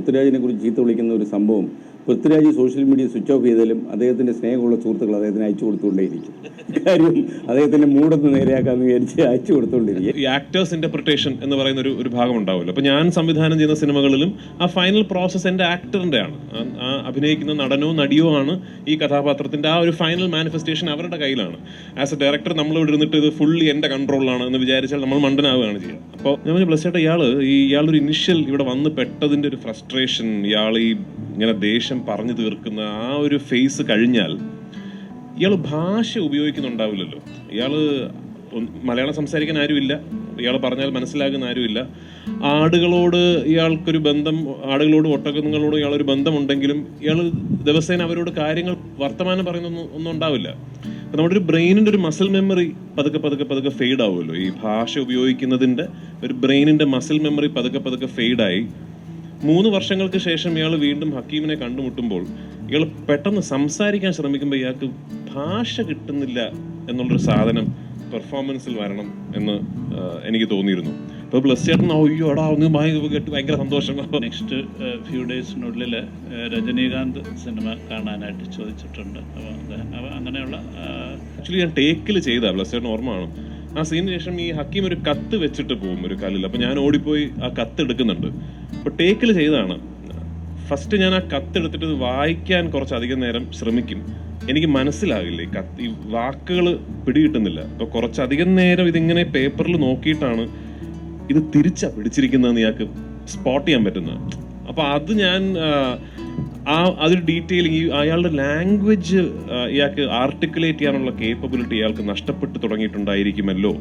പൃഥ്വിരാജിനെ കുറിച്ച് ചീത്ത വിളിക്കുന്ന ഒരു സംഭവം Prithviraj social media switch off ചെയ്താലും അദ്ദേഹത്തിൻ്റെ സ്നേഹമുള്ള സുഹൃത്തുക്കൾ അദ്ദേഹത്തിന് അയച്ചു കൊടുത്തുകൊണ്ടേയിരിക്കും. കാര്യം അദ്ദേഹത്തിൻ്റെ മൂടൊന്ന് നേരെയാക്കാമെന്ന് വിചാരിച്ച് അയച്ചു കൊടുത്തുകൊണ്ടിരിക്കും. ഈ ആക്ടേഴ്സ് ഇന്റർപ്രിട്ടേഷൻ എന്ന് പറയുന്ന ഒരു ഭാഗം ഉണ്ടാവുമല്ലോ. അപ്പോൾ ഞാൻ സംവിധാനം ചെയ്യുന്ന സിനിമകളിലും ആ ഫൈനൽ പ്രോസസ്സ് എൻ്റെ ആക്ടറിൻ്റെ ആണ്. ആ അഭിനയിക്കുന്ന നടനോ നടിയോ ആണ് ഈ കഥാപാത്രത്തിൻ്റെ ആ ഒരു ഫൈനൽ മാനിഫെസ്റ്റേഷൻ അവരുടെ കയ്യിലാണ്. ആസ് എ ഡയറക്ടർ നമ്മൾ ഇവിടെ ഇരുന്നിട്ട് ഇത് ഫുള്ളി എൻ്റെ കൺട്രോളിലാണ് എന്ന് വിചാരിച്ചാൽ നമ്മൾ മണ്ടനാവുകയാണ് ചെയ്യുക. അപ്പോൾ ഞാൻ പറഞ്ഞു ബ്ലസ് ചേട്ടാ, ഇയാളൊരു ഇനിഷ്യൽ ഇവിടെ വന്ന് പെട്ടതിൻ്റെ ഒരു ഫ്രസ്ട്രേഷൻ, ഇയാൾ ഈ ഇങ്ങനെ ദേഷ്യം പറഞ്ഞു തീർക്കുന്ന ആ ഒരു ഫേസ് കഴിഞ്ഞാൽ ഇയാൾ ഭാഷ ഉപയോഗിക്കുന്നുണ്ടാവില്ലല്ലോ. ഇയാൾ മലയാളം സംസാരിക്കാൻ ആരുമില്ല, ഇയാൾ പറഞ്ഞാൽ മനസ്സിലാകുന്ന ആരുമില്ല. ആടുകളോട് ഇയാൾക്കൊരു ബന്ധം, ആടുകളോടും ഒട്ടകങ്ങളോടും ഇയാളൊരു ബന്ധമുണ്ടെങ്കിലും ഇയാൾ ദിവസേന അവരോട് കാര്യങ്ങൾ വർത്തമാനം ഒന്നും ഉണ്ടാവില്ല. അപ്പം നമ്മുടെ ഒരു ബ്രെയിനിൻ്റെ ഒരു മസിൽ മെമ്മറി പതുക്കെ ഫെയ്ഡ് ആവുമല്ലോ. ഈ ഭാഷ ഉപയോഗിക്കുന്നതിൻ്റെ ഒരു ബ്രെയിനിൻ്റെ മസിൽ മെമ്മറി പതുക്കെ ഫെയ്ഡായി 3 വർഷങ്ങൾക്ക് ശേഷം ഇയാൾ വീണ്ടും ഹക്കീമിനെ കണ്ടുമുട്ടുമ്പോൾ ഇയാൾ പെട്ടെന്ന് സംസാരിക്കാൻ ശ്രമിക്കുമ്പോൾ ഇയാൾക്ക് ഭാഷ കിട്ടുന്നില്ല എന്നുള്ളൊരു സാധനം പെർഫോമൻസിൽ വരണം എന്ന് എനിക്ക് തോന്നിയിരുന്നു. അപ്പോൾ ബ്ലസ് ചേട്ടൻ അയ്യോ എടാ ഒന്ന് കേട്ട് ഭയങ്കര സന്തോഷം. നെക്സ്റ്റ് ഫ്യൂ ഡേയ്സിനുള്ളിൽ രജനീകാന്ത് സിനിമ കാണാനായിട്ട് ചോദിച്ചിട്ടുണ്ട്. അപ്പോൾ അങ്ങനെയുള്ള ആക്ച്വലി ഞാൻ ടേക്കിൽ ചെയ്ത ബ്ലസ് ചേട്ടൻ ഓർമ്മയാണ്. ആ സീനിന് ശേഷം ഈ ഹക്കീം ഒരു കത്ത് വെച്ചിട്ട് പോകും ഒരു കല്ലിൽ. അപ്പോൾ ഞാൻ ഓടിപ്പോയി ആ കത്ത് എടുക്കുന്നുണ്ട്. അപ്പോൾ ടേക്കിൽ ചെയ്തതാണ്. ഫസ്റ്റ് ഞാൻ ആ കത്ത് എടുത്തിട്ട് വായിക്കാൻ കുറച്ചധികം നേരം ശ്രമിക്കും. എനിക്ക് മനസ്സിലാകില്ല, ഈ വാക്കുകൾ പിടികിട്ടുന്നില്ല. അപ്പോൾ കുറച്ചധികം നേരം ഇതിങ്ങനെ പേപ്പറിൽ നോക്കിയിട്ടാണ് ഇത് പിടിച്ചിരിക്കുന്നതെന്ന് ഇയാൾക്ക് സ്പോട്ട് ചെയ്യാൻ പറ്റുന്നത്. അപ്പോൾ അത് ഞാൻ അതൊരു ഡീറ്റെയിലിംഗ്, അയാളുടെ ലാംഗ്വേജ് ഇയാൾക്ക് ആർട്ടിക്കുലേറ്റ് ചെയ്യാനുള്ള കേപ്പബിലിറ്റി ഇയാൾക്ക് നഷ്ടപ്പെട്ട് തുടങ്ങിയിട്ടുണ്ടായിരിക്കുമല്ലോ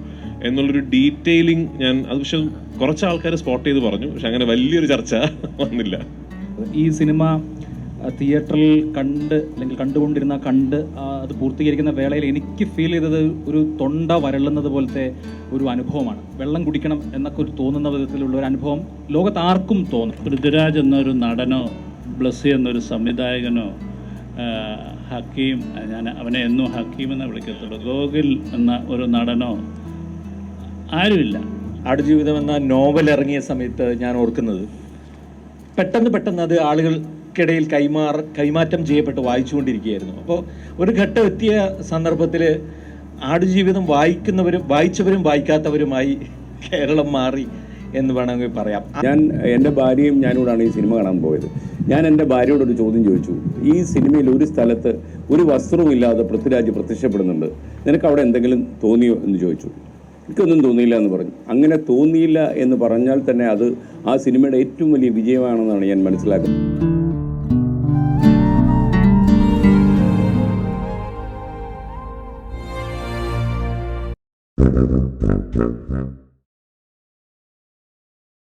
എന്നുള്ളൊരു ഡീറ്റെയിലിംഗ് ഞാൻ അത് പക്ഷെ കുറച്ച് ആൾക്കാർ സ്പോട്ട് ചെയ്ത് പറഞ്ഞു. പക്ഷെ അങ്ങനെ വലിയൊരു ചർച്ച വന്നില്ല. ഈ സിനിമ തിയേറ്ററിൽ കണ്ടുകൊണ്ടിരുന്ന അത് പൂർത്തീകരിക്കുന്ന വേളയിൽ എനിക്ക് ഫീൽ ചെയ്തത് ഒരു തൊണ്ട വരളുന്നത് പോലത്തെ ഒരു അനുഭവമാണ്. വെള്ളം കുടിക്കണം എന്നൊക്കെ ഒരു തോന്നുന്ന വിധത്തിലുള്ള ഒരു അനുഭവം ലോകത്ത് ആർക്കും തോന്നും. പൃഥ്വിരാജ് എന്നൊരു നടനോ ബ്ലസ്സി എന്നൊരു സംവിധായകനോ ഹക്കീം, ഞാൻ അവനെ എന്നും ഹക്കീം എന്ന് വിളിക്കത്തുള്ളൂ, ഗോകുൽ എന്ന ഒരു നടനോ ആരുമില്ല. ആടുജീവിതം എന്ന നോവൽ ഇറങ്ങിയ സമയത്ത് ഞാൻ ഓർക്കുന്നത് പെട്ടെന്ന് അത് ആളുകൾക്കിടയിൽ കൈമാറ്റം ചെയ്യപ്പെട്ട് വായിച്ചുകൊണ്ടിരിക്കുകയായിരുന്നു. അപ്പോൾ ഒരു ഘട്ടം എത്തിയ സന്ദർഭത്തിൽ ആടുജീവിതം വായിച്ചവരും വായിക്കാത്തവരുമായി കേരളം മാറി എന്ന് വേണമെങ്കിൽ പറയാം. ഞാൻ എൻ്റെ ഭാര്യയും ഞാനോടാണ് ഈ സിനിമ കാണാൻ പോയത്. ഞാൻ എൻ്റെ ഭാര്യയോടൊരു ചോദ്യം ചോദിച്ചു. ഈ സിനിമയിൽ ഒരു സ്ഥലത്ത് ഒരു വസ്ത്രവും ഇല്ലാതെ പൃഥ്വിരാജ് പ്രത്യക്ഷപ്പെടുന്നുണ്ട്, നിനക്ക് അവിടെ എന്തെങ്കിലും തോന്നിയോ എന്ന് ചോദിച്ചു. എനിക്കൊന്നും തോന്നിയില്ല എന്ന് പറഞ്ഞു. അങ്ങനെ തോന്നിയില്ല എന്ന് പറഞ്ഞാൽ തന്നെ അത് ആ സിനിമയുടെ ഏറ്റവും വലിയ വിജയമാണെന്നാണ് ഞാൻ മനസ്സിലാക്കുന്നത്.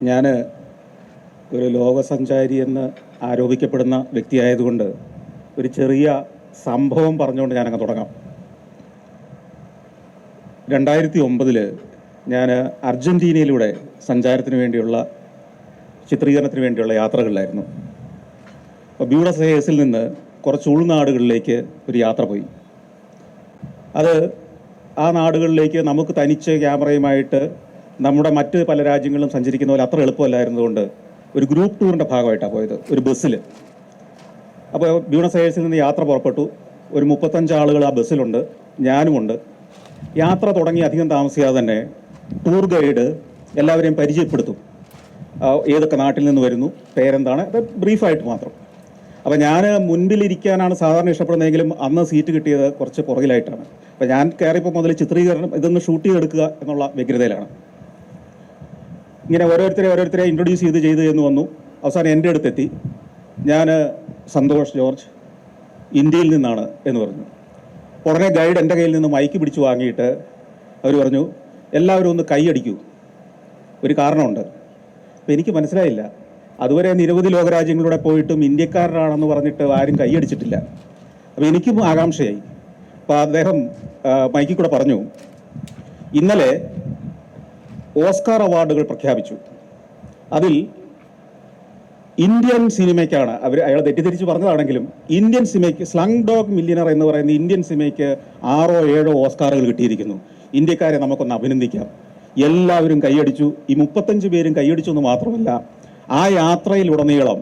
ഞാൻ ഒരു ലോകസഞ്ചാരി എന്ന് ആരോപിക്കപ്പെടുന്ന വ്യക്തിയായതുകൊണ്ട് ഒരു ചെറിയ സംഭവം പറഞ്ഞുകൊണ്ട് ഞാനങ്ങ് തുടങ്ങാം. 2009 ഞാൻ അർജൻറ്റീനയിലൂടെ ചിത്രീകരണത്തിന് വേണ്ടിയുള്ള യാത്രകളിലായിരുന്നു. അപ്പോൾ ബ്യൂണസ് അയേഴ്സിൽ നിന്ന് കുറച്ച് ഉൾനാടുകളിലേക്ക് ഒരു യാത്ര പോയി. ആ നാടുകളിലേക്ക് നമുക്ക് തനിച്ച് ക്യാമറയുമായിട്ട് നമ്മുടെ മറ്റ് പല രാജ്യങ്ങളും സഞ്ചരിക്കുന്ന പോലെ അത്ര എളുപ്പമല്ലായിരുന്നതുകൊണ്ട് ഒരു ഗ്രൂപ്പ് ടൂറിൻ്റെ ഭാഗമായിട്ടാണ് പോയത്, ഒരു ബസ്സിൽ. അപ്പോൾ ബ്യൂണസ് അയേഴ്സിൽ നിന്ന് യാത്ര പുറപ്പെട്ടു. ഒരു 35 ആളുകൾ ആ ബസ്സിലുണ്ട്, ഞാനുമുണ്ട്. യാത്ര തുടങ്ങി അധികം താമസിയാതെ തന്നെ ടൂർ ഗൈഡ് എല്ലാവരെയും പരിചയപ്പെടുത്തും. ഏതൊക്കെ നാട്ടിൽ നിന്ന് വരുന്നു, പേരെന്താണ്, അത് ബ്രീഫായിട്ട് മാത്രം. അപ്പോൾ ഞാൻ മുൻപിലിരിക്കാനാണ് സാധാരണ ഇഷ്ടപ്പെടുന്നതെങ്കിലും അന്ന് സീറ്റ് കിട്ടിയത് കുറച്ച് പുറകിലായിട്ടാണ്. അപ്പോൾ ഞാൻ കയറിയപ്പോൾ മുതൽ ചിത്രീകരണം ഇതൊന്ന് ഷൂട്ട് ചെയ്തെടുക്കുക എന്നുള്ള വ്യഗ്രതയിലാണ്. ഇങ്ങനെ ഓരോരുത്തരെ ഇൻട്രൊഡ്യൂസ് ചെയ്ത് എന്ന് വന്നു. അവസാനം എൻ്റെ അടുത്തെത്തി. ഞാൻ സന്തോഷ് ജോർജ്, ഇന്ത്യയിൽ നിന്നാണ് എന്ന് പറഞ്ഞു. ഉടനെ ഗൈഡ് എൻ്റെ കയ്യിൽ നിന്ന് മൈക്ക് പിടിച്ച് വാങ്ങിയിട്ട് അവർ പറഞ്ഞു, എല്ലാവരും ഒന്ന് കൈയടിക്കൂ, ഒരു കാരണമുണ്ട്. അപ്പോൾ എനിക്ക് മനസ്സിലായില്ല, അതുവരെ നിരവധി ലോകരാജ്യങ്ങളിലൂടെ പോയിട്ടും ഇന്ത്യക്കാരനാണെന്ന് പറഞ്ഞിട്ട് ആരും കൈയടിച്ചിട്ടില്ല. അപ്പോൾ എനിക്കും ആകാംക്ഷയായി. അപ്പോൾ അദ്ദേഹം മൈക്കിൽ കൂടെ പറഞ്ഞു, ഇന്നലെ ഓസ്കാർ അവാർഡുകൾ പ്രഖ്യാപിച്ചു, അതിൽ ഇന്ത്യൻ സിനിമയ്ക്കാണ്, അയാൾ തെറ്റിദ്ധരിച്ച് പറഞ്ഞതാണെങ്കിലും ഇന്ത്യൻ സിനിമയ്ക്ക് സ്ലങ് ഡോഗ് മില്യനർ എന്ന് പറയുന്ന ഇന്ത്യൻ സിനിമയ്ക്ക് 6 or 7 ഓസ്കാറുകൾ കിട്ടിയിരിക്കുന്നു. ഇന്ത്യക്കാരെ നമുക്കൊന്ന് അഭിനന്ദിക്കാം. എല്ലാവരും കൈയടിച്ചു. ഈ 35 പേരും കൈയടിച്ചു എന്ന് മാത്രമല്ല, ആ യാത്രയിലുടനീളം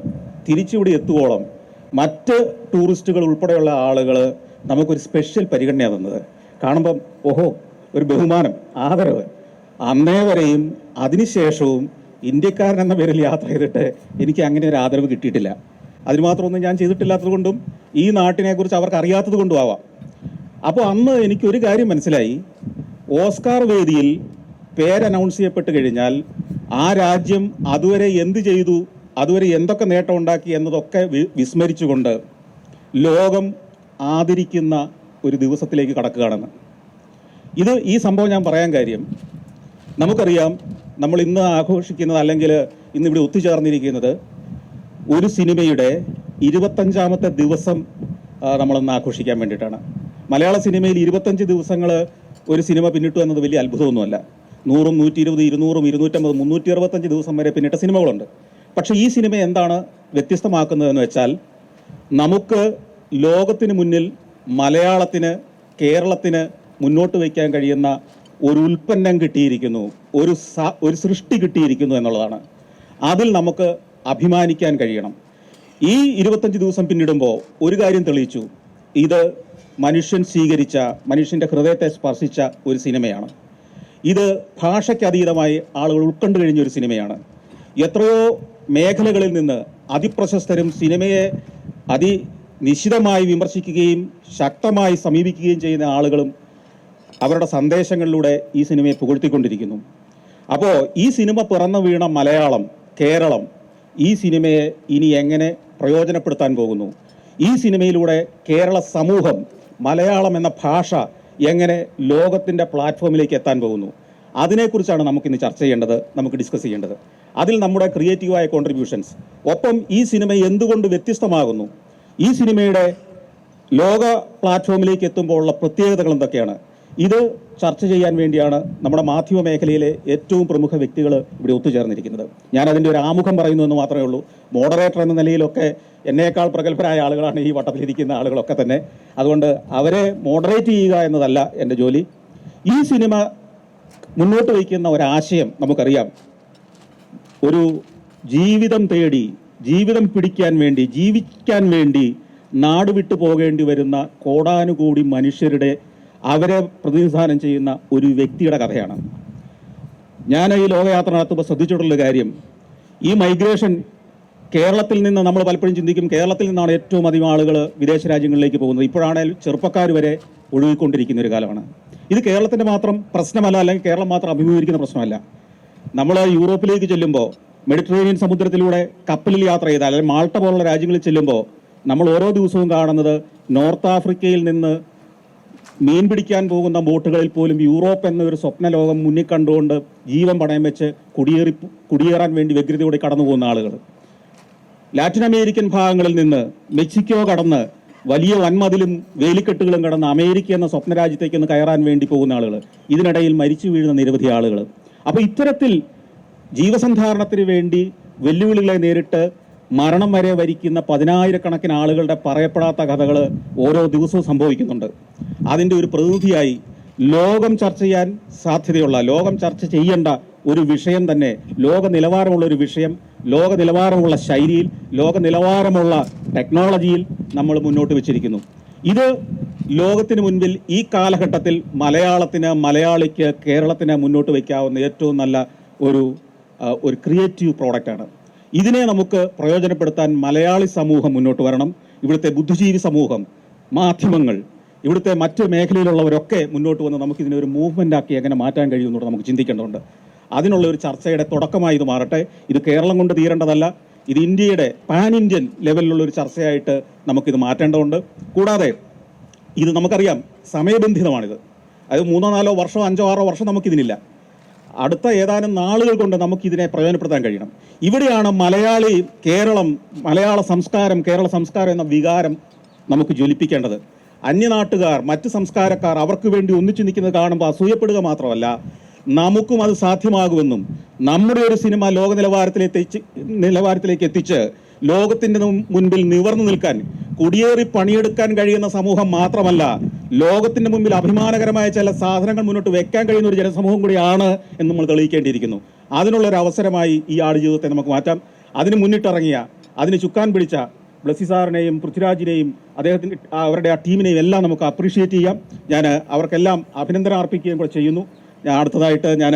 തിരിച്ചിവിടെ എത്തുവോളം മറ്റ് ടൂറിസ്റ്റുകൾ ഉൾപ്പെടെയുള്ള ആളുകൾ നമുക്കൊരു സ്പെഷ്യൽ പരിഗണനയാണ് തന്നത്. കാണുമ്പം ഓഹോ, ഒരു ബഹുമാനം, ആദരവ്. അന്നേ വരെയും അതിനുശേഷവും ഇന്ത്യക്കാരൻ എന്ന പേരിൽ യാത്ര ചെയ്തിട്ട് എനിക്ക് അങ്ങനെ ഒരു ആദരവ് കിട്ടിയിട്ടില്ല. അതിന് മാത്രമൊന്നും ഞാൻ ചെയ്തിട്ടില്ലാത്തത് കൊണ്ടും ഈ നാട്ടിനെക്കുറിച്ച് അവർക്ക് അറിയാത്തത് കൊണ്ടും ആവാം. അപ്പോൾ അന്ന് എനിക്കൊരു കാര്യം മനസ്സിലായി, ഓസ്കാർ വേദിയിൽ പേര് അനൗൺസ് ചെയ്യപ്പെട്ട് കഴിഞ്ഞാൽ ആ രാജ്യം അതുവരെ എന്ത് ചെയ്തു, അതുവരെ എന്തൊക്കെ നേട്ടം ഉണ്ടാക്കി എന്നതൊക്കെ വിസ്മരിച്ചുകൊണ്ട് ലോകം ആദരിക്കുന്ന ഒരു ദിവസത്തിലേക്ക് കടക്കുകയാണെന്ന്. ഈ സംഭവം ഞാൻ പറയാൻ കാര്യം, നമുക്കറിയാം നമ്മൾ ഇന്ന് ആഘോഷിക്കുന്നത്, അല്ലെങ്കിൽ ഇന്നിവിടെ ഒത്തുചേർന്നിരിക്കുന്നത് ഒരു സിനിമയുടെ 25ാമത്തെ ദിവസം നമ്മളൊന്ന് ആഘോഷിക്കാൻ വേണ്ടിയിട്ടാണ്. മലയാള സിനിമയിൽ 25 ദിവസങ്ങൾ ഒരു സിനിമ പിന്നിട്ടു എന്നത് വലിയ അത്ഭുതമൊന്നുമല്ല. 100, 120, 200, 250, 365 ദിവസം വരെ പിന്നിട്ട സിനിമകളുണ്ട്. പക്ഷേ ഈ സിനിമ എന്താണ് വ്യത്യസ്തമാക്കുന്നതെന്ന് വെച്ചാൽ, നമുക്ക് ലോകത്തിന് മുന്നിൽ മലയാളത്തിന്, കേരളത്തിന് മുന്നോട്ട് വയ്ക്കാൻ കഴിയുന്ന ഒരു ഉൽപ്പന്നം കിട്ടിയിരിക്കുന്നു, ഒരു സൃഷ്ടി കിട്ടിയിരിക്കുന്നു എന്നുള്ളതാണ്. അതിൽ നമുക്ക് അഭിമാനിക്കാൻ കഴിയണം. ഈ 25 ദിവസം പിന്നിടുമ്പോൾ ഒരു കാര്യം തെളിയിച്ചു, ഇത് മനുഷ്യൻ സ്വീകരിച്ച, മനുഷ്യൻ്റെ ഹൃദയത്തെ സ്പർശിച്ച ഒരു സിനിമയാണ്. ഇത് ഭാഷയ്ക്കതീതമായി ആളുകൾ ഉൾക്കൊണ്ടു കഴിഞ്ഞ ഒരു സിനിമയാണ്. എത്രയോ മേഖലകളിൽ നിന്ന് അതിപ്രശസ്തരും സിനിമയെ അതിനിശിതമായി വിമർശിക്കുകയും ശക്തമായി സമീപിക്കുകയും ചെയ്യുന്ന ആളുകളും അവരുടെ സന്ദേശങ്ങളിലൂടെ ഈ സിനിമയെ പുകഴ്ത്തിക്കൊണ്ടിരിക്കുന്നു. അപ്പോൾ ഈ സിനിമ പിറന്നു വീണ മലയാളം, കേരളം ഈ സിനിമയെ ഇനി എങ്ങനെ പ്രയോജനപ്പെടുത്താൻ പോകുന്നു? ഈ സിനിമയിലൂടെ കേരള സമൂഹം മലയാളം എന്ന ഭാഷ എങ്ങനെ ലോകത്തിൻ്റെ പ്ലാറ്റ്ഫോമിലേക്ക് എത്താൻ പോകുന്നു? അതിനെക്കുറിച്ചാണ് നമുക്കിന്ന് ചർച്ച ചെയ്യേണ്ടത്, നമുക്ക് ഡിസ്കസ് ചെയ്യേണ്ടത്. അതിൽ നമ്മുടെ ക്രിയേറ്റീവായ കോൺട്രിബ്യൂഷൻസ്, ഒപ്പം ഈ സിനിമ എന്തുകൊണ്ട് വ്യത്യസ്തമാകുന്നു, ഈ സിനിമയുടെ ലോക പ്ലാറ്റ്ഫോമിലേക്ക് എത്തുമ്പോൾ ഉള്ള പ്രത്യേകതകൾ എന്തൊക്കെയാണ്, ഇത് ചർച്ച ചെയ്യാൻ വേണ്ടിയാണ് നമ്മുടെ മാധ്യമ മേഖലയിലെ ഏറ്റവും പ്രമുഖ വ്യക്തികൾ ഇവിടെ ഒത്തുചേർന്നിരിക്കുന്നത്. ഞാനതിൻ്റെ ഒരു ആമുഖം പറയുന്നു എന്ന് മാത്രമേ ഉള്ളൂ. മോഡറേറ്റർ എന്ന നിലയിലൊക്കെ എന്നേക്കാൾ പ്രഗത്ഭരായ ആളുകളാണ് ഈ വട്ടത്തിലിരിക്കുന്ന ആളുകളൊക്കെ തന്നെ. അതുകൊണ്ട് അവരെ മോഡറേറ്റ് ചെയ്യുക എന്നതല്ല എൻ്റെ ജോലി. ഈ സിനിമ മുന്നോട്ട് വയ്ക്കുന്ന ഒരാശയം നമുക്കറിയാം. ഒരു ജീവിതം തേടി, ജീവിതം പിടിക്കാൻ വേണ്ടി, ജീവിക്കാൻ വേണ്ടി നാട് വിട്ടു പോകേണ്ടി വരുന്ന കോടാനുകൂടി മനുഷ്യരുടെ, അവരെ പ്രതിനിധാനം ചെയ്യുന്ന ഒരു വ്യക്തിയുടെ കഥയാണ്. ഞാൻ ഈ ലോകയാത്ര നടത്തുമ്പോൾ ശ്രദ്ധിച്ചിട്ടുള്ള കാര്യം, ഈ മൈഗ്രേഷൻ കേരളത്തിൽ നിന്ന് നമ്മൾ പലപ്പോഴും ചിന്തിക്കും, കേരളത്തിൽ നിന്നാണ് ഏറ്റവും അധികം ആളുകൾ വിദേശ രാജ്യങ്ങളിലേക്ക് പോകുന്നത്. ഇപ്പോഴാണെങ്കിൽ ചെറുപ്പക്കാർ വരെ ഒഴുകിക്കൊണ്ടിരിക്കുന്ന ഒരു കാലമാണ്. ഇത് കേരളത്തിൻ്റെ മാത്രം പ്രശ്നമല്ല, അല്ലെങ്കിൽ കേരളം മാത്രം അഭിമുഖീകരിക്കുന്ന പ്രശ്നമല്ല. നമ്മൾ യൂറോപ്പിലേക്ക് ചെല്ലുമ്പോൾ, മെഡിറ്ററേനിയൻ സമുദ്രത്തിലൂടെ കപ്പലിൽ യാത്ര ചെയ്താൽ, അല്ലെങ്കിൽ മാൾട്ട പോലുള്ള രാജ്യങ്ങളിൽ ചെല്ലുമ്പോൾ നമ്മൾ ഓരോ ദിവസവും കാണുന്നത് നോർത്ത് ആഫ്രിക്കയിൽ നിന്ന് മീൻ പിടിക്കാൻ പോകുന്ന ബോട്ടുകളിൽ പോലും യൂറോപ്പ് എന്നൊരു സ്വപ്ന ലോകം മുന്നിൽ കണ്ടുകൊണ്ട് ജീവൻ പണയം വെച്ച് കുടിയേറാൻ വേണ്ടി വ്യഗ്രതയോടെ കടന്നു പോകുന്ന ആളുകൾ. ലാറ്റിൻ അമേരിക്കൻ ഭാഗങ്ങളിൽ നിന്ന് മെക്സിക്കോ കടന്ന് വലിയ വൻമതിലും വേലിക്കെട്ടുകളും കടന്ന് അമേരിക്ക എന്ന സ്വപ്ന രാജ്യത്തേക്കൊന്ന് കയറാൻ വേണ്ടി പോകുന്ന ആളുകൾ, ഇതിനിടയിൽ മരിച്ചു വീഴുന്ന നിരവധി ആളുകൾ. അപ്പോൾ ഇത്തരത്തിൽ ജീവസന്ധാരണത്തിന് വേണ്ടി വെല്ലുവിളികളെ നേരിട്ട് മരണം വരെ വരിക്കുന്ന 10,000-കണക്കിന് ആളുകളുടെ പറയപ്പെടാത്ത കഥകൾ ഓരോ ദിവസവും സംഭവിക്കുന്നുണ്ട്. അതിൻ്റെ ഒരു പ്രതിനിധിയായി ലോകം ചർച്ച ചെയ്യാൻ സാധ്യതയുള്ള, ലോകം ചർച്ച ചെയ്യേണ്ട ഒരു വിഷയം തന്നെ, ലോക നിലവാരമുള്ള ഒരു വിഷയം, ലോക നിലവാരമുള്ള ശൈലിയിൽ, ലോക നിലവാരമുള്ള ടെക്നോളജിയിൽ നമ്മൾ മുന്നോട്ട് വെച്ചിരിക്കുന്നു. ഇത് ലോകത്തിന് മുൻപിൽ ഈ കാലഘട്ടത്തിൽ മലയാളത്തിന്, മലയാളിക്ക്, കേരളത്തിന് മുന്നോട്ട് വയ്ക്കാവുന്ന ഏറ്റവും നല്ല ഒരു ക്രിയേറ്റീവ് പ്രോഡക്റ്റാണ്. ഇതിനെ നമുക്ക് പ്രയോജനപ്പെടുത്താൻ മലയാളി സമൂഹം മുന്നോട്ട് വരണം. ഇവിടുത്തെ ബുദ്ധിജീവി സമൂഹം, മാധ്യമങ്ങൾ, ഇവിടുത്തെ മറ്റ് മേഖലയിലുള്ളവരൊക്കെ മുന്നോട്ട് വന്ന് നമുക്കിതിനെ ഒരു മൂവ്മെൻ്റ് ആക്കി എങ്ങനെ മാറ്റാൻ കഴിയുമെന്നുള്ളത് നമുക്ക് ചിന്തിക്കേണ്ടതുണ്ട്. അതിനുള്ള ഒരു ചർച്ചയുടെ തുടക്കമായി ഇത് മാറട്ടെ. ഇത് കേരളം കൊണ്ട് തീരേണ്ടതല്ല, ഇത് ഇന്ത്യയുടെ പാൻ ഇന്ത്യൻ ലെവലിലുള്ള ഒരു ചർച്ചയായിട്ട് നമുക്കിത് മാറ്റേണ്ടതുണ്ട്. കൂടാതെ ഇത് നമുക്കറിയാം, സമയബന്ധിതമാണിത്. അത് 3, 4 വർഷം, 5, 6 വർഷം നമുക്കിതിനില്ല. അടുത്ത ഏതാനും നാളുകൾ കൊണ്ട് നമുക്കിതിനെ പ്രയോജനപ്പെടുത്താൻ കഴിയണം. ഇവിടെയാണ് മലയാളി, കേരളം, മലയാള സംസ്കാരം, കേരള സംസ്കാരം എന്ന വികാരം നമുക്ക് ജ്വലിപ്പിക്കേണ്ടത്. അന്യനാട്ടുകാർ, മറ്റ് സംസ്കാരക്കാർ അവർക്ക് വേണ്ടി ഒന്നിച്ചു നിൽക്കുന്നത് കാണുമ്പോൾ അസൂയപ്പെടുക മാത്രമല്ല, നമുക്കും അത് സാധ്യമാകുമെന്നും നമ്മുടെ ഒരു സിനിമ ലോക നിലവാരത്തിലേക്ക് എത്തിച്ച് ലോകത്തിൻ്റെ മുൻപിൽ നിവർന്നു നിൽക്കാൻ, കുടിയേറി പണിയെടുക്കാൻ കഴിയുന്ന സമൂഹം മാത്രമല്ല, ലോകത്തിൻ്റെ മുമ്പിൽ അഭിമാനകരമായ ചില സാധനങ്ങൾ മുന്നോട്ട് വെക്കാൻ കഴിയുന്ന ഒരു ജനസമൂഹം കൂടിയാണ് എന്ന് നമ്മൾ തെളിയിക്കേണ്ടിയിരിക്കുന്നു. അതിനുള്ളൊരു അവസരമായി ഈ ആടുജീവിതത്തെ നമുക്ക് മാറ്റാം. അതിന് മുന്നിട്ടിറങ്ങിയ അതിന് ചുക്കാൻ പിടിച്ച ബ്ലസ്സി സാറിനെയും പൃഥ്വിരാജിനെയും അദ്ദേഹത്തിൻ്റെ അവരുടെ ആ ടീമിനെയും എല്ലാം നമുക്ക് അപ്രീഷിയേറ്റ് ചെയ്യാം. ഞാൻ അവർക്കെല്ലാം അഭിനന്ദനം അർപ്പിക്കുകയും കൂടെ ചെയ്യുന്നു. ഞാൻ അടുത്തതായിട്ട് ഞാൻ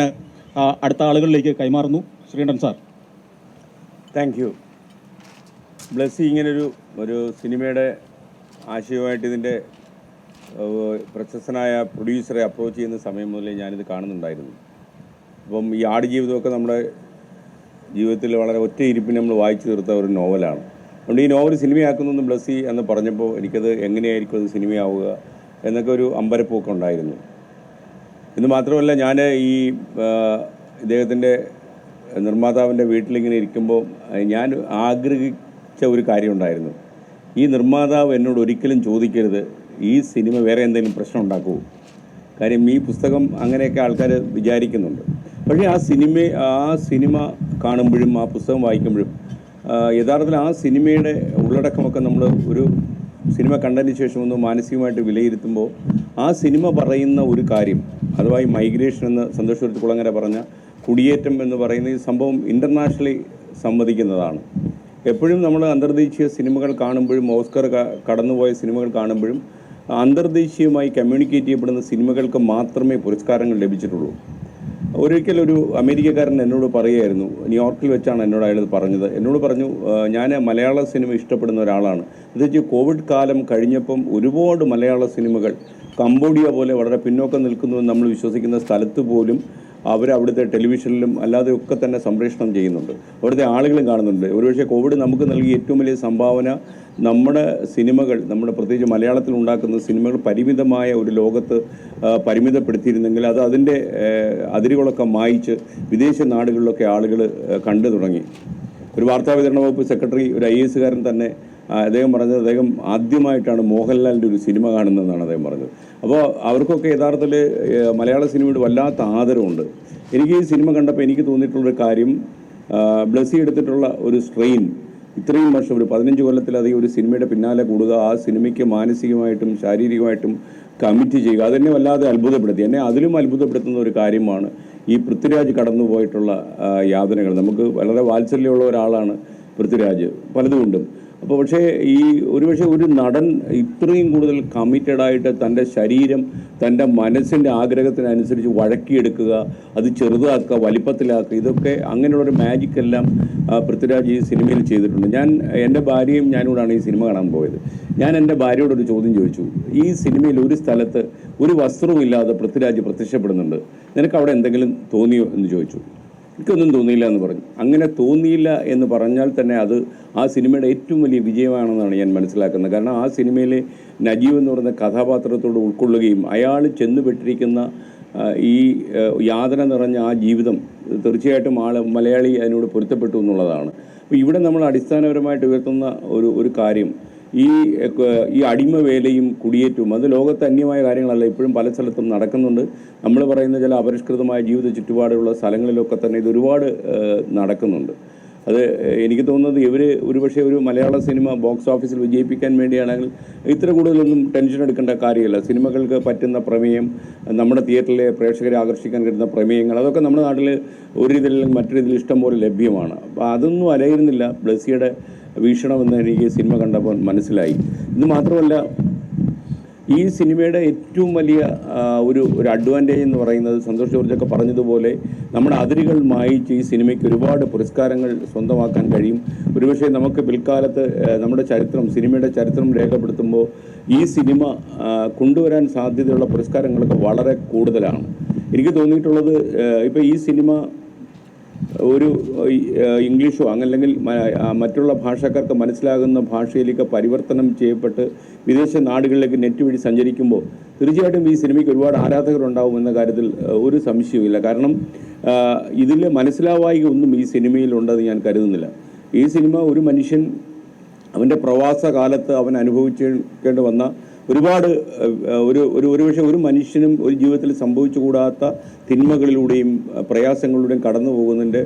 അടുത്ത ആളുകളിലേക്ക് കൈമാറുന്നു. Sreekantan sir. Thank you. Blessy ഒരു സിനിമയുടെ ആശയമായിട്ട് ഇതിൻ്റെ പ്രശസ്തനായ പ്രൊഡ്യൂസറെ അപ്രോച്ച് ചെയ്യുന്ന സമയം മുതലേ ഞാനിത് കാണുന്നുണ്ടായിരുന്നു. അപ്പം ഈ ആടുജീവിതമൊക്കെ നമ്മുടെ ജീവിതത്തിൽ വളരെ ഒറ്റ ഇരിപ്പിന് നമ്മൾ വായിച്ചു തീർത്ത ഒരു നോവലാണ്. അതുകൊണ്ട് ഈ നോവൽ സിനിമയാക്കുന്നു ബ്ലസ്സി എന്ന് പറഞ്ഞപ്പോൾ എനിക്കത് എങ്ങനെയായിരിക്കും അത് സിനിമയാവുക എന്നൊക്കെ ഒരു അമ്പരപ്പൊക്കെ ഉണ്ടായിരുന്നു. എന്ന് മാത്രമല്ല, ഞാൻ ഈ ഇദ്ദേഹത്തിൻ്റെ നിർമ്മാതാവിൻ്റെ വീട്ടിലിങ്ങനെ ഇരിക്കുമ്പോൾ ഞാൻ ആഗ്രഹിച്ച ഒരു കാര്യം ഉണ്ടായിരുന്നു. ഈ നിർമ്മാതാവ് എന്നോട് ഒരിക്കലും ചോദിക്കരുത് ഈ സിനിമ വേറെ എന്തെങ്കിലും പ്രശ്നം ഉണ്ടാക്കുമോ. കാര്യം ഈ പുസ്തകം അങ്ങനെയൊക്കെ ആൾക്കാർ വിചാരിക്കുന്നുണ്ട്. പക്ഷേ ആ സിനിമ കാണുമ്പോഴും ആ പുസ്തകം വായിക്കുമ്പോഴും യഥാർത്ഥത്തിൽ ആ സിനിമയുടെ ഉള്ളടക്കമൊക്കെ നമ്മൾ ഒരു സിനിമ കണ്ടതിന് ശേഷം ഒന്ന് മാനസികമായിട്ട് വിലയിരുത്തുമ്പോൾ ആ സിനിമ പറയുന്ന ഒരു കാര്യം, അഥവാ ഈ മൈഗ്രേഷൻ എന്ന് സന്തോഷ് കുളങ്ങര പറഞ്ഞ കുടിയേറ്റം എന്ന് പറയുന്ന ഈ സംഭവം ഇൻ്റർനാഷണലി സമ്മതിക്കുന്നതാണ്. എപ്പോഴും നമ്മൾ അന്തർദേശീയ സിനിമകൾ കാണുമ്പോഴും ഓസ്കർ കടന്നുപോയ സിനിമകൾ കാണുമ്പോഴും അന്തർദേശീയമായി കമ്മ്യൂണിക്കേറ്റ് ചെയ്യപ്പെടുന്ന സിനിമകൾക്ക് മാത്രമേ പുരസ്കാരങ്ങൾ ലഭിച്ചിട്ടുള്ളൂ. ഒരിക്കലൊരു അമേരിക്കക്കാരൻ എന്നോട് പറയുമായിരുന്നു, ന്യൂയോർക്കിൽ വെച്ചാണ് എന്നോട് അയാൾ പറഞ്ഞത്. എന്നോട് പറഞ്ഞു, ഞാൻ മലയാള സിനിമ ഇഷ്ടപ്പെടുന്ന ഒരാളാണ്. പ്രത്യേകിച്ച് കോവിഡ് കാലം കഴിഞ്ഞപ്പം ഒരുപാട് മലയാള സിനിമകൾ കംബോഡിയ പോലെ വളരെ പിന്നോക്കം നിൽക്കുന്നുവെന്ന് നമ്മൾ വിശ്വസിക്കുന്ന സ്ഥലത്ത് പോലും അവരവിടുത്തെ ടെലിവിഷനിലും അല്ലാതെ ഒക്കെ തന്നെ സംപ്രേഷണം ചെയ്യുന്നുണ്ട്. അവിടുത്തെ ആളുകളും കാണുന്നുണ്ട്. ഒരുപക്ഷെ കോവിഡ് നമുക്ക് നൽകിയ ഏറ്റവും വലിയ സംഭാവന നമ്മുടെ സിനിമകൾ, നമ്മുടെ പ്രത്യേകിച്ച് മലയാളത്തിൽ ഉണ്ടാക്കുന്ന സിനിമകൾ പരിമിതമായ ഒരു ലോകത്ത് പരിമിതപ്പെടുത്തിയിരുന്നെങ്കിൽ അത് അതിൻ്റെ അതിരുകളൊക്കെ മായിച്ച് വിദേശ നാടുകളിലൊക്കെ ആളുകൾ കണ്ടു തുടങ്ങി. ഒരു വാർത്താവിതരണ വകുപ്പ് സെക്രട്ടറി, ഒരു IAS കാരൻ തന്നെ അദ്ദേഹം പറഞ്ഞത്, അദ്ദേഹം ആദ്യമായിട്ടാണ് മോഹൻലാലിൻ്റെ ഒരു സിനിമ കാണുന്നതെന്നാണ് അദ്ദേഹം പറഞ്ഞത്. അപ്പോൾ അവർക്കൊക്കെ യഥാർത്ഥത്തിൽ മലയാള സിനിമയോട് വല്ലാത്ത ആദരവുണ്ട്. എനിക്ക് ഈ സിനിമ കണ്ടപ്പോൾ എനിക്ക് തോന്നിയിട്ടുള്ളൊരു കാര്യം, ബ്ലസ്സി എടുത്തിട്ടുള്ള ഒരു സ്ട്രെയിൻ, ഇത്രയും വർഷം ഒരു 15 കൊല്ലത്തിലധികം ഒരു സിനിമയുടെ പിന്നാലെ കൂടുക, ആ സിനിമയ്ക്ക് മാനസികമായിട്ടും ശാരീരികമായിട്ടും കമ്മിറ്റ് ചെയ്യുക, അതെന്നെ വല്ലാതെ അത്ഭുതപ്പെടുത്തി. എന്നെ അതിലും അത്ഭുതപ്പെടുത്തുന്ന ഒരു കാര്യമാണ് ഈ പൃഥ്വിരാജ് കടന്നുപോയിട്ടുള്ള യാതനകൾ. നമുക്ക് വളരെ വാത്സല്യമുള്ള ഒരാളാണ് പൃഥ്വിരാജ് പലതുകൊണ്ടും. അപ്പോൾ പക്ഷേ ഒരുപക്ഷെ ഒരു നടൻ ഇത്രയും കൂടുതൽ കമ്മിറ്റഡായിട്ട് തൻ്റെ ശരീരം തൻ്റെ മനസ്സിൻ്റെ ആഗ്രഹത്തിനനുസരിച്ച് വഴക്കിയെടുക്കുക, അത് ചെറുതാക്കുക, വലിപ്പത്തിലാക്കുക, ഇതൊക്കെ അങ്ങനെയുള്ളൊരു മാജിക്കെല്ലാം പൃഥ്വിരാജ് ഈ സിനിമയിൽ ചെയ്തിട്ടുണ്ട്. എൻ്റെ ഭാര്യയും ഞാനോടാണ് ഈ സിനിമ കാണാൻ പോയത്. ഞാൻ എൻ്റെ ഭാര്യയോടൊരു ചോദ്യം ചോദിച്ചു, ഈ സിനിമയിൽ ഒരു സ്ഥലത്ത് ഒരു വസ്ത്രവും ഇല്ലാതെ പൃഥ്വിരാജ് പ്രത്യക്ഷപ്പെടുന്നുണ്ട്, നിനക്ക് അവിടെ എന്തെങ്കിലും തോന്നിയോ എന്ന് ചോദിച്ചു. എനിക്കൊന്നും തോന്നിയില്ല എന്ന് പറഞ്ഞു. അങ്ങനെ തോന്നിയില്ല എന്ന് പറഞ്ഞാൽ തന്നെ അത് ആ സിനിമയുടെ ഏറ്റവും വലിയ വിജയമാണെന്നാണ് ഞാൻ മനസ്സിലാക്കുന്നത്. കാരണം ആ സിനിമയിലെ നജീബ് എന്ന് പറയുന്ന കഥാപാത്രത്തോട് ഉൾക്കൊള്ളുകയും അയാൾ ചെന്നുപെട്ടിരിക്കുന്ന ഈ യാതന നിറഞ്ഞ ആ ജീവിതം തീർച്ചയായിട്ടും മലയാളി അതിനോട് പൊരുത്തപ്പെട്ടു എന്നുള്ളതാണ്. അപ്പോൾ ഇവിടെ നമ്മൾ അടിസ്ഥാനപരമായിട്ട് ഉയർത്തുന്ന ഒരു കാര്യം, ഈ അടിമ വേലയും കുടിയേറ്റവും അത് ലോകത്ത് അന്യമായ കാര്യങ്ങളല്ല, ഇപ്പോഴും പല സ്ഥലത്തും നടക്കുന്നുണ്ട്. നമ്മൾ പറയുന്ന ചില അപരിഷ്കൃതമായ ജീവിത ചുറ്റുപാടുള്ള സ്ഥലങ്ങളിലൊക്കെ തന്നെ ഇത് ഒരുപാട് നടക്കുന്നുണ്ട്. അത് എനിക്ക് തോന്നുന്നത് ഒരുപക്ഷെ ഒരു മലയാള സിനിമ ബോക്സ് ഓഫീസിൽ വിജയിപ്പിക്കാൻ വേണ്ടിയാണെങ്കിൽ ഇത്ര കൂടുതലൊന്നും ടെൻഷൻ എടുക്കേണ്ട കാര്യമില്ല. സിനിമകൾക്ക് പറ്റുന്ന പ്രമേയം, നമ്മുടെ തിയേറ്ററിലെ പ്രേക്ഷകരെ ആകർഷിക്കാൻ കിട്ടുന്ന പ്രമേയങ്ങൾ, അതൊക്കെ നമ്മുടെ നാട്ടിൽ ഒരു രീതിയിലും മറ്റൊരു രീതിയിൽ ഇഷ്ടം പോലെ ലഭ്യമാണ്. അപ്പോൾ അതൊന്നും അലയിരുന്നില്ല ബ്ലസ്സിയുടെ വീക്ഷണമെന്ന് എനിക്ക് സിനിമ കണ്ടപ്പോൾ മനസ്സിലായി. ഇത് മാത്രമല്ല, ഈ സിനിമയുടെ ഏറ്റവും വലിയ ഒരു അഡ്വാൻറ്റേജ് എന്ന് പറയുന്നത് സന്തോഷ് ജോർജൊക്കെ പറഞ്ഞതുപോലെ നമ്മുടെ അതിരുകൾ മായിച്ച് ഈ സിനിമയ്ക്ക് ഒരുപാട് പുരസ്കാരങ്ങൾ സ്വന്തമാക്കാൻ കഴിയും. ഒരുപക്ഷെ നമുക്ക് പിൽക്കാലത്ത് നമ്മുടെ സിനിമയുടെ ചരിത്രം രേഖപ്പെടുത്തുമ്പോൾ ഈ സിനിമ കൊണ്ടുവരാൻ സാധ്യതയുള്ള പുരസ്കാരങ്ങളൊക്കെ വളരെ കൂടുതലാണ്. എനിക്ക് തോന്നിയിട്ടുള്ളത്, ഇപ്പോൾ ഈ സിനിമ ഒരു ഇംഗ്ലീഷോ അല്ലെങ്കിൽ മറ്റുള്ള ഭാഷക്കാർക്ക് മനസ്സിലാകുന്ന ഭാഷയിലേക്ക് പരിവർത്തനം ചെയ്യപ്പെട്ട് വിദേശ നാടുകളിലേക്ക് നെറ്റ് വഴി സഞ്ചരിക്കുമ്പോൾ തീർച്ചയായിട്ടും ഈ സിനിമയ്ക്ക് ഒരുപാട് ആരാധകരുണ്ടാവും എന്ന കാര്യത്തിൽ ഒരു സംശയവുമില്ല. കാരണം ഇതിൽ മനസ്സിലാവായിക ഒന്നും ഈ സിനിമയിലുണ്ടെന്ന് ഞാൻ കരുതുന്നില്ല. ഈ സിനിമ ഒരു മനുഷ്യൻ അവൻ്റെ പ്രവാസ കാലത്ത് അവൻ അനുഭവിക്കേണ്ടി വന്ന ഒരുപാട് ഒരുപക്ഷെ ഒരു മനുഷ്യനും ഒരു ജീവിതത്തിൽ സംഭവിച്ചുകൂടാത്ത തിന്മകളിലൂടെയും പ്രയാസങ്ങളിലൂടെയും കടന്നു പോകുന്നതിൻ്റെ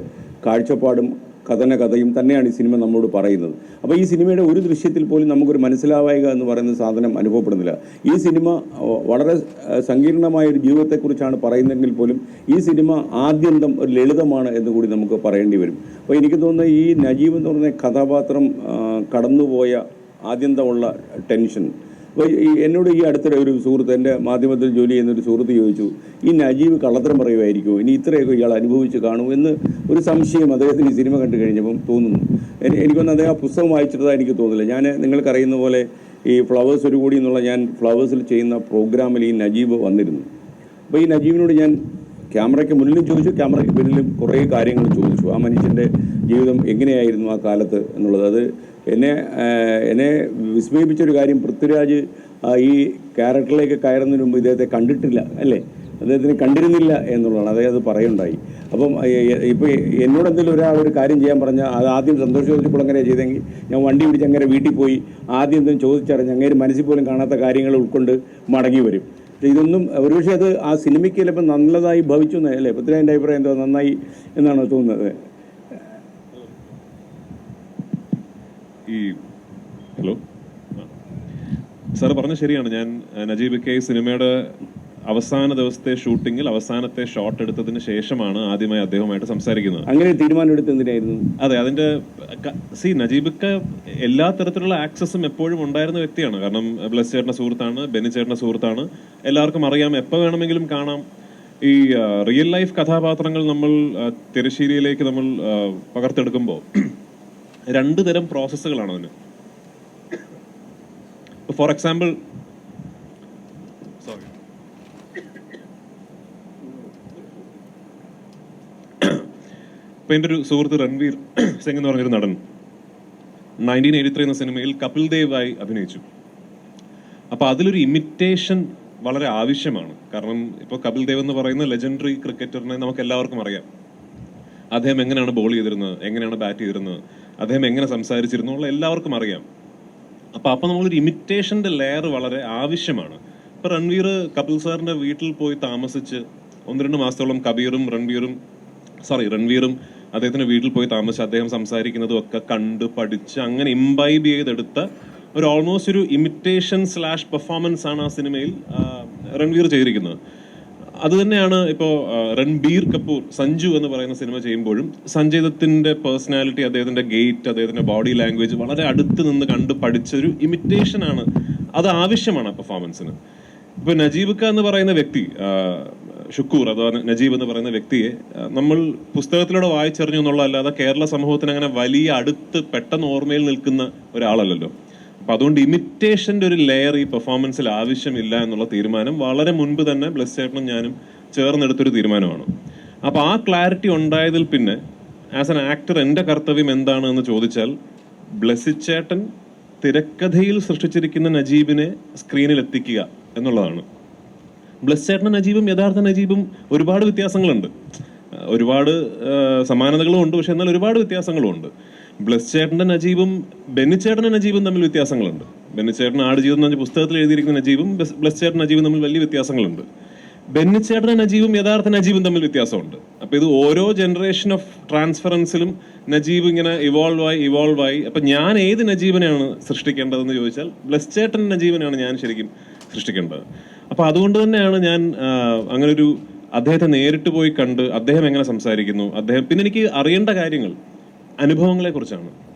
കാഴ്ചപ്പാടും കഥയും തന്നെയാണ് ഈ സിനിമ നമ്മോട് പറയുന്നത്. അപ്പോൾ ഈ സിനിമയുടെ ഒരു ദൃശ്യത്തിൽ പോലും നമുക്കൊരു മനസ്സിലാവായിക എന്ന് പറയുന്ന സാധനം അനുഭവപ്പെടുന്നില്ല. ഈ സിനിമ വളരെ സങ്കീർണമായ ഒരു ജീവിതത്തെക്കുറിച്ചാണ് പറയുന്നതെങ്കിൽ പോലും ഈ സിനിമ ആദ്യന്തം ഒരു ലളിതമാണ് എന്ന് കൂടി നമുക്ക് പറയേണ്ടി വരും. അപ്പോൾ എനിക്ക് തോന്നുന്നത് ഈ നജീബ് എന്ന് പറയുന്ന കഥാപാത്രം കടന്നുപോയ ആദ്യന്തമുള്ള ടെൻഷൻ. അപ്പോൾ എന്നോട് ഈ അടുത്തിടെ ഒരു സുഹൃത്ത്, എൻ്റെ മാധ്യമത്തിൽ ജോലി ചെയ്യുന്നൊരു സുഹൃത്ത് ചോദിച്ചു, ഈ നജീബ് കള്ളത്തരം പറയുമായിരിക്കുമോ, ഇനി ഇത്രയൊക്കെ ഇയാൾ അനുഭവിച്ച് കാണുമോ എന്ന് ഒരു സംശയം അദ്ദേഹത്തിന് ഈ സിനിമ കണ്ടു കഴിഞ്ഞപ്പം തോന്നുന്നു. എനിക്കൊന്ന് അദ്ദേഹം ആ പുസ്തകം വായിച്ചിട്ടതാണ് എനിക്ക് തോന്നില്ല. ഞാൻ നിങ്ങൾക്കറിയുന്ന പോലെ ഈ ഫ്ലവേഴ്സ് ഒരു കൂടി എന്നുള്ള ഞാൻ ഫ്ലവേഴ്സിൽ ചെയ്യുന്ന പ്രോഗ്രാമിൽ ഈ നജീബ് വന്നിരുന്നു. അപ്പോൾ ഈ നജീബിനോട് ഞാൻ ക്യാമറയ്ക്ക് മുന്നിലും ചോദിച്ചു, ക്യാമറയ്ക്ക് പിന്നിലും കുറേ കാര്യങ്ങൾ ചോദിച്ചു. ആ മനുഷ്യൻ്റെ ജീവിതം എങ്ങനെയായിരുന്നു ആ കാലത്ത് എന്നുള്ളത്. അത് എന്നെ വിസ്മയിപ്പിച്ചൊരു കാര്യം, പൃഥ്വിരാജ് ഈ ക്യാരക്ടറിലേക്ക് കയറുന്നതിന് മുമ്പ് ഇദ്ദേഹത്തെ കണ്ടിട്ടില്ല, അല്ലേ, അദ്ദേഹത്തിന് കണ്ടിരുന്നില്ല എന്നുള്ളതാണ് അദ്ദേഹം അത് പറയുണ്ടായി. അപ്പം ഇപ്പോൾ എന്നോട് എന്തെങ്കിലും ഒരാൾ ഒരു കാര്യം ചെയ്യാൻ പറഞ്ഞാൽ അത് ആദ്യം സന്തോഷം ചോദിച്ചപ്പോൾ അങ്ങനെ ചെയ്തെങ്കിൽ ഞാൻ വണ്ടി പിടിച്ച് അങ്ങനെ വീട്ടിൽ പോയി ആദ്യം എന്തെങ്കിലും ചോദിച്ചറിഞ്ഞ് അങ്ങനെ മനസ്സിൽ പോലും കാണാത്ത കാര്യങ്ങൾ ഉൾക്കൊണ്ട് മടങ്ങി വരും. ഇതൊന്നും ഒരുപക്ഷെ അത് ആ സിനിമയ്ക്ക് ചിലപ്പോൾ നല്ലതായി ഭവിച്ചു എന്നല്ലേ പൃഥ്വിരാജിൻ്റെ അഭിപ്രായം എന്തോ നന്നായി എന്നാണോ തോന്നുന്നത്? ഹലോ സാറ് പറഞ്ഞ ശരിയാണ്. ഞാൻ നജീബ് കെ സിനിമയുടെ അവസാന ദിവസത്തെ ഷൂട്ടിങ്ങിൽ അവസാനത്തെ ഷോട്ട് എടുത്തതിന് ശേഷമാണ് ആദ്യമായി അദ്ദേഹവുമായിട്ട് സംസാരിക്കുന്നത്. അങ്ങനെ തീരുമാനം എടുത്ത് എന്തിനായിരുന്നു? അതെ, അതിന്റെ നജീബിക്ക് എല്ലാ തരത്തിലുള്ള ആക്സസും എപ്പോഴും ഉണ്ടായിരുന്ന വ്യക്തിയാണ്. കാരണം ബ്ലസ് ചേട്ടൻ്റെ സുഹൃത്താണ്, ബെന്നി ചേട്ടൻ്റെ സുഹൃത്താണ്, എല്ലാവർക്കും അറിയാം, എപ്പോൾ വേണമെങ്കിലും കാണാം. ഈ റിയൽ ലൈഫ് കഥാപാത്രങ്ങൾ നമ്മൾ തിരശ്ശീലയിലേക്ക് നമ്മൾ പകർത്തെടുക്കുമ്പോൾ രണ്ട് തരം പ്രോസസ്സുകളാണ് അതിന്. ഫോർ എക്സാമ്പിൾ, സോറി, ഇപ്പൊ എൻ്റെ ഒരു സുഹൃത്ത് രൺവീർ സിംഗ് എന്ന് പറഞ്ഞൊരു നടൻ 1983 എന്ന സിനിമയിൽ കപിൽ ദേവ് ആയി അഭിനയിച്ചു. അപ്പൊ അതിലൊരു ഇമിറ്റേഷൻ വളരെ ആവശ്യമാണ്. കാരണം ഇപ്പോൾ കപിൽ ദേവ് എന്ന് പറയുന്ന ലെജൻഡറി ക്രിക്കറ്ററിനെ നമുക്ക് എല്ലാവർക്കും അറിയാം. അദ്ദേഹം എങ്ങനെയാണ് ബോൾ ചെയ്തിരുന്നത്, എങ്ങനെയാണ് ബാറ്റ് ചെയ്തിരുന്നത്, അദ്ദേഹം എങ്ങനെ സംസാരിച്ചിരുന്നു ഉള്ള എല്ലാവർക്കും അറിയാം. അപ്പം നമ്മളൊരു ഇമിറ്റേഷൻ്റെ ലെയർ വളരെ ആവശ്യമാണ്. ഇപ്പം കപിൽ സാറിൻ്റെ വീട്ടിൽ പോയി താമസിച്ച് 1-2 മാസത്തോളം രൺവീറും അദ്ദേഹത്തിൻ്റെ വീട്ടിൽ പോയി താമസിച്ച് അദ്ദേഹം സംസാരിക്കുന്നതും ഒക്കെ കണ്ട് പഠിച്ച് അങ്ങനെ ഇംബൈബ് ചെയ്തെടുത്ത ഒരു ഓൾമോസ്റ്റ് ഒരു ഇമിറ്റേഷൻ / പെർഫോമൻസ് ആണ് ആ സിനിമയിൽ രൺവീർ ചെയ്തിരിക്കുന്നത്. അത് തന്നെയാണ് ഇപ്പോൾ രൺബീർ കപൂർ സഞ്ജു എന്ന് പറയുന്ന സിനിമ ചെയ്യുമ്പോഴും സഞ്ജയ് ദത്തിൻ്റെ പേഴ്സണാലിറ്റി, അദ്ദേഹത്തിൻ്റെ ഗെയ്റ്റ്, അദ്ദേഹത്തിൻ്റെ ബോഡി ലാംഗ്വേജ് വളരെ അടുത്ത് നിന്ന് കണ്ട് പഠിച്ചൊരു ഇമിറ്റേഷനാണ്. അത് ആവശ്യമാണ് ആ പെർഫോമൻസിന്. ഇപ്പോൾ നജീബ് ക എന്ന് പറയുന്ന വ്യക്തി, ഷുക്കൂർ അഥവാ നജീബ് എന്ന് പറയുന്ന വ്യക്തിയെ നമ്മൾ പുസ്തകത്തിലൂടെ വായിച്ചറിഞ്ഞു എന്നുള്ളതല്ലാതെ കേരള സമൂഹത്തിന് അങ്ങനെ വലിയ അടുത്ത് പെട്ടെന്ന് ഓർമ്മയിൽ നിൽക്കുന്ന ഒരാളല്ലല്ലോ. അപ്പം അതുകൊണ്ട് ഇമിറ്റേഷൻ്റെ ഒരു ലെയർ ഈ പെർഫോമൻസിൽ ആവശ്യമില്ല എന്നുള്ള തീരുമാനം വളരെ മുൻപ് തന്നെ ബ്ലസ് ചേട്ടനും ഞാനും ചേർന്നെടുത്തൊരു തീരുമാനമാണ്. അപ്പോൾ ആ ക്ലാരിറ്റി ഉണ്ടായതിൽ പിന്നെ ആസ് എൻ ആക്ടർ എൻ്റെ കർത്തവ്യം എന്താണ് എന്ന് ചോദിച്ചാൽ, ബ്ലസ്സി ചേട്ടൻ തിരക്കഥയിൽ സൃഷ്ടിച്ചിരിക്കുന്ന നജീബിനെ സ്ക്രീനിൽ എത്തിക്കുക എന്നുള്ളതാണ്. ബ്ലസ് ചേട്ടനും നജീബും യഥാർത്ഥ നജീബും ഒരുപാട് വ്യത്യാസങ്ങളുണ്ട്, ഒരുപാട് സമാനതകളും ഉണ്ട്, പക്ഷെ എന്നാൽ ഒരുപാട് വ്യത്യാസങ്ങളും ഉണ്ട്. ബ്ലസ് ചേട്ടൻ്റെ നജീബും ബെന്നി ചേട്ടൻ്റെ നജീബും തമ്മിൽ വ്യത്യാസങ്ങളുണ്ട്. ബെന്നി ചേട്ടൻ ആടുജീവിതം എന്ന് പറഞ്ഞ പുസ്തകത്തിൽ എഴുതിയിരിക്കുന്ന നജീബും ബ്ലസ് ചേട്ടൻ നജീബും തമ്മിൽ വലിയ വ്യത്യാസങ്ങളുണ്ട്. ബെന്നി ചേട്ടൻ്റെ നജീബും യഥാർത്ഥ നജീബും തമ്മിൽ വ്യത്യാസമുണ്ട്. അപ്പോൾ ഇത് ഓരോ ജനറേഷൻ ഓഫ് ട്രാൻസ്ഫറൻസിലും നജീബ് ഇങ്ങനെ ഇവോൾവ് ആയി. അപ്പം ഞാൻ ഏത് നജീബിനെയാണ് സൃഷ്ടിക്കേണ്ടതെന്ന് ചോദിച്ചാൽ ബ്ലസ് ചേട്ടൻ നജീബിനെയാണ് ഞാൻ ശരിക്കും സൃഷ്ടിക്കേണ്ടത്. അപ്പോൾ അതുകൊണ്ട് തന്നെയാണ് ഞാൻ അങ്ങനൊരു അദ്ദേഹത്തെ നേരിട്ട് പോയി കണ്ട് അദ്ദേഹം എങ്ങനെ സംസാരിക്കുന്നു, പിന്നെ എനിക്ക് അറിയേണ്ട കാര്യങ്ങൾ അനുഭവങ്ങളെ കുറിച്ചാണ്.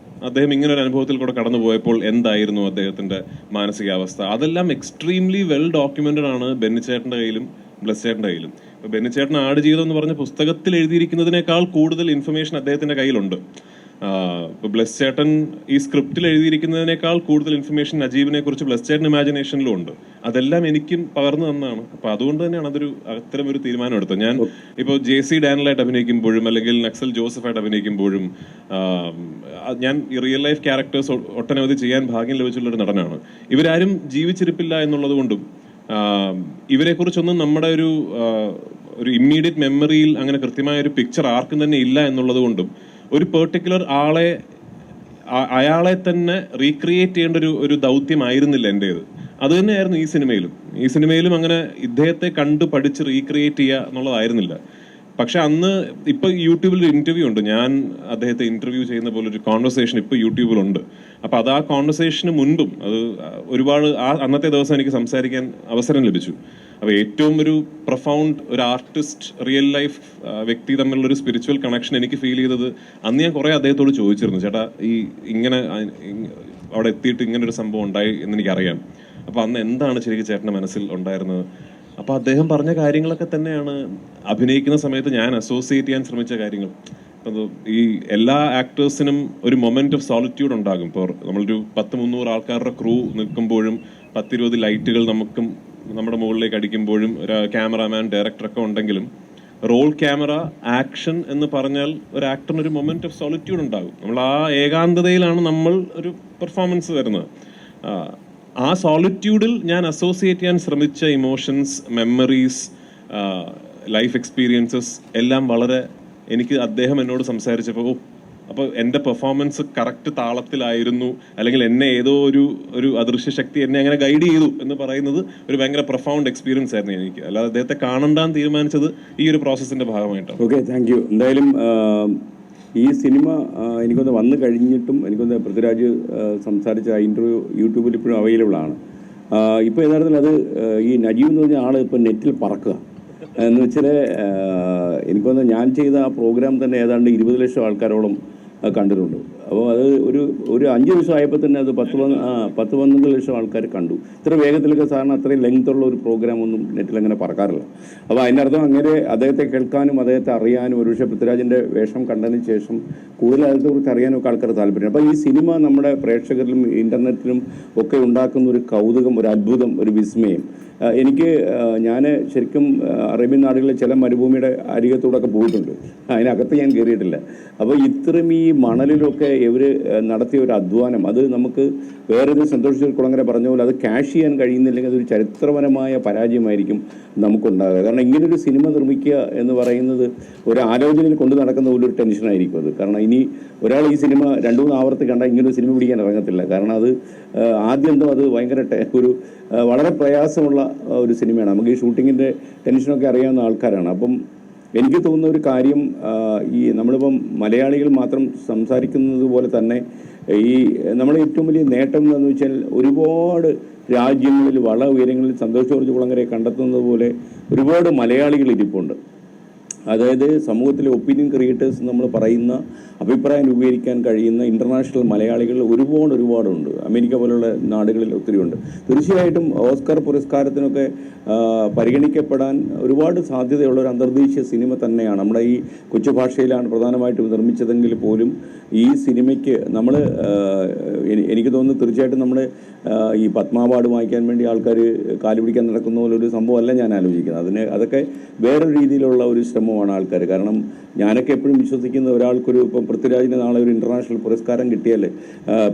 അദ്ദേഹം ഇങ്ങനെ ഒരു അനുഭവത്തിൽ കൂടെ കടന്നു പോയപ്പോൾ എന്തായിരുന്നു അദ്ദേഹത്തിന്റെ മാനസികാവസ്ഥ, അതെല്ലാം എക്സ്ട്രീംലി വെൽ ഡോക്യുമെന്റഡ് ആണ് ബെന്നി ചേട്ടൻ്റെ കയ്യിലും ബ്ലസ് ചേട്ടൻ്റെ കയ്യിലും. ഇപ്പൊ ബെന്നി ചേട്ടൻ ആടുജീവിതം എന്ന് പറഞ്ഞ പുസ്തകത്തിൽ എഴുതിയിരിക്കുന്നതിനേക്കാൾ കൂടുതൽ ഇൻഫർമേഷൻ അദ്ദേഹത്തിന്റെ കയ്യിലുണ്ട്. ഇപ്പൊ ബ്ലസ് ചേട്ടൻ ഈ സ്ക്രിപ്റ്റിൽ എഴുതിയിരിക്കുന്നതിനേക്കാൾ കൂടുതൽ ഇൻഫർമേഷൻ നജീബിനെ കുറിച്ച് ബ്ലസ് ചേട്ടൻ ഇമാജിനേഷനിലും ഉണ്ട്. അതെല്ലാം എനിക്കും പകർന്നു തന്നാണ്. അപ്പൊ അതുകൊണ്ട് തന്നെയാണ് അത്തരം ഒരു തീരുമാനം എടുത്തത്. ഞാൻ ഇപ്പോൾ JC ഡാനിലായിട്ട് അഭിനയിക്കുമ്പോഴും അല്ലെങ്കിൽ നക്സൽ ജോസഫായിട്ട് അഭിനയിക്കുമ്പോഴും ഞാൻ ഈ റിയൽ ലൈഫ് ക്യാരക്ടേഴ്സ് ഒട്ടനവധി ചെയ്യാൻ ഭാഗ്യം ലഭിച്ചുള്ള ഒരു നടനാണ്. ഇവരാരും ജീവിച്ചിരിപ്പില്ല എന്നുള്ളത് കൊണ്ടും ഇവരെ കുറിച്ചൊന്നും നമ്മുടെ ഒരു ഇമ്മീഡിയറ്റ് മെമ്മറിയിൽ അങ്ങനെ കൃത്യമായ ഒരു പിക്ചർ ആർക്കും തന്നെ ഇല്ല എന്നുള്ളത് കൊണ്ടും ഒരു പെർട്ടിക്കുലർ അയാളെ തന്നെ റീക്രിയേറ്റ് ചെയ്യേണ്ട ഒരു ദൗത്യമായിരുന്നില്ല എൻ്റേത്. അത് തന്നെയായിരുന്നു ഈ സിനിമയിലും അങ്ങനെ ഇദ്ദേഹത്തെ കണ്ടു പഠിച്ച് റീക്രിയേറ്റ് ചെയ്യുക എന്നുള്ളതായിരുന്നില്ല. പക്ഷെ അന്ന് ഇപ്പൊ യൂട്യൂബിൽ ഒരു ഇന്റർവ്യൂ ഉണ്ട്, ഞാൻ അദ്ദേഹത്തെ ഇന്റർവ്യൂ ചെയ്യുന്ന പോലെ ഒരു കോൺവെർസേഷൻ ഇപ്പൊ യൂട്യൂബിലുണ്ട്. അപ്പൊ അത് ആ കോൺവെർസേഷന് മുൻപും അത് ഒരുപാട് അന്നത്തെ ദിവസം എനിക്ക് സംസാരിക്കാൻ അവസരം ലഭിച്ചു. അപ്പൊ ഏറ്റവും ഒരു പ്രൊഫൗണ്ട് ഒരു ആർട്ടിസ്റ്റ് റിയൽ ലൈഫ് വ്യക്തി തമ്മിലുള്ള ഒരു സ്പിരിച്വൽ കണക്ഷൻ എനിക്ക് ഫീൽ ചെയ്തത് അന്ന് ഞാൻ കുറെ അദ്ദേഹത്തോട് ചോദിച്ചിരുന്നു, ചേട്ടാ ഈ ഇങ്ങനെ അവിടെ എത്തിയിട്ട് ഇങ്ങനെ ഒരു സംഭവം ഉണ്ടായി എന്ന് എനിക്കറിയാം, അപ്പൊ അന്ന് എന്താണ് ശരിക്കും ചേട്ടൻ്റെ മനസ്സിൽ ഉണ്ടായിരുന്നത്? അപ്പൊ അദ്ദേഹം പറഞ്ഞ കാര്യങ്ങളൊക്കെ തന്നെയാണ് അഭിനയിക്കുന്ന സമയത്ത് ഞാൻ അസോസിയേറ്റ് ചെയ്യാൻ ശ്രമിച്ച കാര്യങ്ങൾ. ഈ എല്ലാ ആക്ടേഴ്സിനും ഒരു മൊമെന്റ് ഓഫ് സോളിറ്റ്യൂഡ് ഉണ്ടാകും. ഇപ്പോൾ നമ്മളൊരു 100-300 ആൾക്കാരുടെ ക്രൂ നിൽക്കുമ്പോഴും 10-20 ലൈറ്റുകൾ നമുക്കും നമ്മുടെ മുകളിലേക്ക് അടിക്കുമ്പോഴും ഒരു ക്യാമറാമാൻ ഡയറക്ടറൊക്കെ ഉണ്ടെങ്കിലും റോൾ ക്യാമറ ആക്ഷൻ എന്ന് പറഞ്ഞാൽ ഒരു ആക്ടറിന് ഒരു മൊമെന്റ് ഓഫ് സോളിറ്റ്യൂഡ് ഉണ്ടാകും. നമ്മൾ ആ ഏകാന്തതയിലാണ് നമ്മൾ ഒരു പെർഫോമൻസ് വരുന്നത്. ആ സോളിറ്റ്യൂഡിൽ ഞാൻ അസോസിയേറ്റ് ചെയ്യാൻ ശ്രമിച്ച ഇമോഷൻസ്, മെമ്മറീസ്, ലൈഫ് എക്സ്പീരിയൻസസ് എല്ലാം വളരെ എനിക്ക് അദ്ദേഹം എന്നോട് സംസാരിച്ചപ്പോൾ അപ്പോൾ എൻ്റെ പെർഫോമൻസ് കറക്റ്റ് താളത്തിലായിരുന്നു, അല്ലെങ്കിൽ എന്നെ ഏതോ ഒരു അദൃശ്യ ശക്തി എന്നെ അങ്ങനെ ഗൈഡ് ചെയ്തു എന്ന് പറയുന്നത് ഒരു ഭയങ്കര പ്രൊഫൗണ്ട് എക്സ്പീരിയൻസ് ആയിരുന്നു എനിക്ക്. അല്ലാതെ അദ്ദേഹത്തെ കാണണ്ടാന്ന് തീരുമാനിച്ചത് ഈ ഒരു പ്രോസസ്സിന്റെ ഭാഗമായിട്ടാണ്. Okay, thank you. എന്തായാലും ഈ സിനിമ എനിക്കൊന്ന് വന്നു കഴിഞ്ഞിട്ടും എനിക്കൊന്ന് പൃഥ്വിരാജ് സംസാരിച്ച ആ ഇൻ്റർവ്യൂ യൂട്യൂബിൽ ഇപ്പോഴും അവൈലബിൾ ആണ്. ഇപ്പോൾ യഥാർത്ഥത്തിൽ അത് ഈ നജീബ് എന്ന് പറഞ്ഞ ആൾ ഇപ്പോൾ നെറ്റിൽ പറക്കുക എന്ന് വെച്ചാൽ എനിക്കൊന്ന് ഞാൻ ചെയ്ത ആ പ്രോഗ്രാം തന്നെ ഏതാണ്ട് 20 ലക്ഷം ആൾക്കാരോളം കണ്ടിട്ടുണ്ട്. അപ്പോൾ അത് ഒരു 5 ദിവസം ആയപ്പോൾ തന്നെ അത് 10-12 ലക്ഷം ആൾക്കാർ കണ്ടു. ഇത്ര വേഗത്തിലൊക്കെ സാധാരണ അത്രയും ലെങ്ത്തുള്ള ഒരു പ്രോഗ്രാം ഒന്നും നെറ്റിൽ അങ്ങനെ പറക്കാറില്ല. അപ്പോൾ അതിൻ്റെ അർത്ഥം അങ്ങനെ അദ്ദേഹത്തെ കേൾക്കാനും അദ്ദേഹത്തെ അറിയാനും ഒരുപക്ഷെ പൃഥ്വിരാജിൻ്റെ വേഷം കണ്ടതിന് ശേഷം കൂടുതൽ അദ്ദേഹത്തെക്കുറിച്ച് അറിയാനൊക്കെ ആൾക്കാർ താല്പര്യം. അപ്പോൾ ഈ സിനിമ നമ്മുടെ പ്രേക്ഷകരിലും ഇൻ്റർനെറ്റിലും ഒക്കെ ഉണ്ടാക്കുന്ന ഒരു കൗതുകം, ഒരു അത്ഭുതം, ഒരു വിസ്മയം ഞാൻ ശരിക്കും അറേബ്യൻ നാടുകളിലെ ചില മരുഭൂമിയുടെ അരികത്തൂടെയൊക്കെ പോയിട്ടുണ്ട്. അതിനകത്ത് ഞാൻ കയറിയിട്ടില്ല. അപ്പോൾ ഇത്രയും ഈ മണലിലൊക്കെ ഇവർ നടത്തിയ ഒരു അധ്വാനം അത് നമുക്ക് വേറൊരു സന്തോഷ് കുളങ്ങര പറഞ്ഞ പോലെ അത് ക്യാഷ് ചെയ്യാൻ കഴിയുന്നില്ലെങ്കിൽ അതൊരു ചരിത്രപരമായ പരാജയമായിരിക്കും നമുക്കുണ്ടാകുക. കാരണം ഇങ്ങനൊരു സിനിമ നിർമ്മിക്കുക എന്ന് പറയുന്നത് ഒരു ആലോചനയിൽ കൊണ്ടു നടക്കുന്ന പോലൊരു ടെൻഷനായിരിക്കും അത്. കാരണം ഇനി ഒരാൾ ഈ സിനിമ 2-3 ആവർത്തി കണ്ടാൽ ഇങ്ങനൊരു സിനിമ പിടിക്കാൻ ഇറങ്ങത്തില്ല. കാരണം അത് ആദ്യം അത് ഭയങ്കര വളരെ പ്രയാസമുള്ള ഒരു സിനിമയാണ്. നമുക്ക് ഈ ഷൂട്ടിങ്ങിൻ്റെ ടെൻഷനൊക്കെ അറിയാവുന്ന ആൾക്കാരാണ്. അപ്പം എനിക്ക് തോന്നുന്ന ഒരു കാര്യം, ഈ നമ്മളിപ്പം മലയാളികൾ മാത്രം സംസാരിക്കുന്നത് പോലെ തന്നെ ഈ നമ്മുടെ ഏറ്റവും വലിയ നേട്ടം എന്ന് വെച്ചാൽ ഒരുപാട് രാജ്യങ്ങളിൽ ഉയരങ്ങളിൽ സന്തോഷ് ജോർജ് കുളങ്ങരയെ കണ്ടെത്തുന്നത് പോലെ ഒരുപാട് മലയാളികൾ ഇരിപ്പുണ്ട്. അതായത് സമൂഹത്തിലെ ഒപ്പീനിയൻ ക്രിയേറ്റേഴ്സ് നമ്മൾ പറയുന്ന അഭിപ്രായം രൂപീകരിക്കാൻ കഴിയുന്ന ഇൻ്റർനാഷണൽ മലയാളികൾ ഒരുപാടുണ്ട്. അമേരിക്ക പോലുള്ള നാടുകളിൽ ഒത്തിരിയുണ്ട്. തീർച്ചയായിട്ടും ഓസ്കർ പുരസ്കാരത്തിനൊക്കെ പരിഗണിക്കപ്പെടാൻ ഒരുപാട് സാധ്യതയുള്ള ഒരു അന്തർദേശീയ സിനിമ തന്നെയാണ്. നമ്മുടെ ഈ കൊച്ചു ഭാഷയിലാണ് പ്രധാനമായിട്ടും നിർമ്മിച്ചതെങ്കിൽ പോലും ഈ സിനിമയ്ക്ക് എനിക്ക് തോന്നുന്നു തീർച്ചയായിട്ടും നമ്മൾ ഈ പത്മ അവാർഡ് വാങ്ങിക്കാൻ വേണ്ടി ആൾക്കാർ കാലുപിടിക്കാൻ നടക്കുന്ന പോലെ ഒരു സംഭവമല്ല ഞാൻ ആലോചിക്കുന്നത്. അതൊക്കെ വേറൊരു രീതിയിലുള്ള ഒരു ശ്രമമാണ് ആൾക്കാർ. കാരണം ഞാനൊക്കെ എപ്പോഴും വിശ്വസിക്കുന്ന ഒരാൾക്കൊരു ഇപ്പം പൃഥ്വിരാജിന് നാളെ ഒരു ഇൻ്റർനാഷണൽ പുരസ്കാരം കിട്ടിയാൽ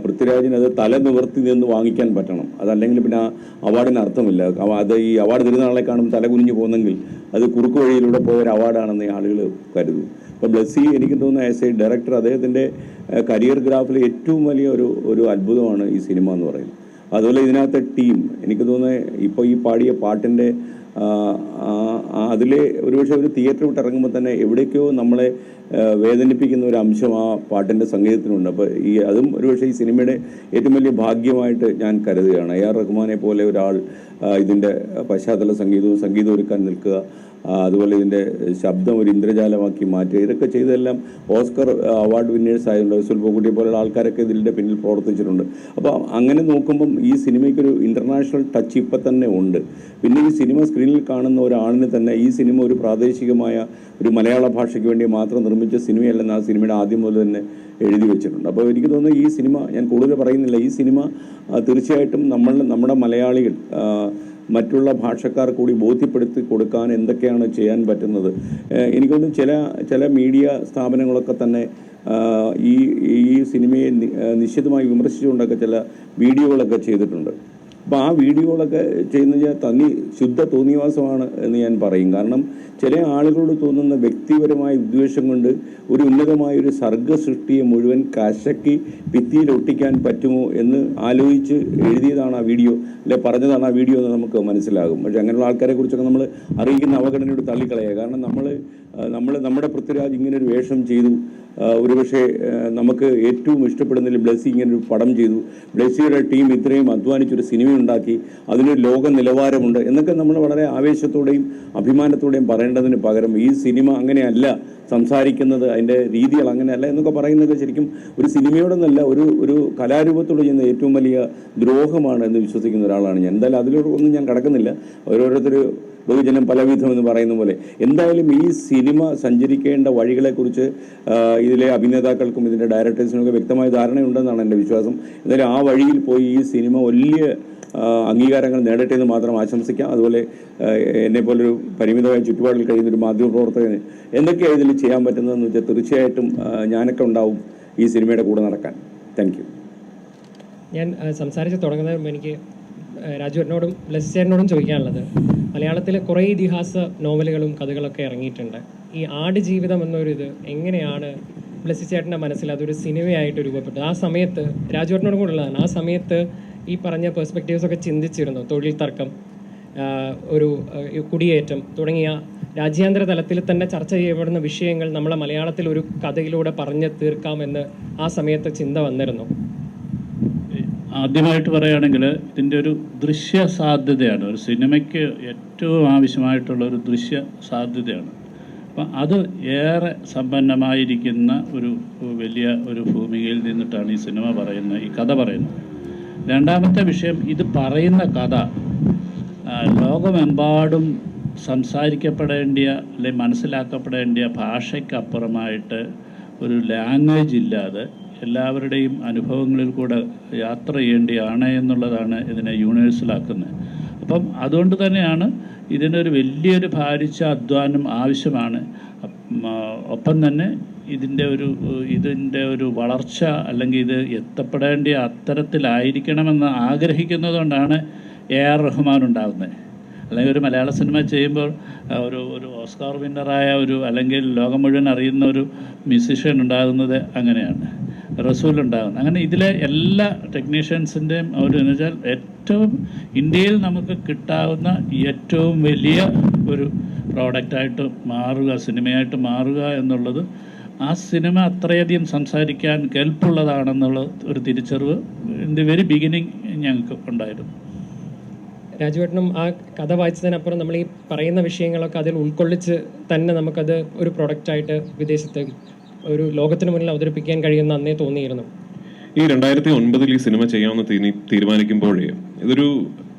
പൃഥ്വിരാജിന് അത് തല നിവർത്തി നിന്ന് വാങ്ങിക്കാൻ പറ്റണം. അതല്ലെങ്കിൽ പിന്നെ ആ അവാർഡിന് അർത്ഥമില്ല. അത് ഈ അവാർഡ് തരുന്ന ആളെ കാണും തല കുനിഞ്ഞു പോകുന്നെങ്കിൽ അത് കുറുക്ക് വഴിയിലൂടെ പോയ ഒരു അവാർഡാണെന്ന് ആളുകൾ കരുതും. അപ്പോൾ ബ്ലസ്സി എനിക്ക് തോന്നുന്നു ആസ് എ ഡയറക്ടർ അദ്ദേഹത്തിൻ്റെ കരിയർ ഗ്രാഫിലെ ഏറ്റവും വലിയ ഒരു അത്ഭുതമാണ് ഈ സിനിമ എന്ന് പറയുന്നത്. അതുപോലെ ഇതിനകത്തെ ടീം എനിക്ക് തോന്നുന്നത് ഇപ്പോൾ ഈ പാടിയ പാട്ടിൻ്റെ അതിലെ ഒരുപക്ഷെ ഒരു തിയേറ്റർ വിട്ട് ഇറങ്ങുമ്പോൾ തന്നെ എവിടേക്കോ നമ്മളെ വേദനിപ്പിക്കുന്ന ഒരു അംശം ആ പാട്ടിൻ്റെ സംഗീതത്തിനുണ്ട്. അപ്പോൾ അതും ഒരുപക്ഷെ ഈ സിനിമയുടെ ഏറ്റവും വലിയ ഭാഗ്യമായിട്ട് ഞാൻ കരുതുകയാണ്. AR റഹ്മാനെ പോലെ ഒരാൾ ഇതിൻ്റെ പശ്ചാത്തല സംഗീതം ഒരുക്കാൻ നിൽക്കുക, അതുപോലെ ഇതിൻ്റെ ശബ്ദം ഒരു ഇന്ദ്രജാലമാക്കി മാറ്റുക, ഇതൊക്കെ ചെയ്തെല്ലാം ഓസ്കർ അവാർഡ് വിന്നേഴ്സ് ആയതുകൊണ്ട് സുൽഭകുട്ടിയെ പോലുള്ള ആൾക്കാരൊക്കെ ഇതിൻ്റെ പിന്നിൽ പ്രവർത്തിച്ചിട്ടുണ്ട്. അപ്പോൾ അങ്ങനെ നോക്കുമ്പം ഈ സിനിമയ്ക്കൊരു ഇൻ്റർനാഷണൽ ടച്ച് ഇപ്പം തന്നെ ഉണ്ട്. പിന്നെ ഈ സിനിമ സ്ക്രീനിൽ കാണുന്ന ഒരാളിന് തന്നെ ഈ സിനിമ ഒരു പ്രാദേശികമായ ഒരു മലയാള ഭാഷയ്ക്ക് വേണ്ടി മാത്രം നിർമ്മിച്ച സിനിമയല്ലെന്ന് ആ സിനിമയുടെ ആദ്യം മുതൽ തന്നെ എഴുതി വെച്ചിട്ടുണ്ട്. അപ്പോൾ എനിക്ക് തോന്നുന്നു ഈ സിനിമ ഞാൻ കൂടുതൽ പറയുന്നില്ല, ഈ സിനിമ തീർച്ചയായിട്ടും നമ്മുടെ മലയാളികൾ മറ്റുള്ള ഭാഷക്കാർ കൂടി ബോധ്യപ്പെടുത്തി കൊടുക്കാൻ എന്തൊക്കെയാണ് ചെയ്യാൻ പറ്റുന്നത്. എനിക്കൊന്നും ചില മീഡിയ സ്ഥാപനങ്ങളൊക്കെ തന്നെ ഈ സിനിമയെ നിശ്ചിതമായി വിമർശിച്ചുകൊണ്ടൊക്കെ ചില വീഡിയോകളൊക്കെ ചെയ്തിട്ടുണ്ട്. അപ്പോൾ ആ വീഡിയോകളൊക്കെ ചെയ്യുന്നത് ശുദ്ധ തോന്നിവാസമാണ് എന്ന് ഞാൻ പറയും. കാരണം ചില ആളുകളോട് തോന്നുന്ന വ്യക്തിപരമായ ഉദ്ദേശം കൊണ്ട് ഒരു ഉന്നതമായൊരു സർഗ സൃഷ്ടിയെ മുഴുവൻ കശക്കി ഭിത്തിയിൽ ഒട്ടിക്കാൻ പറ്റുമോ എന്ന് ആലോചിച്ച് എഴുതിയതാണ് ആ വീഡിയോ, അല്ലെ പറഞ്ഞതാണ് ആ വീഡിയോ എന്ന് നമുക്ക് മനസ്സിലാകും. പക്ഷേ അങ്ങനെയുള്ള ആൾക്കാരെ കുറിച്ചൊക്കെ നമ്മൾ അറിയിക്കുന്ന അവഗണനയോട് തള്ളിക്കളയുക. കാരണം നമ്മുടെ പൃഥ്വിരാജ് ഇങ്ങനൊരു വേഷം ചെയ്തു, ഒരുപക്ഷെ നമുക്ക് ഏറ്റവും ഇഷ്ടപ്പെടുന്നതിൽ ബ്ലെസ്സി ഇങ്ങനൊരു പടം ചെയ്തു, ബ്ലെസ്സിയുടെ ടീം ഇത്രയും അധ്വാനിച്ചൊരു സിനിമ ഉണ്ടാക്കി, അതിനൊരു ലോക നിലവാരമുണ്ട് എന്നൊക്കെ നമ്മൾ വളരെ ആവേശത്തോടെയും അഭിമാനത്തോടെയും പറയേണ്ടതിന് പകരം ഈ സിനിമ അങ്ങനെയല്ല സംസാരിക്കുന്നത്, അതിൻ്റെ രീതികൾ അങ്ങനെയല്ല എന്നൊക്കെ പറയുന്നത് ശരിക്കും ഒരു സിനിമയോടൊന്നല്ല, ഒരു കലാരൂപത്തോട് ചെയ്യുന്ന ഏറ്റവും വലിയ ദ്രോഹമാണ് എന്ന് വിശ്വസിക്കുന്ന ഒരാളാണ് ഞാൻ. എന്തായാലും അതിലൊന്നും ഞാൻ കടക്കുന്നില്ല. ഓരോരുത്തർ ബഹുജനം പലവിധം എന്ന് പറയുന്ന പോലെ എന്തായാലും ഈ സിനിമ സഞ്ചരിക്കേണ്ട വഴികളെക്കുറിച്ച് ഇതിലെ അഭിനേതാക്കൾക്കും ഇതിൻ്റെ ഡയറക്ടേഴ്സിനും ഒക്കെ വ്യക്തമായ ധാരണയുണ്ടെന്നാണ് എൻ്റെ വിശ്വാസം. എന്തായാലും ആ വഴിയിൽ പോയി ഈ സിനിമ വലിയ അംഗീകാരങ്ങൾ നേടട്ടെ എന്ന് മാത്രം ആശംസിക്കാം. അതുപോലെ എന്നെപ്പോലൊരു പരിമിതമായ ചുറ്റുപാടിൽ കഴിയുന്നൊരു മാധ്യമപ്രവർത്തകന് എന്തൊക്കെയാണ് ഇതിൽ ചെയ്യാൻ പറ്റുന്നതെന്ന് വെച്ചാൽ തീർച്ചയായിട്ടും ഞാനൊക്കെ ഉണ്ടാവും ഈ സിനിമയുടെ കൂടെ നടക്കാൻ. Thank you. ഞാൻ സംസാരിച്ച് തുടങ്ങുന്നതിന് മുമ്പ് എനിക്ക് രാജുവേട്ടനോടും ബ്ലെസ്സിയേട്ടനോടും ചോദിക്കാനുള്ളത്, മലയാളത്തിൽ കുറേ ഇതിഹാസ നോവലുകളും കഥകളൊക്കെ ഇറങ്ങിയിട്ടുണ്ട്. ഈ ആടുജീവിതം എന്നൊരിത് എങ്ങനെയാണ് ബ്ലെസ്സിച്ചേട്ടൻ്റെ മനസ്സിൽ അതൊരു സിനിമയായിട്ട് രൂപപ്പെട്ടത്? ആ സമയത്ത് രാജുവേട്ടനോടും കൂടെ ഉള്ളതാണ്, ആ സമയത്ത് ഈ പറഞ്ഞ പെർസ്പെക്റ്റീവ്സൊക്കെ ചിന്തിച്ചിരുന്നു? തൊഴിൽ തർക്കം, ഒരു കുടിയേറ്റം തുടങ്ങിയ രാജ്യാന്തര തലത്തിൽ തന്നെ ചർച്ച ചെയ്യപ്പെടുന്ന വിഷയങ്ങൾ നമ്മളെ മലയാളത്തിൽ ഒരു കഥയിലൂടെ പറഞ്ഞ് തീർക്കാമെന്ന് ആ സമയത്ത് ചിന്ത വന്നിരുന്നു? ആദ്യമായിട്ട് പറയുകയാണെങ്കിൽ ഇതിൻ്റെ ഒരു ദൃശ്യ സാധ്യതയാണ്, ഒരു സിനിമയ്ക്ക് ഏറ്റവും ആവശ്യമായിട്ടുള്ള ഒരു ദൃശ്യ സാധ്യതയാണ്. അപ്പം അത് ഏറെ സമ്പന്നമായിരിക്കുന്ന ഒരു വലിയ ഒരു ഭൂമികയിൽ നിന്നിട്ടാണ് ഈ സിനിമ പറയുന്നത്, ഈ കഥ പറയുന്നത്. രണ്ടാമത്തെ വിഷയം, ഇത് പറയുന്ന കഥ ലോകമെമ്പാടും സംസാരിക്കപ്പെടേണ്ടിയ അല്ലെങ്കിൽ മനസ്സിലാക്കപ്പെടേണ്ടിയ ഭാഷയ്ക്കപ്പുറമായിട്ട് ഒരു ലാംഗ്വേജ് ഇല്ലാതെ എല്ലാവരുടെയും അനുഭവങ്ങളിൽ കൂടെ യാത്ര ചെയ്യേണ്ടിയാണ് എന്നുള്ളതാണ് ഇതിനെ യൂണിവേഴ്സലാക്കുന്നത്. അപ്പം അതുകൊണ്ട് തന്നെയാണ് ഇതിനൊരു വലിയൊരു ഭാരിച്ച അധ്വാനം ആവശ്യമാണ്. ഒപ്പം തന്നെ ഇതിൻ്റെ ഒരു വളർച്ച അല്ലെങ്കിൽ ഇത് എത്തപ്പെടേണ്ട അത്തരത്തിലായിരിക്കണമെന്ന് ആഗ്രഹിക്കുന്നതുകൊണ്ടാണ് AR റഹ്മാൻ ഉണ്ടാകുന്നത്. അല്ലെങ്കിൽ ഒരു മലയാള സിനിമ ചെയ്യുമ്പോൾ ഒരു ഓസ്കാർ വിന്നറായ അല്ലെങ്കിൽ ലോകം മുഴുവൻ അറിയുന്ന ഒരു മ്യൂസിഷ്യൻ ഉണ്ടാകുന്നത് അങ്ങനെയാണ്, റസൂൽ ഉണ്ടാകുന്നത്. അങ്ങനെ ഇതിലെ എല്ലാ ടെക്നീഷ്യൻസിൻ്റെയും എന്ന് വെച്ചാൽ ഏറ്റവും ഇന്ത്യയിൽ നമുക്ക് കിട്ടാവുന്ന ഏറ്റവും വലിയ ഒരു പ്രോഡക്റ്റായിട്ട് മാറുക, സിനിമയായിട്ട് മാറുക എന്നുള്ളത്, ആ സിനിമ അത്രയധികം സംസാരിക്കാൻ കെൽപ്പുള്ളതാണെന്നുള്ള ഒരു തിരിച്ചറിവ് ഇൻ ദി വെരി ബിഗിനിങ് ഞങ്ങൾക്ക് ഉണ്ടായിരുന്നു. രാജുവേട്ടനും ആ കഥ വായിച്ചതിനപ്പുറം നമ്മൾ ഈ പറയുന്ന വിഷയങ്ങളൊക്കെ അതിൽ ഉൾക്കൊള്ളിച്ച് തന്നെ നമുക്കത് ഒരു പ്രൊഡക്റ്റായിട്ട് വിദേശത്ത് ഒരു ലോകത്തിന് മുന്നിൽ അവതരിപ്പിക്കാൻ കഴിയുന്ന അന്നേ തോന്നിയിരുന്നു. ഈ 2009 ഈ സിനിമ ചെയ്യാമെന്ന് തീരുമാനിക്കുമ്പോഴേ ഇതൊരു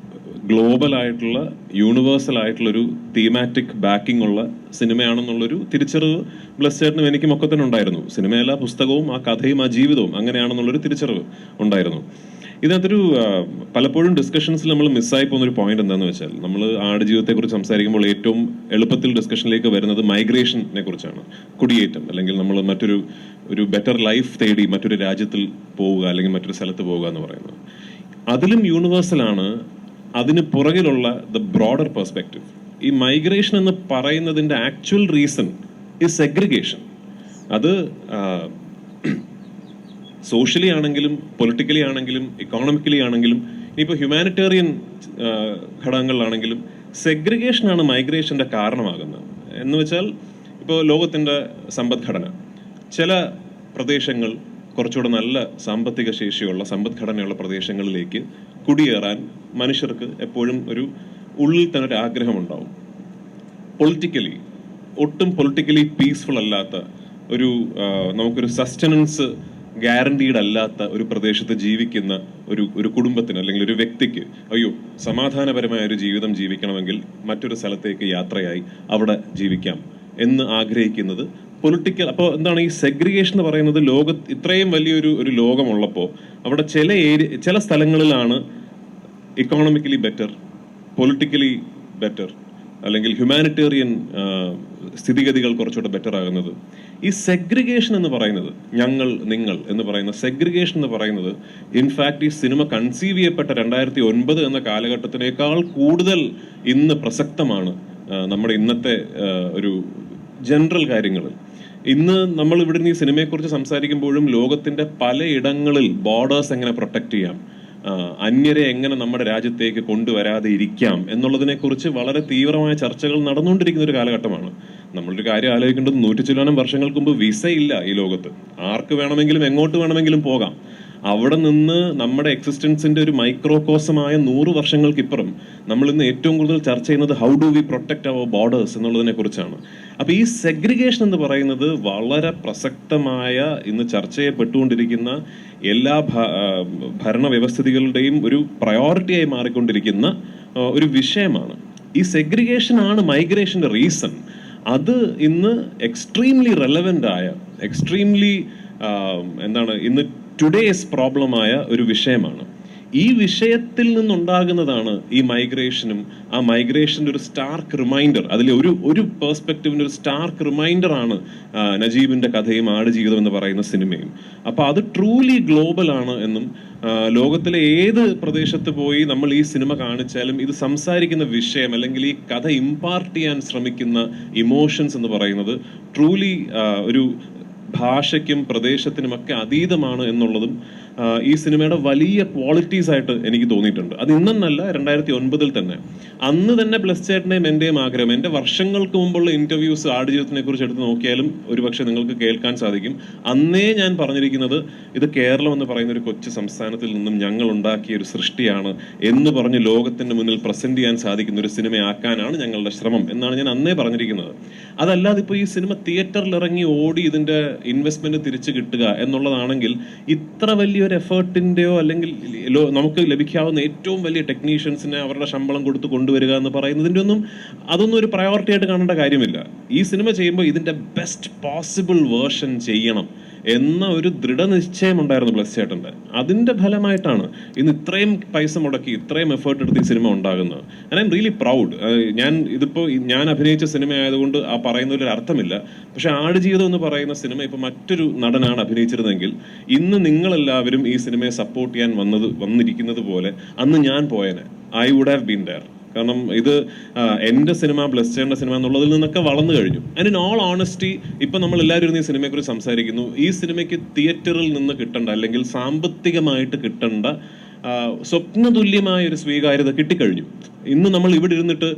ഗ്ലോബൽ ആയിട്ടുള്ള യൂണിവേഴ്സൽ ആയിട്ടുള്ളൊരു തീമാറ്റിക് ബാക്കിംഗ് ഉള്ള സിനിമയാണെന്നുള്ളൊരു തിരിച്ചറിവ് ബ്ലെസ്സിയേട്ടനും എനിക്കും ഒക്കെ തന്നെ ഉണ്ടായിരുന്നു. സിനിമയല്ല, പുസ്തകവും ആ കഥയും ആ ജീവിതവും അങ്ങനെയാണെന്നുള്ളൊരു തിരിച്ചറിവ് ഉണ്ടായിരുന്നു. ഇതിനകത്തൊരു പലപ്പോഴും ഡിസ്കഷൻസിൽ നമ്മൾ മിസ്സായി പോകുന്നൊരു പോയിന്റ് എന്താണെന്ന് വെച്ചാൽ, നമ്മൾ ആടുജീവിതത്തെക്കുറിച്ച് സംസാരിക്കുമ്പോൾ ഏറ്റവും എളുപ്പത്തിൽ ഡിസ്കഷനിലേക്ക് വരുന്നത് മൈഗ്രേഷനെ കുറിച്ചാണ്. കുടിയേറ്റം, അല്ലെങ്കിൽ നമ്മൾ ഒരു ബെറ്റർ ലൈഫ് തേടി മറ്റൊരു രാജ്യത്തിൽ പോവുക അല്ലെങ്കിൽ മറ്റൊരു സ്ഥലത്ത് പോവുക എന്ന് പറയുന്നത്. അതിലും യൂണിവേഴ്സലാണ് അതിന് പുറകിലുള്ള ദ ബ്രോഡർ പെർസ്പെക്റ്റീവ്. ഈ മൈഗ്രേഷൻ എന്ന് പറയുന്നതിൻ്റെ ആക്ച്വൽ റീസൺ ഈ സെഗ്രിഗേഷൻ. അത് സോഷ്യലി ആണെങ്കിലും പൊളിറ്റിക്കലി ആണെങ്കിലും ഇക്കോണമിക്കലി ആണെങ്കിലും ഇനിയിപ്പോൾ ഹ്യൂമാനിറ്റേറിയൻ ഘടകങ്ങളിലാണെങ്കിലും സെഗ്രിഗേഷനാണ് മൈഗ്രേഷൻ്റെ കാരണമാകുന്നത്. എന്ന് വെച്ചാൽ ഇപ്പോൾ ലോകത്തിൻ്റെ സമ്പദ്ഘടന, ചില പ്രദേശങ്ങൾ കുറച്ചുകൂടെ നല്ല സാമ്പത്തിക ശേഷിയുള്ള സമ്പദ്ഘടനയുള്ള പ്രദേശങ്ങളിലേക്ക് കുടിയേറാൻ മനുഷ്യർക്ക് എപ്പോഴും ഒരു ഉള്ളിൽ തന്നെ ഒരു ആഗ്രഹമുണ്ടാവും. പൊളിറ്റിക്കലി ഒട്ടും പൊളിറ്റിക്കലി പീസ്ഫുൾ അല്ലാത്ത നമുക്കൊരു സസ്റ്റനൻസ് ഗ്യാരണ്ടീഡ് അല്ലാത്ത ഒരു പ്രദേശത്ത് ജീവിക്കുന്ന ഒരു കുടുംബത്തിന് അല്ലെങ്കിൽ ഒരു വ്യക്തിക്ക് അയ്യോ സമാധാനപരമായ ഒരു ജീവിതം ജീവിക്കണമെങ്കിൽ മറ്റൊരു സ്ഥലത്തേക്ക് യാത്രയായി അവിടെ ജീവിക്കാം എന്ന് ആഗ്രഹിക്കുന്നത് പൊളിറ്റിക്കൽ. അപ്പോൾ എന്താണ് ഈ സെഗ്രിഗേഷൻ എന്ന് പറയുന്നത്? ഇത്രയും വലിയൊരു ലോകമുള്ളപ്പോൾ അവിടെ ചില സ്ഥലങ്ങളിലാണ് ഇക്കോണമിക്കലി ബെറ്റർ, പൊളിറ്റിക്കലി ബെറ്റർ, അല്ലെങ്കിൽ ഹ്യൂമാനിറ്റേറിയൻ സ്ഥിതിഗതികൾ കുറച്ചുകൂടെ ബെറ്റർ ആകുന്നത്. ഈ സെഗ്രിഗേഷൻ എന്ന് പറയുന്നത്, നിങ്ങൾ എന്ന് പറയുന്ന സെഗ്രിഗേഷൻ എന്ന് പറയുന്നത് ഇൻഫാക്ട് ഈ സിനിമ കൺസീവ് ചെയ്യപ്പെട്ട 2009 എന്ന കാലഘട്ടത്തിനേക്കാൾ കൂടുതൽ ഇന്ന് പ്രസക്തമാണ് നമ്മുടെ ഇന്നത്തെ ഒരു ജനറൽ കാര്യങ്ങൾ. ഇന്ന് നമ്മൾ ഇവിടുന്ന് ഈ സിനിമയെക്കുറിച്ച് സംസാരിക്കുമ്പോഴും ലോകത്തിന്റെ പലയിടങ്ങളിൽ ബോർഡേഴ്സ് എങ്ങനെ പ്രൊട്ടക്ട് ചെയ്യാം, അന്യരെ എങ്ങനെ നമ്മുടെ രാജ്യത്തേക്ക് കൊണ്ടുവരാതെ ഇരിക്കാം എന്നുള്ളതിനെക്കുറിച്ച് വളരെ തീവ്രമായ ചർച്ചകൾ നടന്നുകൊണ്ടിരിക്കുന്ന ഒരു കാലഘട്ടമാണ്. നമ്മളൊരു കാര്യം ആലോചിക്കേണ്ടത് 100 ചില്ലാനം വർഷങ്ങൾക്ക് മുമ്പ് വിസ ഇല്ല ഈ ലോകത്ത്. ആർക്ക് വേണമെങ്കിലും എങ്ങോട്ട് വേണമെങ്കിലും പോകാം. അവിടെ നിന്ന് നമ്മുടെ എക്സിസ്റ്റൻസിന്റെ ഒരു മൈക്രോകോസമായ 100 വർഷങ്ങൾക്കിപ്പുറം നമ്മൾ ഇന്ന് ഏറ്റവും കൂടുതൽ ചർച്ച ചെയ്യുന്നത് how do we protect our borders എന്നുള്ളതിനെ കുറിച്ചാണ്. അപ്പൊ ഈ സെഗ്രിഗേഷൻ എന്ന് പറയുന്നത് വളരെ പ്രസക്തമായ ഇന്ന് ചർച്ച ചെയ്യപ്പെട്ടുകൊണ്ടിരിക്കുന്ന എല്ലാ ഭരണവ്യവസ്ഥിതികളുടെയും ഒരു പ്രയോറിറ്റിയായി മാറിക്കൊണ്ടിരിക്കുന്ന ഒരു വിഷയമാണ്. ഈ സെഗ്രിഗേഷൻ ആണ് മൈഗ്രേഷന്റെ റീസൺ. അത് ഇന്ന് എക്സ്ട്രീംലി റെലവെന്റ് ആയ, എക്സ്ട്രീംലി ഇന്ന് ടുഡേസ് പ്രോബ്ലമായ ഒരു വിഷയമാണ്. ഈ വിഷയത്തിൽ നിന്നുണ്ടാകുന്നതാണ് ഈ മൈഗ്രേഷനും, ആ മൈഗ്രേഷൻ്റെ ഒരു സ്റ്റാർക്ക് റിമൈൻഡർ, അതിലെ ഒരു പേഴ്സ്പെക്റ്റീവിൻ്റെ ഒരു സ്റ്റാർക്ക് റിമൈൻഡർ ആണ് നജീബിന്റെ കഥയും ആടുജീവിതം എന്ന് പറയുന്ന സിനിമയും. അപ്പൊ അത് ട്രൂലി ഗ്ലോബൽ ആണ് എന്നും ലോകത്തിലെ ഏത് പ്രദേശത്ത് പോയി നമ്മൾ ഈ സിനിമ കാണിച്ചാലും ഇത് സംസാരിക്കുന്ന വിഷയം അല്ലെങ്കിൽ ഈ കഥ ഇമ്പാർട്ട് ചെയ്യാൻ ശ്രമിക്കുന്ന ഇമോഷൻസ് എന്ന് പറയുന്നത് ട്രൂലി ഒരു ഭാഷയ്ക്കും പ്രദേശത്തിനുമൊക്കെ അതീതമാണ് എന്നുള്ളതും ഈ സിനിമയുടെ വലിയ ക്വാളിറ്റീസ് ആയിട്ട് എനിക്ക് തോന്നിയിട്ടുണ്ട്. അത് ഇന്നല്ല, 2009 തന്നെ. അന്ന് തന്നെ ബ്ലസ് ചേട്ടൻ്റെയും എൻ്റെയും ആഗ്രഹം, എൻ്റെ വർഷങ്ങൾക്ക് മുമ്പുള്ള ഇന്റർവ്യൂസ് ആടുജീവിതത്തിനെ കുറിച്ച് എടുത്ത് നോക്കിയാലും ഒരുപക്ഷെ നിങ്ങൾക്ക് കേൾക്കാൻ സാധിക്കും. അന്നേ ഞാൻ പറഞ്ഞിരിക്കുന്നത് ഇത് കേരളം എന്ന് പറയുന്ന ഒരു കൊച്ചു സംസ്ഥാനത്തിൽ നിന്നും ഞങ്ങൾ ഉണ്ടാക്കിയ ഒരു സൃഷ്ടിയാണ് എന്ന് പറഞ്ഞ് ലോകത്തിന്റെ മുന്നിൽ പ്രസന്റ് ചെയ്യാൻ സാധിക്കുന്ന ഒരു സിനിമയാക്കാനാണ് ഞങ്ങളുടെ ശ്രമം എന്നാണ് ഞാൻ അന്നേ പറഞ്ഞിരിക്കുന്നത്. അതല്ലാതെ ഇപ്പോൾ ഈ സിനിമ തിയേറ്ററിൽ ഇറങ്ങി ഓടി ഇതിന്റെ ഇൻവെസ്റ്റ്മെന്റ് തിരിച്ചു കിട്ടുക എന്നുള്ളതാണെങ്കിൽ ഇത്ര വലിയൊരു എഫേർട്ടിന്റെയോ അല്ലെങ്കിൽ നമുക്ക് ലഭിക്കാവുന്ന ഏറ്റവും വലിയ ടെക്നീഷ്യൻസിനെ അവരുടെ ശമ്പളം കൊടുത്ത് കൊണ്ടുവരിക എന്ന് പറയുന്നതിൻ്റെ അതൊന്നും ഒരു പ്രയോറിറ്റി ആയിട്ട് കാണേണ്ട കാര്യമില്ല. ഈ സിനിമ ചെയ്യുമ്പോൾ ഇതിന്റെ ബെസ്റ്റ് പോസിബിൾ വേർഷൻ ചെയ്യണം എന്ന ഒരു ദൃഢനിശ്ചയം ഉണ്ടായിരുന്നു ബ്ലസ് ചേട്ടൻ്റെ. അതിന്റെ ഫലമായിട്ടാണ് ഇന്ന് ഇത്രയും പൈസ മുടക്കി ഇത്രയും എഫേർട്ട് എടുത്ത് ഈ സിനിമ ഉണ്ടാകുന്നത്. And I am really proud. ഞാൻ അഭിനയിച്ച സിനിമ ആയതുകൊണ്ട് ആ പറയുന്നതിൽ അർത്ഥമില്ല. പക്ഷെ ആടുജീവിതം എന്ന് പറയുന്ന സിനിമ ഇപ്പൊ മറ്റൊരു നടനാണ് അഭിനയിച്ചിരുന്നെങ്കിൽ ഇന്ന് നിങ്ങളെല്ലാവരും ഈ സിനിമയെ സപ്പോർട്ട് ചെയ്യാൻ വന്നിരിക്കുന്നത് പോലെ അന്ന് ഞാൻ പോയേനെ. I would have been there. കാരണം ഇത് എൻ്റെ സിനിമ, ബ്ലസ് ചേട്ടൻ്റെ സിനിമ എന്നുള്ളതിൽ നിന്നൊക്കെ വളർന്നു കഴിഞ്ഞു. ആൻഡ് ഇൻ ഓൾ ഓണസ്റ്റി ഇപ്പം നമ്മൾ എല്ലാവരും ഈ സിനിമയെക്കുറിച്ച് സംസാരിക്കുന്നു. ഈ സിനിമയ്ക്ക് തിയേറ്ററിൽ നിന്ന് കിട്ടേണ്ട അല്ലെങ്കിൽ സാമ്പത്തികമായിട്ട് കിട്ടേണ്ട സ്വപ്നതുല്യമായ ഒരു സ്വീകാര്യത കിട്ടിക്കഴിഞ്ഞു. ഇന്ന് നമ്മൾ ഇവിടെ ഇരുന്നിട്ട്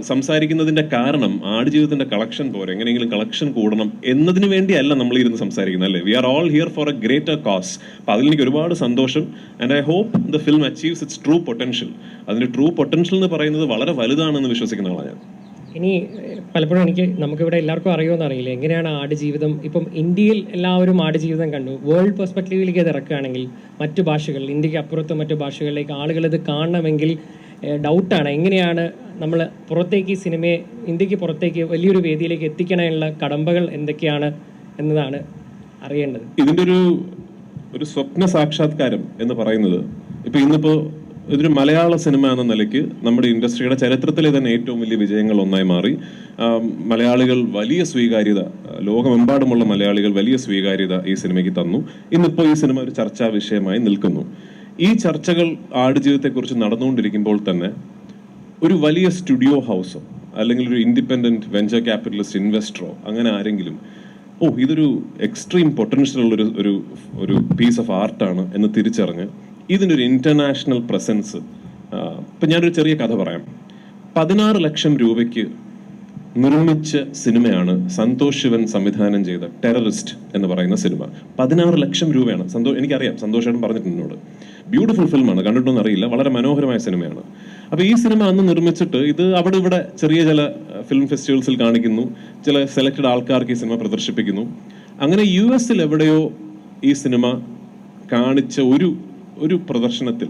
സംസാരിക്കുന്നതിന്റെ കാരണം ആടുജീവിതത്തിന്റെ കളക്ഷൻ പോരെ, എങ്ങനെയെങ്കിലും കളക്ഷൻ കൂടണം എന്നതിന് വേണ്ടിയല്ല നമ്മൾ ഇരുന്ന് സംസാരിക്കുന്നത്, അല്ലേ? We are all here for a greater cause. അപ്പൊ അതിൽ എനിക്ക് ഒരുപാട് സന്തോഷം. And I hope the film achieves its true potential. അതിന്റെ ട്രൂ പൊട്ടൻഷ്യൽ എന്ന് പറയുന്നത് വളരെ വലുതാണെന്ന് വിശ്വസിക്കുന്ന ആളാണ് ഞാൻ. ഇനി പലപ്പോഴും നമുക്കിവിടെ എല്ലാവർക്കും അറിയുമെന്ന് അറിയില്ല, എങ്ങനെയാണ് ആടുജീവിതം ഇപ്പം ഇന്ത്യയിൽ എല്ലാവരും ആടുജീവിതം കണ്ടു. വേൾഡ് പെർസ്പെക്റ്റീവിലേക്ക് ഇത് ഇറക്കുകയാണെങ്കിൽ മറ്റു ഭാഷകൾ, ഇന്ത്യക്ക് അപ്പുറത്ത് മറ്റു ഭാഷകളിലേക്ക് ആളുകൾ ഇത് കാണണമെങ്കിൽ ഡൗട്ടാണ്. എങ്ങനെയാണ് നമ്മൾ പുറത്തേക്ക് ഈ സിനിമയെ ഇന്ത്യക്ക് പുറത്തേക്ക് വലിയൊരു വേദിയിലേക്ക് എത്തിക്കാനുള്ള കടമ്പകൾ എന്തൊക്കെയാണ് എന്നതാണ് അറിയേണ്ടത്. ഇതിൻ്റെ ഒരു സ്വപ്ന സാക്ഷാത്കാരം എന്ന് പറയുന്നത് ഇന്നിപ്പോ ഇതൊരു മലയാള സിനിമ എന്ന നിലയ്ക്ക് നമ്മുടെ ഇൻഡസ്ട്രിയുടെ ചരിത്രത്തിലെ തന്നെ ഏറ്റവും വലിയ വിജയങ്ങൾ ഒന്നായി മാറി. മലയാളികൾ വലിയ സ്വീകാര്യത, ലോകമെമ്പാടുമുള്ള മലയാളികൾ വലിയ സ്വീകാര്യത ഈ സിനിമയ്ക്ക് തന്നു. ഇന്നിപ്പോൾ ഈ സിനിമ ഒരു ചർച്ചാ വിഷയമായി നിൽക്കുന്നു. ഈ ചർച്ചകൾ ആടുജീവിതത്തെക്കുറിച്ച് നടന്നുകൊണ്ടിരിക്കുമ്പോൾ തന്നെ ഒരു വലിയ സ്റ്റുഡിയോ ഹൗസോ അല്ലെങ്കിൽ ഒരു ഇൻഡിപെൻഡന്റ് വെഞ്ചർ ക്യാപിറ്റലിസ്റ്റ് ഇൻവെസ്റ്ററോ അങ്ങനെ ആരെങ്കിലും ഇതൊരു എക്സ്ട്രീം പൊട്ടൻഷ്യൽ ഉള്ള ഒരു പീസ് ഓഫ് ആർട്ടാണ് എന്ന് തിരിച്ചറിഞ്ഞ് ഇതിൻ്റെ ഒരു ഇന്റർനാഷണൽ പ്രസൻസ്. ഇപ്പം ഞാനൊരു ചെറിയ കഥ പറയാം. 16 ലക്ഷം രൂപയ്ക്ക് നിർമ്മിച്ച സിനിമയാണ് സന്തോഷ് ശിവൻ സംവിധാനം ചെയ്ത ടെററിസ്റ്റ് എന്ന് പറയുന്ന സിനിമ. 16 ലക്ഷം രൂപയാണ്. എനിക്കറിയാം, സന്തോഷ് ചേട്ടൻ പറഞ്ഞിട്ടുണ്ട് എന്നോട്. ബ്യൂട്ടിഫുൾ ഫിലിമാണ്, കണ്ടിട്ടൊന്നും അറിയില്ല, വളരെ മനോഹരമായ സിനിമയാണ്. അപ്പോൾ ഈ സിനിമ അന്ന് നിർമ്മിച്ചിട്ട് ഇത് അവിടെ ഇവിടെ ചെറിയ ചില ഫിലിം ഫെസ്റ്റിവൽസിൽ കാണിക്കുന്നു, ചില സെലക്റ്റഡ് ആൾക്കാർക്ക് ഈ സിനിമ പ്രദർശിപ്പിക്കുന്നു. അങ്ങനെ US എവിടെയോ ഈ സിനിമ കാണിച്ച ഒരു പ്രദർശനത്തിൽ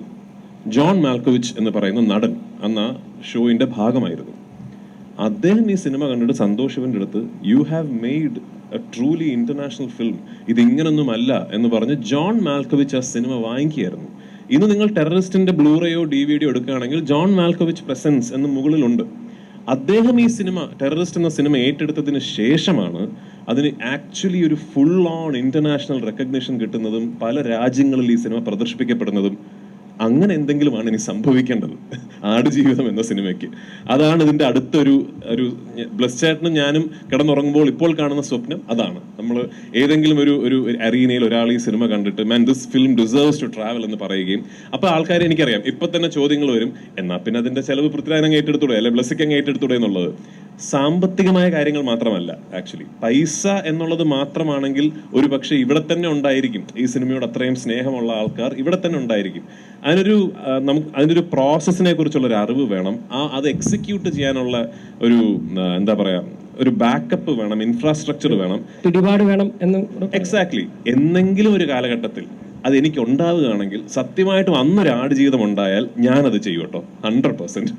ജോൺ മാൽക്കോവിച്ച് എന്ന് പറയുന്ന നടൻ അന്ന് ആ ഷോയിന്റെ ഭാഗമായിരുന്നു. അദ്ദേഹം ഈ സിനിമ കണ്ടിട്ട് സന്തോഷ് ശിവന്റെ അടുത്ത് you have made A truly international film, ഇത് ഇങ്ങനൊന്നും അല്ല എന്ന് പറഞ്ഞ് ജോൺ മാൽക്കോവിച്ച് ആ സിനിമ വാങ്ങിക്കുകയായിരുന്നു. ഇന്ന് നിങ്ങൾ ടെററിസ്റ്റിന്റെ ബ്ലൂറേയോ DVD എടുക്കുകയാണെങ്കിൽ ജോൺ മാൽക്കോവിച്ച് പ്രസൻസ് എന്ന് മുകളിലുണ്ട്. അദ്ദേഹം ഈ സിനിമ ടെററിസ്റ്റ് എന്ന സിനിമ ഏറ്റെടുത്തതിന് ശേഷമാണ് അതിന് ആക്ച്വലി ഒരു ഫുൾ ഓൺ ഇന്റർനാഷണൽ റെക്കഗ്നിഷൻ കിട്ടുന്നതും പല രാജ്യങ്ങളിൽ ഈ സിനിമ പ്രദർശിപ്പിക്കപ്പെടുന്നതും അങ്ങനെ എന്തെങ്കിലുമാണ് ഇനി സംഭവിക്കേണ്ടത് ആടുജീവിതം എന്ന സിനിമയ്ക്ക്. അതാണ് ഇതിന്റെ അടുത്തൊരു ബ്ലസ് ചേട്ടനും ഞാനും കിടന്നുറങ്ങുമ്പോൾ ഇപ്പോൾ കാണുന്ന സ്വപ്നം അതാണ്. നമ്മൾ ഏതെങ്കിലും ഒരു അറീനയിൽ ഒരാൾ ഈ സിനിമ കണ്ടിട്ട് man this film deserves to travel എന്ന് പറയുകയും അപ്പോൾ ആൾക്കാരെ എനിക്കറിയാം ഇപ്പൊ തന്നെ ചോദ്യങ്ങൾ വരും, എന്നാ പിന്നെ അതിന്റെ ചെലവ് പൃഥ്വിരാജ് ഏറ്റെടുത്തൂടെ, അല്ലെ ബ്ലസ്സിക്ക് അങ്ങ് ഏറ്റെടുത്തൂടെ എന്നുള്ളത്. സാമ്പത്തികമായ കാര്യങ്ങൾ മാത്രമല്ല, ആക്ച്വലി പൈസ എന്നുള്ളത് മാത്രമാണെങ്കിൽ ഒരു പക്ഷേ ഇവിടെ തന്നെ ഉണ്ടായിരിക്കും. ഈ സിനിമയോട് അത്രയും സ്നേഹമുള്ള ആൾക്കാർ ഇവിടെ തന്നെ ഉണ്ടായിരിക്കും. അതിനൊരു പ്രോസസ്സിനെ കുറിച്ചുള്ള ഒരു അറിവ് വേണം, അത് എക്സിക്യൂട്ട് ചെയ്യാനുള്ള ഒരു എന്താ പറയാ ഒരു ബാക്കപ്പ് വേണം, ഇൻഫ്രാസ്ട്രക്ചർ വേണം, പിടിപാട് വേണം എന്ന്. എക്സാക്ട്ലി. എന്നെങ്കിലും ഒരു കാലഘട്ടത്തിൽ അത് എനിക്ക് ഉണ്ടാവുകയാണെങ്കിൽ സത്യമായിട്ടും അന്നൊരു ആടുജീവിതം ഉണ്ടായാൽ ഞാനത് ചെയ്യും കേട്ടോ, 100%.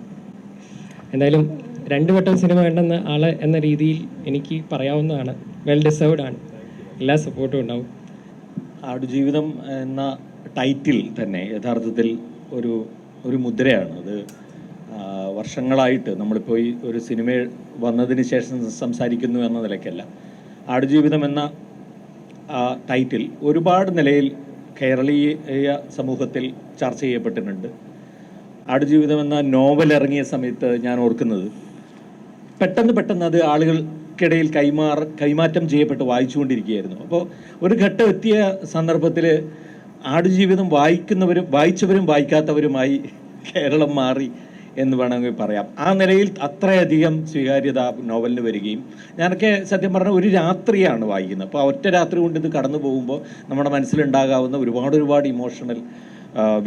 എന്തായാലും 2 വട്ടം സിനിമ വേണ്ടെന്ന ആള് എന്ന രീതിയിൽ എനിക്ക് പറയാവുന്നതാണ്. വെൽ ഡിസേർവ്ഡ് ആണ്, എല്ലാ സപ്പോർട്ടും ഉണ്ടാവും. ആടുജീവിതം എന്ന ടൈറ്റിൽ തന്നെ യഥാർത്ഥത്തിൽ ഒരു മുദ്രയാണ്. അത് വർഷങ്ങളായിട്ട് നമ്മളിപ്പോൾ ഈ ഒരു സിനിമ വന്നതിന് ശേഷം സംസാരിക്കുന്നു എന്ന നിലയ്ക്കല്ല. ആടുജീവിതം എന്ന ടൈറ്റിൽ ഒരുപാട് നിലയിൽ കേരളീയ സമൂഹത്തിൽ ചർച്ച ചെയ്യപ്പെട്ടിട്ടുണ്ട്. ആടുജീവിതം എന്ന നോവൽ ഇറങ്ങിയ സമയത്ത് ഞാൻ ഓർക്കുന്നത് പെട്ടെന്ന് അത് ആളുകൾക്കിടയിൽ കൈമാറ്റം ചെയ്യപ്പെട്ട് വായിച്ചുകൊണ്ടിരിക്കുകയായിരുന്നു. അപ്പോൾ ഒരു ഘട്ടം എത്തിയ സന്ദർഭത്തിൽ ആടുജീവിതം വായിച്ചവരും വായിക്കാത്തവരുമായി കേരളം മാറി എന്ന് വേണമെങ്കിൽ പറയാം. ആ നിലയിൽ അത്രയധികം സ്വീകാര്യത നോവലിന് വരികയും, ഞാനൊക്കെ സത്യം പറഞ്ഞാൽ ഒരു രാത്രിയാണ് വായിക്കുന്നത്. അപ്പോൾ ഒറ്റ രാത്രി കൊണ്ട് ഇത് കടന്നു പോകുമ്പോൾ നമ്മുടെ മനസ്സിലുണ്ടാകാവുന്ന ഒരുപാട് ഇമോഷണൽ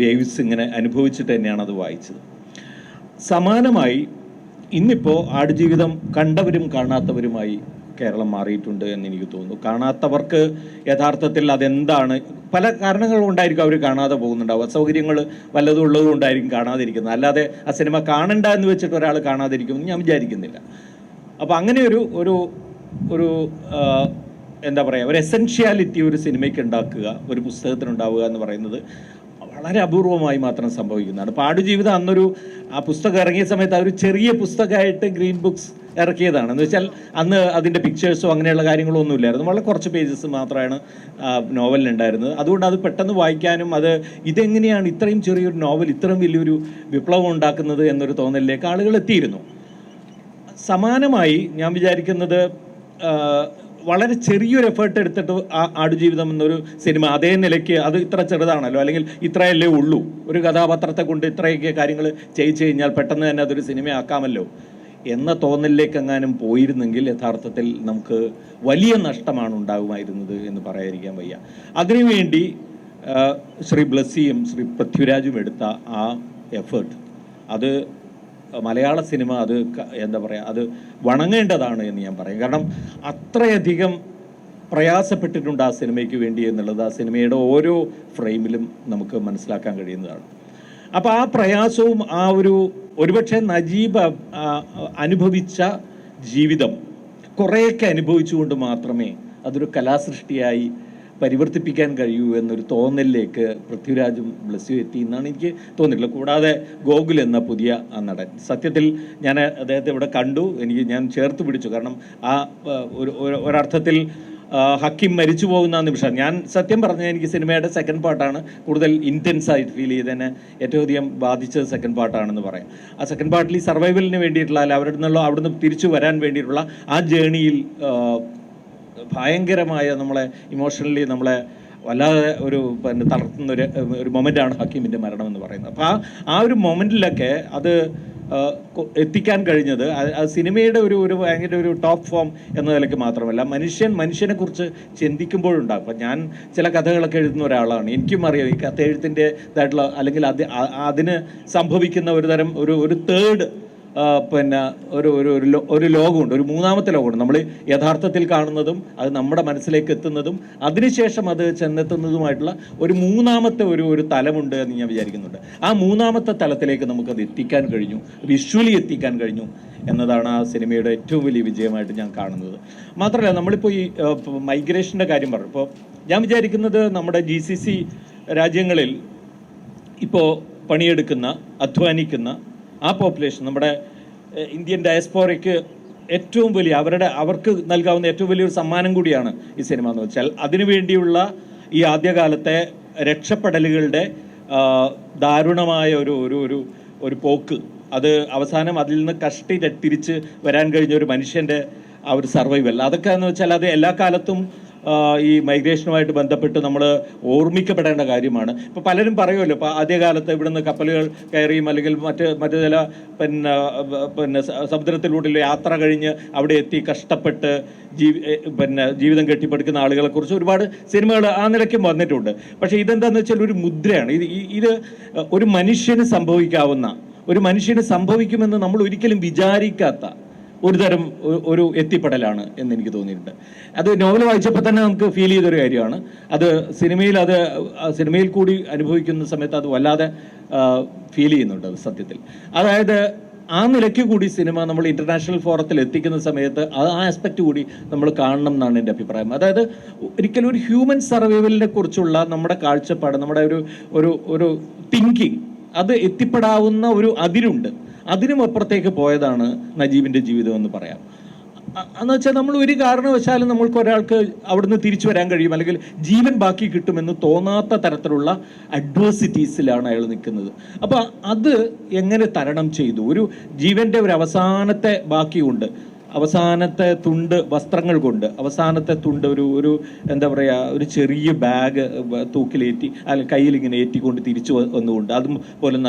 വേവ്സ് ഇങ്ങനെ അനുഭവിച്ചിട്ട് തന്നെയാണ് അത് വായിച്ചത്. സമാനമായി ഇന്നിപ്പോൾ ആടുജീവിതം കണ്ടവരും കാണാത്തവരുമായി കേരളം മാറിയിട്ടുണ്ട് എന്ന് എനിക്ക് തോന്നുന്നു. കാണാത്തവർക്ക് യഥാർത്ഥത്തിൽ അതെന്താണ്, പല കാരണങ്ങൾ കൊണ്ടായിരിക്കും അവർ കാണാതെ പോകുന്നുണ്ടാവും. അസൗകര്യങ്ങൾ വല്ലതും ഉള്ളത് കൊണ്ടായിരിക്കും കാണാതിരിക്കുന്നത്. അല്ലാതെ ആ സിനിമ കാണണ്ട എന്ന് വെച്ചിട്ട് ഒരാൾ കാണാതിരിക്കുമെന്ന് ഞാൻ വിചാരിക്കുന്നില്ല. അപ്പോൾ അങ്ങനെ ഒരു എന്താ പറയുക, ഒരു എസെൻഷ്യാലിറ്റി ഒരു സിനിമയ്ക്ക് ഉണ്ടാക്കുക, ഒരു പുസ്തകത്തിനുണ്ടാവുക എന്ന് പറയുന്നത് വളരെ അപൂർവമായി മാത്രം സംഭവിക്കുന്നതാണ്. അപ്പോൾ ആടുജീവിതം ആ പുസ്തകം ഇറങ്ങിയ സമയത്ത് ആ ഒരു ചെറിയ പുസ്തകമായിട്ട് ഗ്രീൻ ബുക്സ് ഇറക്കിയതാണ്. എന്ന് വെച്ചാൽ അന്ന് അതിൻ്റെ പിക്ചേഴ്സോ അങ്ങനെയുള്ള കാര്യങ്ങളോ ഒന്നും ഇല്ലായിരുന്നു. വളരെ കുറച്ച് പേജസ് മാത്രമാണ് നോവലിനുണ്ടായിരുന്നത്. അതുകൊണ്ട് അത് പെട്ടെന്ന് വായിക്കാനും ഇതെങ്ങനെയാണ് ഇത്രയും ചെറിയൊരു നോവൽ ഇത്രയും വലിയൊരു വിപ്ലവം ഉണ്ടാക്കുന്നത് എന്നൊരു തോന്നലിലേക്ക് ആളുകൾ എത്തിയിരുന്നു. സമാനമായി ഞാൻ വിചാരിക്കുന്നത് വളരെ ചെറിയൊരു എഫേർട്ട് എടുത്തിട്ട് ആടുജീവിതം എന്നൊരു സിനിമ അതേ നിലയ്ക്ക്, അത് ഇത്ര ചെറുതാണല്ലോ, അല്ലെങ്കിൽ ഇത്രയല്ലേ ഉള്ളൂ, ഒരു കഥാപാത്രത്തെ കൊണ്ട് ഇത്രയൊക്കെ കാര്യങ്ങൾ ചെയ്യിച്ചു കഴിഞ്ഞാൽ പെട്ടെന്ന് തന്നെ അതൊരു സിനിമയാക്കാമല്ലോ എന്ന തോന്നലിലേക്ക് എങ്ങാനും പോയിരുന്നെങ്കിൽ യഥാർത്ഥത്തിൽ നമുക്ക് വലിയ നഷ്ടമാണ് ഉണ്ടാകുമായിരുന്നത് എന്ന് പറയാതിരിക്കാൻ വയ്യ. അതിനുവേണ്ടി ശ്രീ ബ്ലസ്സിയും ശ്രീ പൃഥ്വിരാജും എടുത്ത ആ എഫേർട്ട്, അത് മലയാള സിനിമ എന്താ പറയുക, അത് വണങ്ങേണ്ടതാണ് എന്ന് ഞാൻ പറയും. കാരണം അത്രയധികം പ്രയാസപ്പെട്ടിട്ടുണ്ട് ആ സിനിമയ്ക്ക് വേണ്ടി എന്നുള്ളത് ആ സിനിമയുടെ ഓരോ ഫ്രെയിമിലും നമുക്ക് മനസ്സിലാക്കാൻ കഴിയുന്നതാണ്. അപ്പോൾ ആ പ്രയാസവും ഒരുപക്ഷെ നജീബ് അനുഭവിച്ച ജീവിതം കുറേയൊക്കെ അനുഭവിച്ചുകൊണ്ട് മാത്രമേ അതൊരു കലാസൃഷ്ടിയായി പരിവർത്തിപ്പിക്കാൻ കഴിയൂ എന്നൊരു തോന്നലിലേക്ക് പൃഥ്വിരാജും ബ്ലസ്സിയും എത്തി എന്നാണ് എനിക്ക് തോന്നിയിട്ടുള്ളത്. കൂടാതെ ഗോകുൽ എന്ന പുതിയ നടൻ, സത്യത്തിൽ ഞാൻ അദ്ദേഹത്തെ ഇവിടെ കണ്ടു, ഞാൻ ചേർത്ത് പിടിച്ചു. കാരണം ഒരർത്ഥത്തിൽ ഹക്കീം മരിച്ചു പോകുന്ന നിമിഷം, ഞാൻ സത്യം പറഞ്ഞാൽ എനിക്ക് സിനിമയുടെ സെക്കൻഡ് പാർട്ടാണ് കൂടുതൽ ഇൻറ്റൻസ് ആയിട്ട് ഫീൽ ചെയ്തതിനെ ഏറ്റവും അധികം ബാധിച്ചത് സെക്കൻഡ് പാർട്ടാണെന്ന് പറയാം. ആ സെക്കൻഡ് പാർട്ടിൽ ഈ സർവൈവലിന് വേണ്ടിയിട്ടുള്ള, അല്ല അവിടുന്ന് തിരിച്ചു വരാൻ വേണ്ടിയിട്ടുള്ള ആ ജേണിയിൽ ഭയങ്കരമായ നമ്മളെ ഇമോഷണലി നമ്മളെ വല്ലാതെ തളർത്തുന്ന ഒരു മൊമെൻ്റാണ് ഹക്കീമിൻ്റെ മരണം എന്ന് പറയുന്നത്. അപ്പോൾ ആ ഒരു മൊമെൻറ്റിലൊക്കെ അത് എത്തിക്കാൻ കഴിഞ്ഞത് സിനിമയുടെ ഭയങ്കര ഒരു ടോപ്പ് ഫോം എന്ന നിലയ്ക്ക് മാത്രമല്ല, മനുഷ്യനെ കുറിച്ച് ചിന്തിക്കുമ്പോഴുണ്ടാകും. അപ്പം ഞാൻ ചില കഥകളൊക്കെ എഴുതുന്ന ഒരാളാണ്, എനിക്കും അറിയാം ഈ കഥ എഴുത്തിൻ്റെതായിട്ടുള്ള, അല്ലെങ്കിൽ അതിന് സംഭവിക്കുന്ന ഒരു തേർഡ് ഒരു ലോകമുണ്ട്, ഒരു മൂന്നാമത്തെ ലോകമുണ്ട്. നമ്മൾ യഥാർത്ഥത്തിൽ കാണുന്നതും അത് നമ്മുടെ മനസ്സിലേക്ക് എത്തുന്നതും അതിനുശേഷം അത് ചെന്നെത്തുന്നതുമായിട്ടുള്ള ഒരു മൂന്നാമത്തെ ഒരു തലമുണ്ട് എന്ന് ഞാൻ വിചാരിക്കുന്നുണ്ട്. ആ മൂന്നാമത്തെ തലത്തിലേക്ക് നമുക്കത് എത്തിക്കാൻ കഴിഞ്ഞു, വിഷ്വലി എത്തിക്കാൻ കഴിഞ്ഞു എന്നതാണ് ആ സിനിമയുടെ ഏറ്റവും വലിയ വിജയമായിട്ട് ഞാൻ കാണുന്നത്. മാത്രമല്ല, നമ്മളിപ്പോൾ ഈ മൈഗ്രേഷൻ്റെ കാര്യം പറഞ്ഞു. ഇപ്പോൾ ഞാൻ വിചാരിക്കുന്നത് നമ്മുടെ GCC രാജ്യങ്ങളിൽ ഇപ്പോൾ പണിയെടുക്കുന്ന, അധ്വാനിക്കുന്ന ആ പോപ്പുലേഷൻ, നമ്മുടെ ഇന്ത്യൻ ഡയസ്പോറയ്ക്ക് ഏറ്റവും വലിയ അവർക്ക് നൽകാവുന്ന ഏറ്റവും വലിയൊരു സമ്മാനം കൂടിയാണ് ഈ സിനിമ എന്ന് വെച്ചാൽ, അതിനുവേണ്ടിയുള്ള ഈ ആദ്യകാലത്തെ രക്ഷപ്പെടലുകളുടെ ദാരുണമായ ഒരു ഒരു ഒരു ഒരു പോക്ക്, അത് അവസാനം അതിൽ നിന്ന് തിരിച്ച് വരാൻ കഴിഞ്ഞ ഒരു മനുഷ്യൻ്റെ ആ ഒരു സർവൈവൽ, അതൊക്കെ എന്ന് വെച്ചാൽ അത് എല്ലാ കാലത്തും ഈ മൈഗ്രേഷനുമായിട്ട് ബന്ധപ്പെട്ട് നമ്മൾ ഓർമ്മിക്കപ്പെടേണ്ട കാര്യമാണ്. ഇപ്പോൾ പലരും പറയുമല്ലോ, ഇപ്പോൾ ആദ്യകാലത്ത് ഇവിടുന്ന് കപ്പലുകൾ കയറിയും അല്ലെങ്കിൽ മറ്റ് ചില പിന്നെ സമുദ്രത്തിലൂടെ യാത്ര കഴിഞ്ഞ് അവിടെ എത്തി കഷ്ടപ്പെട്ട് ജീവിതം കെട്ടിപ്പടുക്കുന്ന ആളുകളെക്കുറിച്ച് ഒരുപാട് സിനിമകൾ ആ നിലയ്ക്കും വന്നിട്ടുണ്ട്. പക്ഷേ ഇതെന്താണെന്ന് വെച്ചാൽ ഒരു മുദ്രയാണ്. ഇത് ഒരു മനുഷ്യന് സംഭവിക്കുമെന്ന് നമ്മൾ ഒരിക്കലും വിചാരിക്കാത്ത ഒരു തരം ഒരു എത്തിപ്പെടലാണ് എന്ന് എനിക്ക് തോന്നിയിട്ടുണ്ട്. അത് നോവൽ വായിച്ചപ്പോൾ തന്നെ നമുക്ക് ഫീൽ ചെയ്തൊരു കാര്യമാണ്. അത് സിനിമയിൽ കൂടി അനുഭവിക്കുന്ന സമയത്ത് അത് വല്ലാതെ ഫീൽ ചെയ്യുന്നുണ്ട് അത് സത്യത്തിൽ. അതായത് ആ നിലയ്ക്ക് കൂടി സിനിമ നമ്മൾ ഇന്റർനാഷണൽ ഫോറത്തിൽ എത്തിക്കുന്ന സമയത്ത് ആ ആസ്പെക്റ്റ് കൂടി നമ്മൾ കാണണം എന്നാണ് എൻ്റെ അഭിപ്രായം. അതായത് ഒരിക്കലും ഒരു ഹ്യൂമൻ സർവൈവലിനെ കുറിച്ചുള്ള നമ്മുടെ കാഴ്ചപ്പാട്, നമ്മുടെ ഒരു തിങ്കിങ്, അത് എത്തിപ്പെടാവുന്ന ഒരു അതിരുണ്ട്. അതിനും അപ്പുറത്തേക്ക് പോയതാണ് നജീബിൻ്റെ ജീവിതം എന്ന് പറയാം. എന്ന് വെച്ചാൽ നമ്മൾ ഒരു കാരണവശാലും നമ്മൾക്ക് ഒരാൾക്ക് അവിടുന്ന് തിരിച്ചു വരാൻ കഴിയും അല്ലെങ്കിൽ ജീവൻ ബാക്കി കിട്ടുമെന്ന് തോന്നാത്ത തരത്തിലുള്ള അഡ്വേഴ്സിറ്റീസിലാണ് അയാൾ നിൽക്കുന്നത്. അപ്പോൾ അത് എങ്ങനെ തരണം ചെയ്തു? ഒരു ജീവൻ്റെ ഒരു അവസാനത്തെ ബാക്കിയുണ്ട്, അവസാനത്തെ തുണ്ട് വസ്ത്രങ്ങൾ കൊണ്ട്, അവസാനത്തെ തുണ്ട് ഒരു എന്താ പറയുക, ഒരു ചെറിയ ബാഗ് തൂക്കിലേറ്റി അല്ലെങ്കിൽ കയ്യിലിങ്ങനെ ഏറ്റിക്കൊണ്ട് തിരിച്ചു വന്നുകൊണ്ട്, അതും പോലെ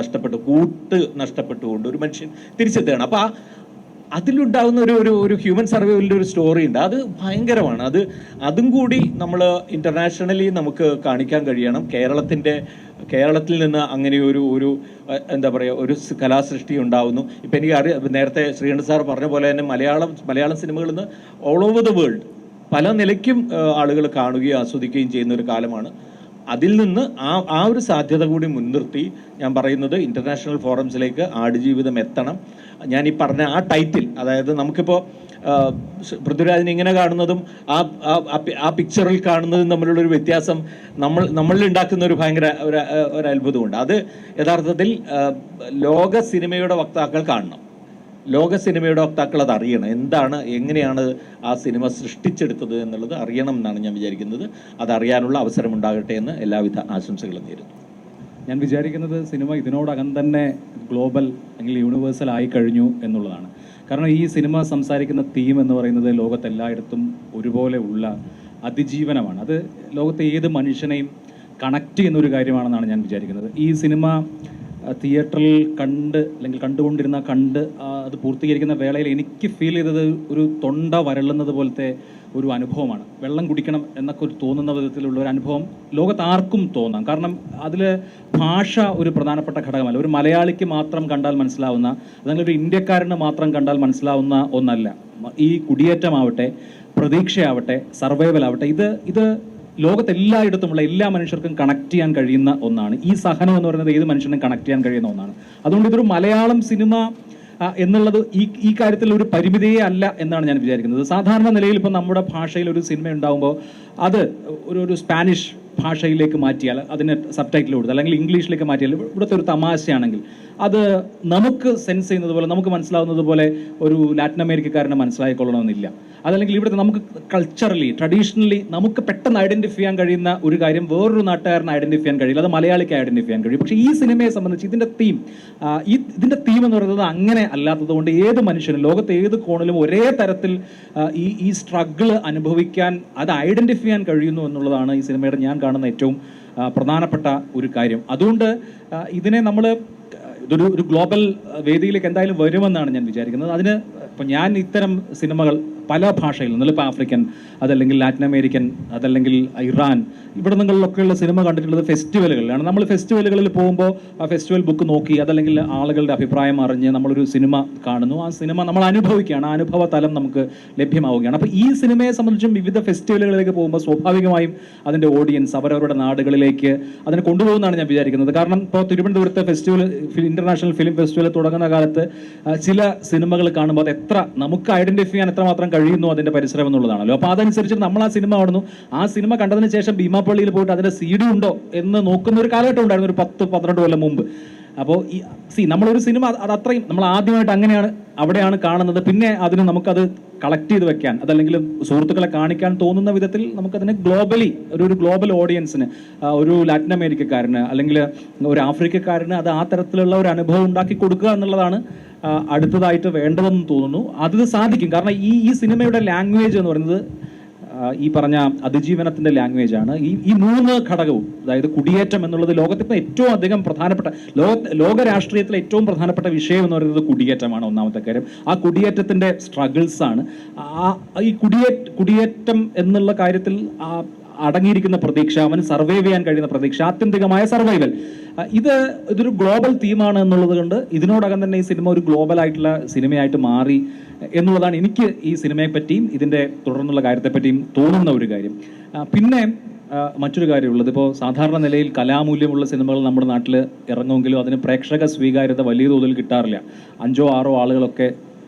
നഷ്ടപ്പെട്ടുകൊണ്ട് ഒരു മനുഷ്യൻ തിരിച്ചെത്തുകയാണ്. അപ്പോൾ അതിലുണ്ടാകുന്ന ഒരു ഹ്യൂമൻ സർവൈവലിൻ്റെ ഒരു സ്റ്റോറി ഉണ്ട്. അത് ഭയങ്കരമാണ്. അതും കൂടി നമ്മൾ ഇൻ്റർനാഷണലി നമുക്ക് കാണിക്കാൻ കഴിയണം. കേരളത്തിൽ നിന്ന് അങ്ങനെ ഒരു എന്താ പറയുക, ഒരു കലാസൃഷ്ടി ഉണ്ടാവുന്നു. ഇപ്പം എനിക്ക് നേരത്തെ ശ്രീകണ്ഠ സാർ പറഞ്ഞ പോലെ തന്നെ മലയാളം സിനിമകളിൽ നിന്ന് ഓൾ ഓവർ ദ വേൾഡ് പല നിലയ്ക്കും ആളുകൾ കാണുകയും ആസ്വദിക്കുകയും ചെയ്യുന്ന ഒരു കാലമാണ്. അതിൽ നിന്ന് ആ ഒരു സാധ്യത കൂടി മുൻനിർത്തി ഞാൻ പറയുന്നത് ഇന്റർനാഷണൽ ഫോറംസിലേക്ക് ആടുജീവിതം എത്തണം. ഞാൻ ഈ പറഞ്ഞ ആ ടൈറ്റിൽ, അതായത് നമുക്കിപ്പോൾ പൃഥ്വിരാജിനെ ഇങ്ങനെ കാണുന്നതും ആ പിക്ചറിൽ കാണുന്നതും തമ്മിലുള്ളൊരു വ്യത്യാസം നമ്മളിൽ ഉണ്ടാക്കുന്ന ഒരു ഭയങ്കര ഒരു അത്ഭുതമുണ്ട്. അത് യഥാർത്ഥത്തിൽ ലോക സിനിമയുടെ വക്താക്കൾ കാണണം. ലോക സിനിമയുടെ വക്താക്കൾ അത് അറിയണം. എങ്ങനെയാണ് ആ സിനിമ സൃഷ്ടിച്ചെടുത്തത് എന്നുള്ളത് അറിയണം എന്നാണ് ഞാൻ വിചാരിക്കുന്നത്. അതറിയാനുള്ള അവസരം ഉണ്ടാകട്ടെ എന്ന് എല്ലാവിധ ആശംസകളും നേരുന്നു. ഞാൻ വിചാരിക്കുന്നത് സിനിമ ഇതിനോടകം തന്നെ ഗ്ലോബൽ അല്ലെങ്കിൽ യൂണിവേഴ്സൽ ആയി കഴിഞ്ഞു എന്നുള്ളതാണ്. കാരണം ഈ സിനിമ സംസാരിക്കുന്ന തീം എന്ന് പറയുന്നത് ലോകത്തെല്ലായിടത്തും ഒരുപോലെ ഉള്ള അതിജീവനമാണ്. അത് ലോകത്തെ ഏത് മനുഷ്യനെയും കണക്ട് ചെയ്യുന്നൊരു കാര്യമാണെന്നാണ് ഞാൻ വിചാരിക്കുന്നത്. ഈ സിനിമ തിയേറ്ററിൽ കണ്ടുകൊണ്ടിരുന്ന അത് പൂർത്തീകരിക്കുന്ന വേളയിൽ എനിക്ക് ഫീൽ ചെയ്തത് ഒരു തൊണ്ട വരളുന്നത് പോലത്തെ ഒരു അനുഭവമാണ്. വെള്ളം കുടിക്കണം എന്നൊക്കെ തോന്നുന്ന വിധത്തിലുള്ള ഒരു അനുഭവം ലോകത്ത് ആർക്കും തോന്നാം. കാരണം അതിൽ ഭാഷ ഒരു പ്രധാനപ്പെട്ട ഘടകമല്ല. ഒരു മലയാളിക്ക് മാത്രം കണ്ടാൽ മനസ്സിലാവുന്ന, അല്ലെങ്കിൽ ഒരു ഇന്ത്യക്കാരന് മാത്രം കണ്ടാൽ മനസ്സിലാവുന്ന ഒന്നല്ല. ഈ കുടിയേറ്റമാവട്ടെ, പ്രതീക്ഷയാവട്ടെ, സർവൈവൽ ആവട്ടെ, ഇത് ലോകത്തെല്ലായിടത്തുമുള്ള എല്ലാ മനുഷ്യർക്കും കണക്ട് ചെയ്യാൻ കഴിയുന്ന ഒന്നാണ്. ഈ സഹനം എന്ന് പറയുന്നത് ഏത് മനുഷ്യനും കണക്ട് ചെയ്യാൻ കഴിയുന്ന ഒന്നാണ്. അതുകൊണ്ട് ഇതൊരു മലയാളം സിനിമ എന്നുള്ളത് ഈ കാര്യത്തിൽ ഒരു പരിമിതിയേ അല്ല എന്നാണ് ഞാൻ വിചാരിക്കുന്നത്. സാധാരണ നിലയിൽ ഇപ്പം നമ്മുടെ ഭാഷയിൽ ഒരു സിനിമ ഉണ്ടാകുമ്പോൾ അത് ഒരു സ്പാനിഷ് ഭാഷയിലേക്ക് മാറ്റിയാൽ, അതിന് സബ് ടൈറ്റിൽ കൊടുത്താൽ, അല്ലെങ്കിൽ ഇംഗ്ലീഷിലേക്ക് മാറ്റിയാൽ, ഇവിടുത്തെ ഒരു തമാശയാണെങ്കിൽ അത് നമുക്ക് സെൻസ് ചെയ്യുന്നത് പോലെ, നമുക്ക് മനസ്സിലാവുന്നത് പോലെ ഒരു ലാറ്റിൻ അമേരിക്കക്കാരനെ മനസ്സിലായിക്കൊള്ളണമെന്നില്ല. അതല്ലെങ്കിൽ ഇവിടുത്തെ നമുക്ക് കൾച്ചറലി, ട്രഡീഷണലി നമുക്ക് പെട്ടെന്ന് ഐഡന്റിഫൈ ചെയ്യാൻ കഴിയുന്ന ഒരു കാര്യം വേറൊരു നാട്ടുകാരനെ ഐഡന്റിഫൈ ചെയ്യാൻ കഴിയില്ല. അത് മലയാളിക്ക് ഐഡന്റിഫൈ ചെയ്യാൻ കഴിയും. പക്ഷേ ഈ സിനിമയെ സംബന്ധിച്ച് ഇതിൻ്റെ തീം എന്ന് പറയുന്നത് അങ്ങനെ അല്ലാത്തത് കൊണ്ട് ഏത് മനുഷ്യനും ലോകത്തെ ഏത് കോണിലും ഒരേ തരത്തിൽ ഈ സ്ട്രഗിൾ അനുഭവിക്കാൻ, അത് ഐഡന്റിഫൈ ചെയ്യാൻ കഴിയുന്നു എന്നുള്ളതാണ് ഈ സിനിമയുടെ ഞാൻ കാണുന്ന ഏറ്റവും പ്രധാനപ്പെട്ട ഒരു കാര്യം. അതുകൊണ്ട് ഇതിനെ ഇതൊരു ഗ്ലോബൽ വേദിയിലേക്ക് എന്തായാലും വരുമെന്നാണ് ഞാൻ വിചാരിക്കുന്നത്. അതിന് ഇപ്പം ഞാൻ ഇത്തരം സിനിമകൾ പല ഭാഷയിൽ നിന്നും, ഇപ്പോൾ ആഫ്രിക്കൻ, അതല്ലെങ്കിൽ ലാറ്റിൻ അമേരിക്കൻ, അതല്ലെങ്കിൽ ഇറാൻ, ഇവിടെ നിങ്ങളിലൊക്കെയുള്ള സിനിമ കണ്ടിട്ടുള്ളത് ഫെസ്റ്റിവലുകളിലാണ്. നമ്മൾ ഫെസ്റ്റിവലുകളിൽ പോകുമ്പോൾ ആ ഫെസ്റ്റിവൽ ബുക്ക് നോക്കി, അതല്ലെങ്കിൽ ആളുകളുടെ അഭിപ്രായം അറിഞ്ഞ് നമ്മളൊരു സിനിമ കാണുന്നു. ആ സിനിമ നമ്മൾ അനുഭവിക്കുകയാണ്, ആ അനുഭവ തലം നമുക്ക് ലഭ്യമാവുകയാണ്. അപ്പോൾ ഈ സിനിമയെ സംബന്ധിച്ചും വിവിധ ഫെസ്റ്റിവലുകളിലേക്ക് പോകുമ്പോൾ സ്വാഭാവികമായും അതിൻ്റെ ഓഡിയൻസ് അവരവരുടെ നാടുകളിലേക്ക് അതിനെ കൊണ്ടുപോകുന്നതാണ് ഞാൻ വിചാരിക്കുന്നത്. കാരണം ഇപ്പോൾ തിരുവനന്തപുരത്തെ ഇന്റർനാഷണൽ ഫിലിം ഫെസ്റ്റിവൽ തുടങ്ങുന്ന കാലത്ത് ചില സിനിമകൾ കാണുമ്പോൾ അത് നമുക്ക് ഐഡന്റിഫൈ ചെയ്യാൻ എത്രമാത്രം കഴിയുന്നു അതിന്റെ പരിസരം എന്നുള്ളതാണല്ലോ. അപ്പോൾ അതനുസരിച്ച് നമ്മൾ ആ സിനിമ കാണുന്നു. ആ സിനിമ കണ്ടതിന് ശേഷം ഭീമാപ്പള്ളിയിൽ പോയിട്ട് അതിന്റെ CD ഉണ്ടോ എന്ന് നോക്കുന്ന ഒരു കാലഘട്ടം ഉണ്ടായിരുന്നു, ഒരു 10-12 കൊല്ലം മുമ്പ്. അപ്പോൾ നമ്മളൊരു സിനിമ അത് അത്രയും നമ്മൾ ആദ്യമായിട്ട് അവിടെയാണ് കാണുന്നത്. പിന്നെ അതിന് നമുക്കത് കളക്ട് ചെയ്ത് വെക്കാൻ, അതല്ലെങ്കിൽ സുഹൃത്തുക്കളെ കാണിക്കാൻ തോന്നുന്ന വിധത്തിൽ നമുക്കതിനെ ഗ്ലോബലി ഒരു ഗ്ലോബൽ ഓഡിയൻസിന്, ഒരു ലാറ്റിൻ അമേരിക്കക്കാരന് അല്ലെങ്കിൽ ഒരു ആഫ്രിക്കക്കാരന് അത് ആ തരത്തിലുള്ള ഒരു അനുഭവം ഉണ്ടാക്കി കൊടുക്കുക എന്നുള്ളതാണ് അടുത്തതായിട്ട് വേണ്ടതെന്ന് തോന്നുന്നു. അത് സാധിക്കും. കാരണം ഈ സിനിമയുടെ ലാംഗ്വേജ് എന്ന് പറയുന്നത് ഈ പറഞ്ഞ അതിജീവനത്തിന്റെ ലാംഗ്വേജ് ആണ്. ഈ മൂന്ന് ഘടകവും, അതായത് കുടിയേറ്റം എന്നുള്ളത് ലോകത്തിപ്പോൾ ഏറ്റവും അധികം പ്രധാനപ്പെട്ട ലോക രാഷ്ട്രീയത്തിലെ ഏറ്റവും പ്രധാനപ്പെട്ട വിഷയം എന്ന് പറയുന്നത് കുടിയേറ്റമാണ്. ഒന്നാമത്തെ കാര്യം, ആ കുടിയേറ്റത്തിന്റെ സ്ട്രഗിൾസ് ആണ്. ഈ കുടിയേറ്റം എന്നുള്ള കാര്യത്തിൽ അടങ്ങിയിരിക്കുന്ന പ്രതീക്ഷ, അവന് സർവൈവ് ചെയ്യാൻ കഴിയുന്ന പ്രതീക്ഷ, ആത്യന്തികമായ സർവൈവൽ, ഇതൊരു ഗ്ലോബൽ തീമാണ് എന്നുള്ളത് കൊണ്ട് ഇതിനോടകം തന്നെ ഈ സിനിമ ഒരു ഗ്ലോബൽ ആയിട്ടുള്ള സിനിമയായിട്ട് മാറി എന്നുള്ളതാണ് എനിക്ക് ഈ സിനിമയെ പറ്റിയും ഇതിൻ്റെ തുടർന്നുള്ള കാര്യത്തെപ്പറ്റിയും തോന്നുന്ന ഒരു കാര്യം. പിന്നെ മറ്റൊരു കാര്യമുള്ളത്, ഇപ്പോൾ സാധാരണ നിലയിൽ കലാമൂല്യമുള്ള സിനിമകൾ നമ്മുടെ നാട്ടിൽ ഇറങ്ങുമെങ്കിലും അതിന് പ്രേക്ഷക സ്വീകാര്യത വലിയ തോതിൽ കിട്ടാറില്ല. 5-6 ആളുകളൊക്കെ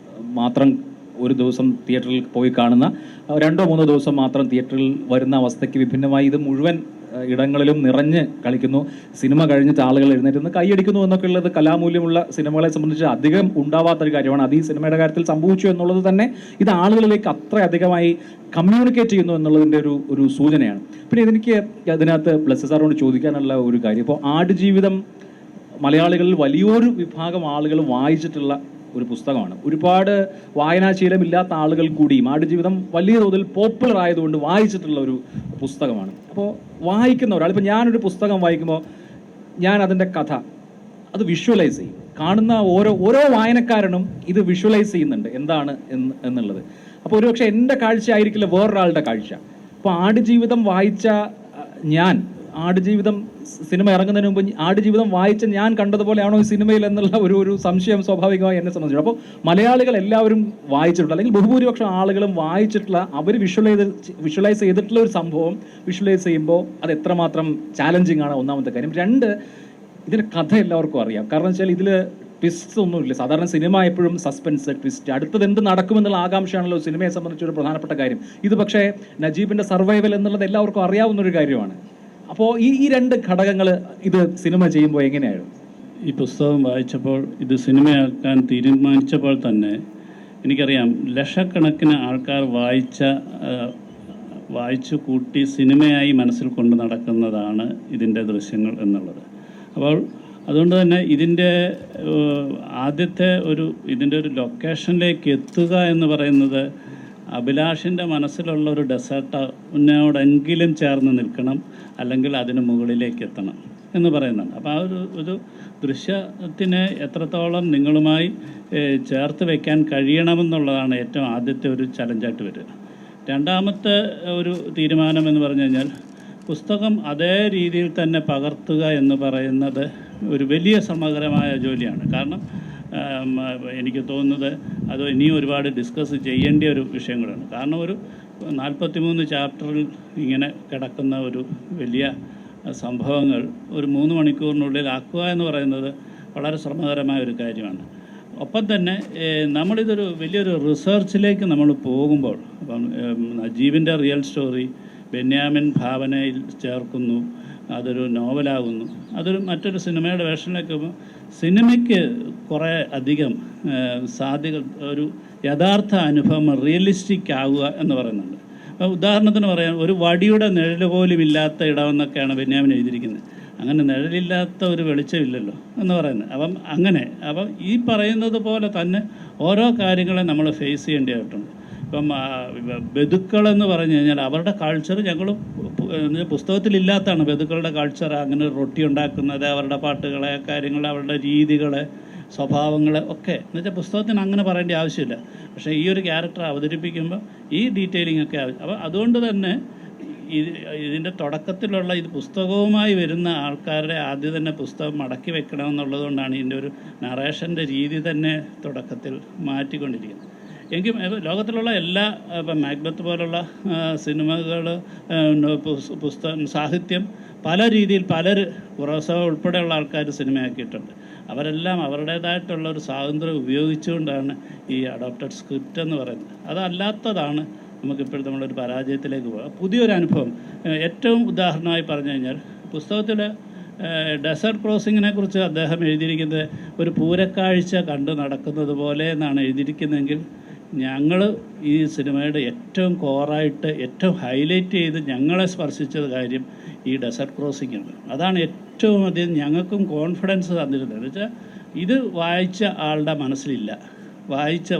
മാത്രം ഒരു ദിവസം തിയേറ്ററിൽ പോയി കാണുന്ന, 2-3 ദിവസം മാത്രം തിയേറ്ററിൽ വരുന്ന അവസ്ഥയ്ക്ക് വിഭിന്നമായി ഇത് മുഴുവൻ ഇടങ്ങളിലും നിറഞ്ഞ് കളിക്കുന്നു. സിനിമ കഴിഞ്ഞിട്ട് ആളുകൾ എഴുന്നേറ്റ് കൈയടിക്കുന്നു എന്നൊക്കെ ഉള്ളത് കലാമൂല്യമുള്ള സിനിമകളെ സംബന്ധിച്ച് അധികം ഉണ്ടാവാത്തൊരു കാര്യമാണ്. അത് ഈ സിനിമയുടെ കാര്യത്തിൽ സംഭവിച്ചു എന്നുള്ളത് തന്നെ ഇത് ആളുകളിലേക്ക് അത്ര അധികമായി കമ്മ്യൂണിക്കേറ്റ് ചെയ്യുന്നു എന്നുള്ളതിൻ്റെ ഒരു സൂചനയാണ്. പിന്നെ എനിക്ക് അതിനകത്ത് ബ്ലെസ്സി സാറിനോട് ചോദിക്കാനുള്ള ഒരു കാര്യം, ഇപ്പോൾ ആടുജീവിതം മലയാളികളിൽ വലിയൊരു വിഭാഗം ആളുകൾ വായിച്ചിട്ടുള്ള ഒരു പുസ്തകമാണ്. ഒരുപാട് വായനാശീലമില്ലാത്ത ആളുകൾ കൂടിയും ആടുജീവിതം വലിയ തോതിൽ പോപ്പുലർ ആയതുകൊണ്ട് വായിച്ചിട്ടുള്ള ഒരു പുസ്തകമാണ്. അപ്പോൾ വായിക്കുന്ന ഒരാൾ, ഇപ്പോൾ ഞാനൊരു പുസ്തകം വായിക്കുമ്പോൾ ഞാൻ അതിൻ്റെ കഥ അത് വിഷ്വലൈസ് ചെയ്യും. കാണുന്ന ഓരോ വായനക്കാരനും ഇത് വിഷ്വലൈസ് ചെയ്യുന്നുണ്ട് എന്താണ് എന്നുള്ളത്. അപ്പോൾ ഒരുപക്ഷെ എൻ്റെ കാഴ്ച ആയിരിക്കില്ല വേറൊരാളുടെ കാഴ്ച. അപ്പോൾ ആടുജീവിതം വായിച്ച ഞാൻ, ആടുജീവിതം സിനിമ ഇറങ്ങുന്നതിന് മുമ്പ് ആടുജീവിതം വായിച്ച ഞാൻ കണ്ടതുപോലെയാണോ ഈ സിനിമയിൽ എന്നുള്ള ഒരു സംശയം സ്വാഭാവികമായി എന്നെ സംബന്ധിച്ചു. അപ്പോൾ മലയാളികൾ എല്ലാവരും വായിച്ചിട്ടുള്ള, അല്ലെങ്കിൽ ബഹുഭൂരിപക്ഷം ആളുകളും വായിച്ചിട്ടുള്ള, അവർ വിഷ്വലൈസ് ചെയ്തിട്ടുള്ള ഒരു സംഭവം വിഷ്വലൈസ് ചെയ്യുമ്പോൾ അത് എത്രമാത്രം ചാലഞ്ചിങ് ആണ് ഒന്നാമത്തെ കാര്യം. 2, ഇതിൻ്റെ കഥ എല്ലാവർക്കും അറിയാം. കാരണം വെച്ചാൽ ഇതിൽ ട്വിസ്റ്റ് ഒന്നുമില്ല. സാധാരണ സിനിമ എപ്പോഴും സസ്പെൻസ്, ട്വിസ്റ്റ്, അടുത്തത് എന്ത് നടക്കുമെന്നുള്ള ആകാംക്ഷയാണല്ലോ സിനിമയെ സംബന്ധിച്ചൊരു പ്രധാനപ്പെട്ട കാര്യം. ഇത് പക്ഷേ നജീബിൻ്റെ സർവൈവൽ എന്നുള്ളത് എല്ലാവർക്കും അറിയാവുന്നൊരു കാര്യമാണ്. അപ്പോൾ ഈ 2 ഘടകങ്ങൾ ഇത് സിനിമ ചെയ്യുമ്പോൾ എങ്ങനെയായിരുന്നു? ഈ പുസ്തകം വായിച്ചപ്പോൾ, ഇത് സിനിമയാക്കാൻ തീരുമാനിച്ചപ്പോൾ തന്നെ എനിക്കറിയാം ലക്ഷക്കണക്കിന് ആൾക്കാർ വായിച്ചു കൂട്ടി സിനിമയായി മനസ്സിൽ കൊണ്ട് നടക്കുന്നതാണ് ഇതിൻ്റെ ദൃശ്യങ്ങൾ എന്നുള്ളത്. അപ്പോൾ അതുകൊണ്ട് തന്നെ ഇതിൻ്റെ ആദ്യത്തെ ഇതിൻ്റെ ഒരു ലൊക്കേഷനിലേക്ക് എത്തുക എന്ന് പറയുന്നത് അഭിലാഷിൻ്റെ മനസ്സിലുള്ള ഒരു ഡെസേർട്ടിനോടെങ്കിലും ചേർന്ന് നിൽക്കണം, അല്ലെങ്കിൽ അതിന് മുകളിലേക്ക് എത്തണം എന്ന് പറയുന്നുണ്ട്. അപ്പോൾ ആ ഒരു ദൃശ്യത്തിനെ എത്രത്തോളം നിങ്ങളുമായി ചേർത്ത് വയ്ക്കാൻ കഴിയണമെന്നുള്ളതാണ് ഏറ്റവും ആദ്യത്തെ ഒരു ചലഞ്ചായിട്ട് വരിക. രണ്ടാമത്തെ ഒരു തീരുമാനം എന്ന് പറഞ്ഞു കഴിഞ്ഞാൽ, പുസ്തകം അതേ രീതിയിൽ തന്നെ പകർത്തുക എന്ന് പറയുന്നത് ഒരു വലിയ ശ്രമകരമായ ജോലിയാണ്. കാരണം എനിക്ക് തോന്നുന്നത് അത് ഇനിയും ഒരുപാട് ഡിസ്കസ് ചെയ്യേണ്ട ഒരു വിഷയം കൂടെയാണ്. കാരണം ഒരു 43 ചാപ്റ്ററിൽ ഇങ്ങനെ കിടക്കുന്ന ഒരു വലിയ സംഭവങ്ങൾ ഒരു 3 മണിക്കൂറിനുള്ളിൽ ആക്കുക എന്ന് പറയുന്നത് വളരെ ശ്രമകരമായ ഒരു കാര്യമാണ്. ഒപ്പം തന്നെ നമ്മളിതൊരു വലിയൊരു റിസർച്ചിലേക്ക് നമ്മൾ പോകുമ്പോൾ, അപ്പം നജീബിൻ്റെ റിയൽ സ്റ്റോറി ബെന്യാമിൻ ഭാവനയിൽ ചേർക്കുന്നു, അതൊരു നോവലാകുന്നു, മറ്റൊരു സിനിമയുടെ വേഷനിലേക്ക് പോകുമ്പോൾ സിനിമയ്ക്ക് കുറേ അധികം സാധ്യത, ഒരു യഥാർത്ഥ അനുഭവം റിയലിസ്റ്റിക് ആവുക എന്ന് പറയുന്നുണ്ട്. അപ്പോൾ ഉദാഹരണത്തിന് പറയാൻ, ഒരു വടിയുടെ നിഴൽ പോലും ഇല്ലാത്ത ഇടമെന്നൊക്കെയാണ് ബെന്യാമിൻ എഴുതിയിരിക്കുന്നത്. അങ്ങനെ നിഴലില്ലാത്ത ഒരു വെളിച്ചമില്ലല്ലോ എന്ന് പറയുന്നത്. അപ്പം ഈ പറയുന്നത് പോലെ തന്നെ ഓരോ കാര്യങ്ങളെ നമ്മൾ ഫേസ് ചെയ്യേണ്ടതായിട്ടുണ്ട്. ഇപ്പം ബന്ധുക്കളെന്ന് പറഞ്ഞു കഴിഞ്ഞാൽ അവരുടെ കൾച്ചർ ഞങ്ങൾ പുസ്തകത്തിലില്ലാത്തതാണ്. ബന്ധുക്കളുടെ കൾച്ചർ, അങ്ങനെ റൊട്ടി ഉണ്ടാക്കുന്നത്, അവരുടെ പാട്ടുകളെ, കാര്യങ്ങൾ, അവരുടെ രീതികളെ, സ്വഭാവങ്ങളെ ഒക്കെ എന്നുവെച്ചാൽ പുസ്തകത്തിന് അങ്ങനെ പറയേണ്ട ആവശ്യമില്ല. പക്ഷേ ഈ ഒരു ക്യാരക്ടർ അവതരിപ്പിക്കുമ്പോൾ ഈ ഡീറ്റെയിലിംഗ് ഒക്കെ അപ്പോൾ അതുകൊണ്ട് തന്നെ ഇതിൻ്റെ തുടക്കത്തിലുള്ള ഇത് പുസ്തകവുമായി വരുന്ന ആൾക്കാരുടെ ആദ്യം തന്നെ പുസ്തകം മടക്കി വെക്കണമെന്നുള്ളത് കൊണ്ടാണ് ഇതിൻ്റെ ഒരു നറേഷൻ്റെ രീതി തന്നെ തുടക്കത്തിൽ മാറ്റിക്കൊണ്ടിരിക്കുന്നത്. എങ്കിലും ലോകത്തിലുള്ള എല്ലാ, ഇപ്പം മാക്ബത്ത് പോലുള്ള സിനിമകൾ, പുസ്തകം, സാഹിത്യം പല രീതിയിൽ കുറേശ്ശെ ഉൾപ്പെടെയുള്ള ആൾക്കാർ സിനിമയാക്കിയിട്ടുണ്ട്. അവരെല്ലാം അവരുടേതായിട്ടുള്ള ഒരു സ്വാതന്ത്ര്യം ഉപയോഗിച്ചുകൊണ്ടാണ് ഈ അഡോപ്റ്റഡ് സ്ക്രിപ്റ്റ് എന്ന് പറയുന്നത്. അതല്ലാത്തതാണ് നമുക്കിപ്പോഴും നമ്മളൊരു പരാജയത്തിലേക്ക് പോകുക. പുതിയൊരു അനുഭവം ഏറ്റവും ഉദാഹരണമായി പറഞ്ഞു കഴിഞ്ഞാൽ, പുസ്തകത്തിൽ ഡെസേർട്ട് ക്രോസിങ്ങിനെ കുറിച്ച് അദ്ദേഹം എഴുതിയിരിക്കുന്നത് ഒരു പൂരക്കാഴ്ച കണ്ടു നടക്കുന്നത് പോലെ എന്നാണ് എഴുതിയിരിക്കുന്നതെങ്കിൽ ഞങ്ങൾ ഈ സിനിമയുടെ ഏറ്റവും കോറായിട്ട് ഏറ്റവും ഹൈലൈറ്റ് ചെയ്ത് ഞങ്ങളെ സ്പർശിച്ചത് കാര്യം ഈ ഡെസേർട്ട് ക്രോസിംഗ് ആണ്. അതാണ് ഏറ്റവും അധികം ഞങ്ങൾക്കും കോൺഫിഡൻസ് തന്നിരുന്നത്. എന്ന് വെച്ചാൽ ഇത് വായിച്ച ആളുടെ മനസ്സിലില്ല,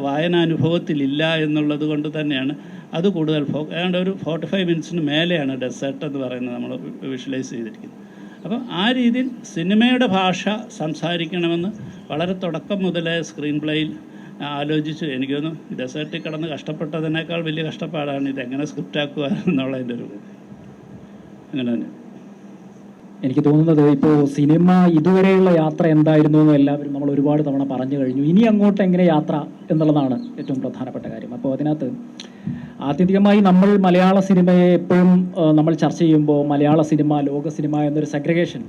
വായനാനുഭവത്തിലില്ല എന്നുള്ളത് കൊണ്ട് തന്നെയാണ് അത് കൂടുതൽ ഏതാണ്ട് ഒരു 45 മിനിറ്റ്സിന് മേലെയാണ് ഡെസേർട്ട് എന്ന് പറയുന്നത് നമ്മൾ വിഷ്വലൈസ് ചെയ്തിരിക്കുന്നത്. അപ്പം ആ രീതിയിൽ സിനിമയുടെ ഭാഷ സംസാരിക്കണമെന്ന് വളരെ തുടക്കം മുതലേ സ്ക്രീൻ പ്ലേയിൽ ആലോചിച്ചു. എനിക്ക് തോന്നുന്നു ഡെസേർട്ടിൽ കിടന്ന് കഷ്ടപ്പെട്ടതിനേക്കാൾ വലിയ കഷ്ടപ്പാടാണ് ഇതെങ്ങനെ സ്ക്രിപ്റ്റാക്കുക എന്നുള്ളതിൻ്റെ ഒരു അങ്ങനെ തന്നെ. എനിക്ക് തോന്നുന്നത് ഇപ്പോൾ സിനിമ ഇതുവരെയുള്ള യാത്ര എന്തായിരുന്നു എന്ന് എല്ലാവരും നമ്മൾ ഒരുപാട് തവണ പറഞ്ഞു കഴിഞ്ഞു. ഇനി അങ്ങോട്ട് എങ്ങനെ യാത്ര എന്നുള്ളതാണ് ഏറ്റവും പ്രധാനപ്പെട്ട കാര്യം. അപ്പോൾ അതിനകത്ത് ആത്യന്തികമായി നമ്മൾ മലയാള സിനിമയെ എപ്പോഴും നമ്മൾ ചർച്ച ചെയ്യുമ്പോൾ മലയാള സിനിമ, ലോക സിനിമ എന്നൊരു സെഗ്രിഗേഷൻ,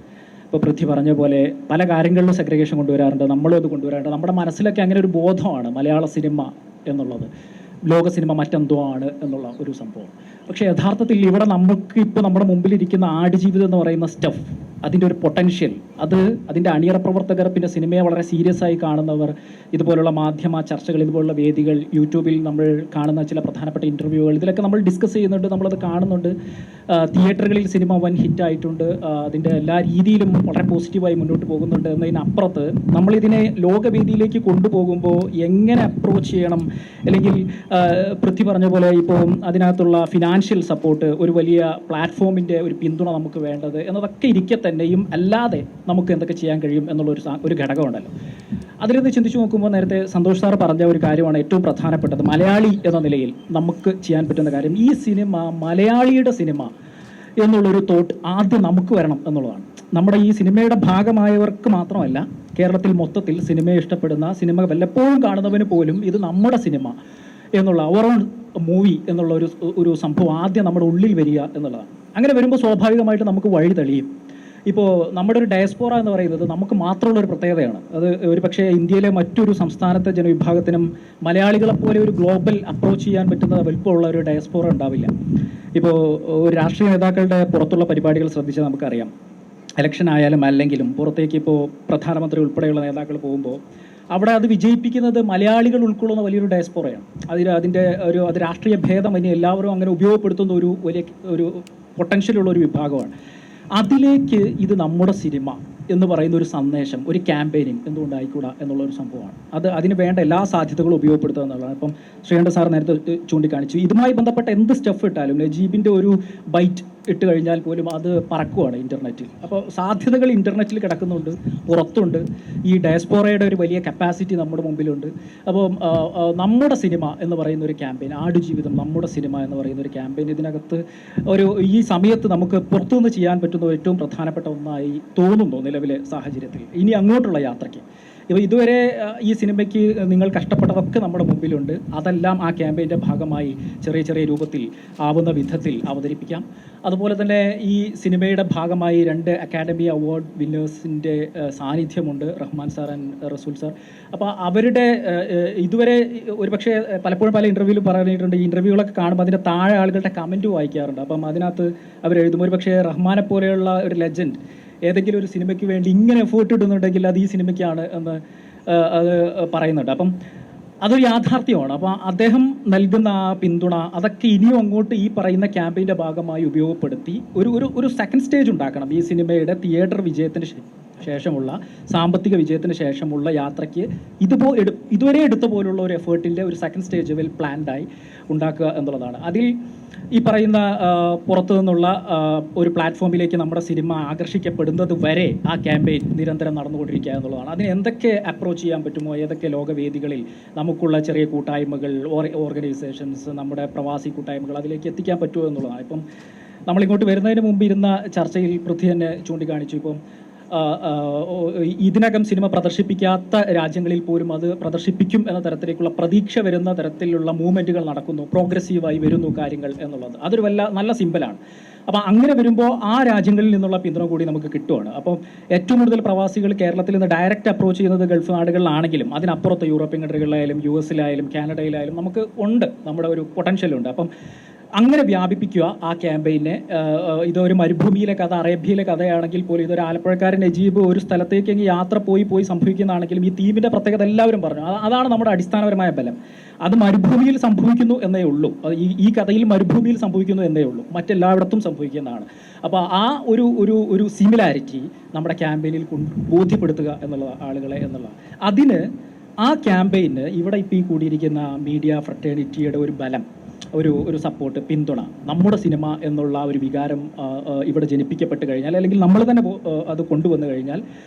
ഇപ്പോൾ പൃഥ്വി പറഞ്ഞ പോലെ പല കാര്യങ്ങളിലും സെഗ്രിഗേഷൻ കൊണ്ടുവരാറുണ്ട്, നമ്മളും അത് കൊണ്ടുവരാറുണ്ട്. നമ്മുടെ മനസ്സിലൊക്കെ അങ്ങനെ ഒരു ബോധമാണ് മലയാള സിനിമ എന്നുള്ളത്, ലോക സിനിമ മറ്റെന്തോ ആണ് എന്നുള്ള ഒരു സംഭവം. പക്ഷേ യഥാർത്ഥത്തിൽ ഇവിടെ നമുക്ക് ഇപ്പോൾ നമ്മുടെ മുമ്പിലിരിക്കുന്ന ആടുജീവിതം എന്ന് പറയുന്ന സ്റ്റഫ്, അതിൻ്റെ ഒരു പൊട്ടൻഷ്യൽ, അതിൻ്റെ അണിയറ പ്രവർത്തകർ, പിന്നെ സിനിമയെ വളരെ സീരിയസ് ആയി കാണുന്നവർ, ഇതുപോലുള്ള മാധ്യമ ചർച്ചകൾ, ഇതുപോലുള്ള വേദികൾ, യൂട്യൂബിൽ നമ്മൾ കാണുന്ന ചില പ്രധാനപ്പെട്ട ഇൻ്റർവ്യൂകൾ, ഇതിലൊക്കെ നമ്മൾ ഡിസ്കസ് ചെയ്യുന്നുണ്ട്, നമ്മളത് കാണുന്നുണ്ട്. തിയേറ്ററുകളിൽ സിനിമ വൻ ഹിറ്റായിട്ടുണ്ട്, അതിൻ്റെ എല്ലാ രീതിയിലും വളരെ പോസിറ്റീവായി മുന്നോട്ട് പോകുന്നുണ്ട്. എന്നതിനപ്പുറത്ത് നമ്മളിതിനെ ലോകവേദിയിലേക്ക് കൊണ്ടുപോകുമ്പോൾ എങ്ങനെ അപ്രോച്ച് ചെയ്യണം, അല്ലെങ്കിൽ പൃഥ്വി പറഞ്ഞ പോലെ ഇപ്പോൾ അതിനകത്തുള്ള ഫിനാൻഷ്യൽ സപ്പോർട്ട്, ഒരു വലിയ പ്ലാറ്റ്ഫോമിൻ്റെ ഒരു പിന്തുണ നമുക്ക് വേണ്ടത് എന്നതൊക്കെ ഇരിക്കെ തന്നെയും അല്ലാതെ നമുക്ക് എന്തൊക്കെ ചെയ്യാൻ കഴിയും എന്നുള്ള ഒരു ഘടകമുണ്ടല്ലോ. അതിലൊന്ന് ചിന്തിച്ചു നോക്കുമ്പോൾ നേരത്തെ സന്തോഷ് സാർ പറഞ്ഞ ഒരു കാര്യമാണ് ഏറ്റവും പ്രധാനപ്പെട്ടത്. മലയാളി എന്ന നിലയിൽ നമുക്ക് ചെയ്യാൻ പറ്റുന്ന കാര്യം, ഈ സിനിമ മലയാളിയുടെ സിനിമ എന്നുള്ളൊരു തോട്ട് ആദ്യം നമുക്ക് വരണം എന്നുള്ളതാണ്. നമ്മുടെ ഈ സിനിമയുടെ ഭാഗമായവർക്ക് മാത്രമല്ല, കേരളത്തിൽ മൊത്തത്തിൽ സിനിമയെ ഇഷ്ടപ്പെടുന്ന, സിനിമ വല്ലപ്പോഴും കാണുന്നവന് പോലും ഇത് നമ്മുടെ സിനിമ എന്നുള്ള, അവർ ഓൺ മൂവി എന്നുള്ള ഒരു സംഭവം ആദ്യം നമ്മുടെ ഉള്ളിൽ വരിക എന്നുള്ളതാണ്. അങ്ങനെ വരുമ്പോൾ സ്വാഭാവികമായിട്ട് നമുക്ക് വഴി തെളിയും. ഇപ്പോൾ നമ്മുടെ ഒരു ഡയസ്പോറ എന്ന് പറയുന്നത് നമുക്ക് മാത്രമുള്ളൊരു പ്രത്യേകതയാണ്. അത് ഒരു പക്ഷേ ഇന്ത്യയിലെ മറ്റൊരു സംസ്ഥാനത്തെ ജനവിഭാഗത്തിനും മലയാളികളെപ്പോലെ ഒരു ഗ്ലോബൽ അപ്രോച്ച് ചെയ്യാൻ പറ്റുന്ന വലുപ്പമുള്ള ഒരു ഡയസ്പോറ ഉണ്ടാവില്ല. ഇപ്പോൾ ഒരു രാഷ്ട്രീയ നേതാക്കളുടെ പുറത്തുള്ള പരിപാടികൾ ശ്രദ്ധിച്ചാൽ നമുക്കറിയാം, ഇലക്ഷൻ ആയാലും അല്ലെങ്കിലും പുറത്തേക്ക് ഇപ്പോൾ പ്രധാനമന്ത്രി ഉൾപ്പെടെയുള്ള നേതാക്കൾ പോകുമ്പോൾ അവിടെ അത് വിജയിപ്പിക്കുന്നത് മലയാളികൾ ഉൾക്കൊള്ളുന്ന വലിയൊരു ഡയസ്പോറയാണ്. അത് രാഷ്ട്രീയ ഭേദം ഇനി എല്ലാവരും അങ്ങനെ ഉപയോഗപ്പെടുത്തുന്ന ഒരു പൊട്ടൻഷ്യലുള്ള ഒരു വിഭാഗമാണ്. അതിലേക്ക് ഇത് നമ്മുടെ സിനിമ എന്ന് പറയുന്ന ഒരു സന്ദേശം, ഒരു ക്യാമ്പയിനിങ് എന്തുകൊണ്ടായിക്കൂടാ എന്നുള്ളൊരു സംഭവമാണ്. അതിന് വേണ്ട എല്ലാ സാധ്യതകളും ഉപയോഗപ്പെടുത്തുക എന്നുള്ളതാണ്. ഇപ്പം ശ്രീകണ്ഠ സാർ നേരത്തെ ചൂണ്ടിക്കാണിച്ചു, ഇതുമായി ബന്ധപ്പെട്ട എന്ത് സ്റ്റഫ് ഇട്ടാലും, നജീബിൻ്റെ ഒരു ബൈറ്റ് ഇട്ട് കഴിഞ്ഞാൽ പോലും അത് പറക്കുവാണ് ഇൻ്റർനെറ്റിൽ. അപ്പോൾ സാധ്യതകൾ ഇൻ്റർനെറ്റിൽ കിടക്കുന്നുണ്ട്, പുറത്തുണ്ട്. ഈ ഡയസ്പോറയുടെ ഒരു വലിയ കപ്പാസിറ്റി നമ്മുടെ മുമ്പിലുണ്ട്. അപ്പോൾ നമ്മുടെ സിനിമ എന്ന് പറയുന്ന ഒരു ക്യാമ്പയിൻ, ആടുജീവിതം നമ്മുടെ സിനിമ എന്ന് പറയുന്ന ഒരു ക്യാമ്പയിൻ, ഇതിനകത്ത് ഈ സമയത്ത് നമുക്ക് പുറത്തുനിന്ന് ചെയ്യാൻ പറ്റുന്ന ഏറ്റവും പ്രധാനപ്പെട്ട ഒന്നായി തോന്നുന്നു നിലവിലെ സാഹചര്യത്തിൽ, ഇനി അങ്ങോട്ടുള്ള യാത്രയ്ക്ക്. ഇപ്പോൾ ഇതുവരെ ഈ സിനിമയ്ക്ക് നിങ്ങൾ കഷ്ടപ്പെട്ടതൊക്കെ നമ്മുടെ മുമ്പിലുണ്ട്. അതെല്ലാം ആ ക്യാമ്പയിൻ്റെ ഭാഗമായി ചെറിയ ചെറിയ രൂപത്തിൽ ആവുന്ന വിധത്തിൽ അവതരിപ്പിക്കാം. അതുപോലെ തന്നെ ഈ സിനിമയുടെ ഭാഗമായി 2 അക്കാഡമി അവാർഡ് വിന്നേഴ്സിൻ്റെ സാന്നിധ്യമുണ്ട്, Rahman sir and Resul sir. അപ്പോൾ അവരുടെ ഇതുവരെ ഒരുപക്ഷെ പലപ്പോഴും പല ഇൻ്റർവ്യൂവിലും പറഞ്ഞിട്ടുണ്ട്, ഈ ഇൻ്റർവ്യൂകളൊക്കെ കാണുമ്പോൾ അതിൻ്റെ താഴെ ആളുകളുടെ കമൻറ്റ് വായിക്കാറുണ്ട്. അപ്പം അതിനകത്ത് അവരെഴുതും, ഒരുപക്ഷെ റഹ്മാനെ പോലെയുള്ള ഒരു ലെജൻഡ് ഏതെങ്കിലും ഒരു സിനിമയ്ക്ക് വേണ്ടി ഇങ്ങനെ എഫേർട്ട് ഇടുന്നുണ്ടെങ്കിൽ അത് ഈ സിനിമയ്ക്കാണ് എന്ന് അത് പറയുന്നുണ്ട്. അപ്പം അതൊരു യാഥാർത്ഥ്യമാണ്. അപ്പോൾ അദ്ദേഹം നൽകുന്ന ആ പിന്തുണ അതൊക്കെ ഇനിയും അങ്ങോട്ട് ഈ പറയുന്ന ക്യാമ്പയിൻ്റെ ഭാഗമായി ഉപയോഗപ്പെടുത്തി ഒരു സെക്കൻഡ് സ്റ്റേജ് ഉണ്ടാക്കണം. ഈ സിനിമയുടെ തിയേറ്റർ വിജയത്തിന് ശേഷമുള്ള, സാമ്പത്തിക വിജയത്തിന് ശേഷമുള്ള യാത്രയ്ക്ക് ഇതുവരെ എടുത്ത പോലുള്ള ഒരു എഫേർട്ടിൻ്റെ ഒരു സെക്കൻഡ് സ്റ്റേജ് വെൽ പ്ലാൻഡായി ഉണ്ടാക്കുക എന്നുള്ളതാണ്. അതിൽ ഈ പറയുന്ന പുറത്തു നിന്നുള്ള ഒരു പ്ലാറ്റ്ഫോമിലേക്ക് നമ്മുടെ സിനിമ ആകർഷിക്കപ്പെടുന്നത് വരെ ആ ക്യാമ്പയിൻ നിരന്തരം നടന്നുകൊണ്ടിരിക്കുക എന്നുള്ളതാണ്. അതിന് എന്തൊക്കെ അപ്രോച്ച് ചെയ്യാൻ പറ്റുമോ, ഏതൊക്കെ ലോകവേദികളിൽ നമുക്കുള്ള ചെറിയ കൂട്ടായ്മകൾ, ഓർഗനൈസേഷൻസ്, നമ്മുടെ പ്രവാസി കൂട്ടായ്മകൾ അതിലേക്ക് എത്തിക്കാൻ പറ്റുമോ എന്നുള്ളതാണ്. ഇപ്പം നമ്മളിങ്ങോട്ട് വരുന്നതിന് മുമ്പ് ഇരുന്ന ചർച്ചയിൽ പൃഥ്വി തന്നെ ചൂണ്ടിക്കാണിച്ചു, ഇപ്പം ഇതിനകം സിനിമ പ്രദർശിപ്പിക്കാത്ത രാജ്യങ്ങളിൽ പോലും അത് പ്രദർശിപ്പിക്കും എന്ന തരത്തിലേക്കുള്ള പ്രതീക്ഷ വരുന്ന തരത്തിലുള്ള മൂവ്മെൻറ്റുകൾ നടക്കുന്നു, പ്രോഗ്രസീവായി വരുന്നു കാര്യങ്ങൾ എന്നുള്ളത്. അതൊരു നല്ല സിമ്പലാണ്. അപ്പോൾ അങ്ങനെ വരുമ്പോൾ ആ രാജ്യങ്ങളിൽ നിന്നുള്ള പിന്തുണ കൂടി നമുക്ക് കിട്ടുവാണ്. അപ്പോൾ ഏറ്റവും കൂടുതൽ പ്രവാസികൾ കേരളത്തിൽ നിന്ന് ഡയറക്റ്റ് അപ്രോച്ച് ചെയ്യുന്നത് ഗൾഫ് നാടുകളിലാണെങ്കിലും അതിനപ്പുറത്ത് യൂറോപ്യൻ കൺട്രികളിലായാലും US-ലായാലും കാനഡയിലായാലും നമുക്ക് ഉണ്ട്, നമ്മുടെ ഒരു പൊട്ടൻഷ്യലുണ്ട്. അപ്പം അങ്ങനെ വ്യാപിപ്പിക്കുക ആ ക്യാമ്പയിനെ. ഇതൊരു മരുഭൂമിയിലെ കഥ, അറേബ്യയിലെ കഥയാണെങ്കിൽ പോലും ഇതൊരു ആലപ്പുഴക്കാരൻ നജീബ് ഒരു സ്ഥലത്തേക്ക് യാത്ര പോയി സംഭവിക്കുന്നതാണെങ്കിലും ഈ തീമിൻ്റെ പ്രത്യേകത എല്ലാവരും പറഞ്ഞു. അതാണ് നമ്മുടെ അടിസ്ഥാനപരമായ ബലം. അത് മരുഭൂമിയിൽ സംഭവിക്കുന്നു എന്നേ ഉള്ളൂ. ഈ കഥയിൽ മരുഭൂമിയിൽ സംഭവിക്കുന്നു എന്നേ ഉള്ളൂ, മറ്റെല്ലായിടത്തും സംഭവിക്കുന്നതാണ്. അപ്പോൾ ആ ഒരു സിമിലാരിറ്റി നമ്മുടെ ക്യാമ്പയിനിൽ ബോധ്യപ്പെടുത്തുക എന്നുള്ളത് ആളുകളെ എന്നുള്ളതാണ്. അതിന് ആ ക്യാമ്പയിന് ഇവിടെ ഇപ്പോൾ ഈ കൂടിയിരിക്കുന്ന മീഡിയ ഫ്രട്ടേണിറ്റിയുടെ ഒരു ബലം, ഒരു സപ്പോർട്ട്, പിന്തുണ, നമ്മുടെ സിനിമ എന്നുള്ള ഒരു വികാരം ഇവിടെ ജനിപ്പിക്കപ്പെട്ട് കഴിഞ്ഞാൽ, അല്ലെങ്കിൽ നമ്മൾ തന്നെ അത് കൊണ്ടുവന്നു കഴിഞ്ഞാൽ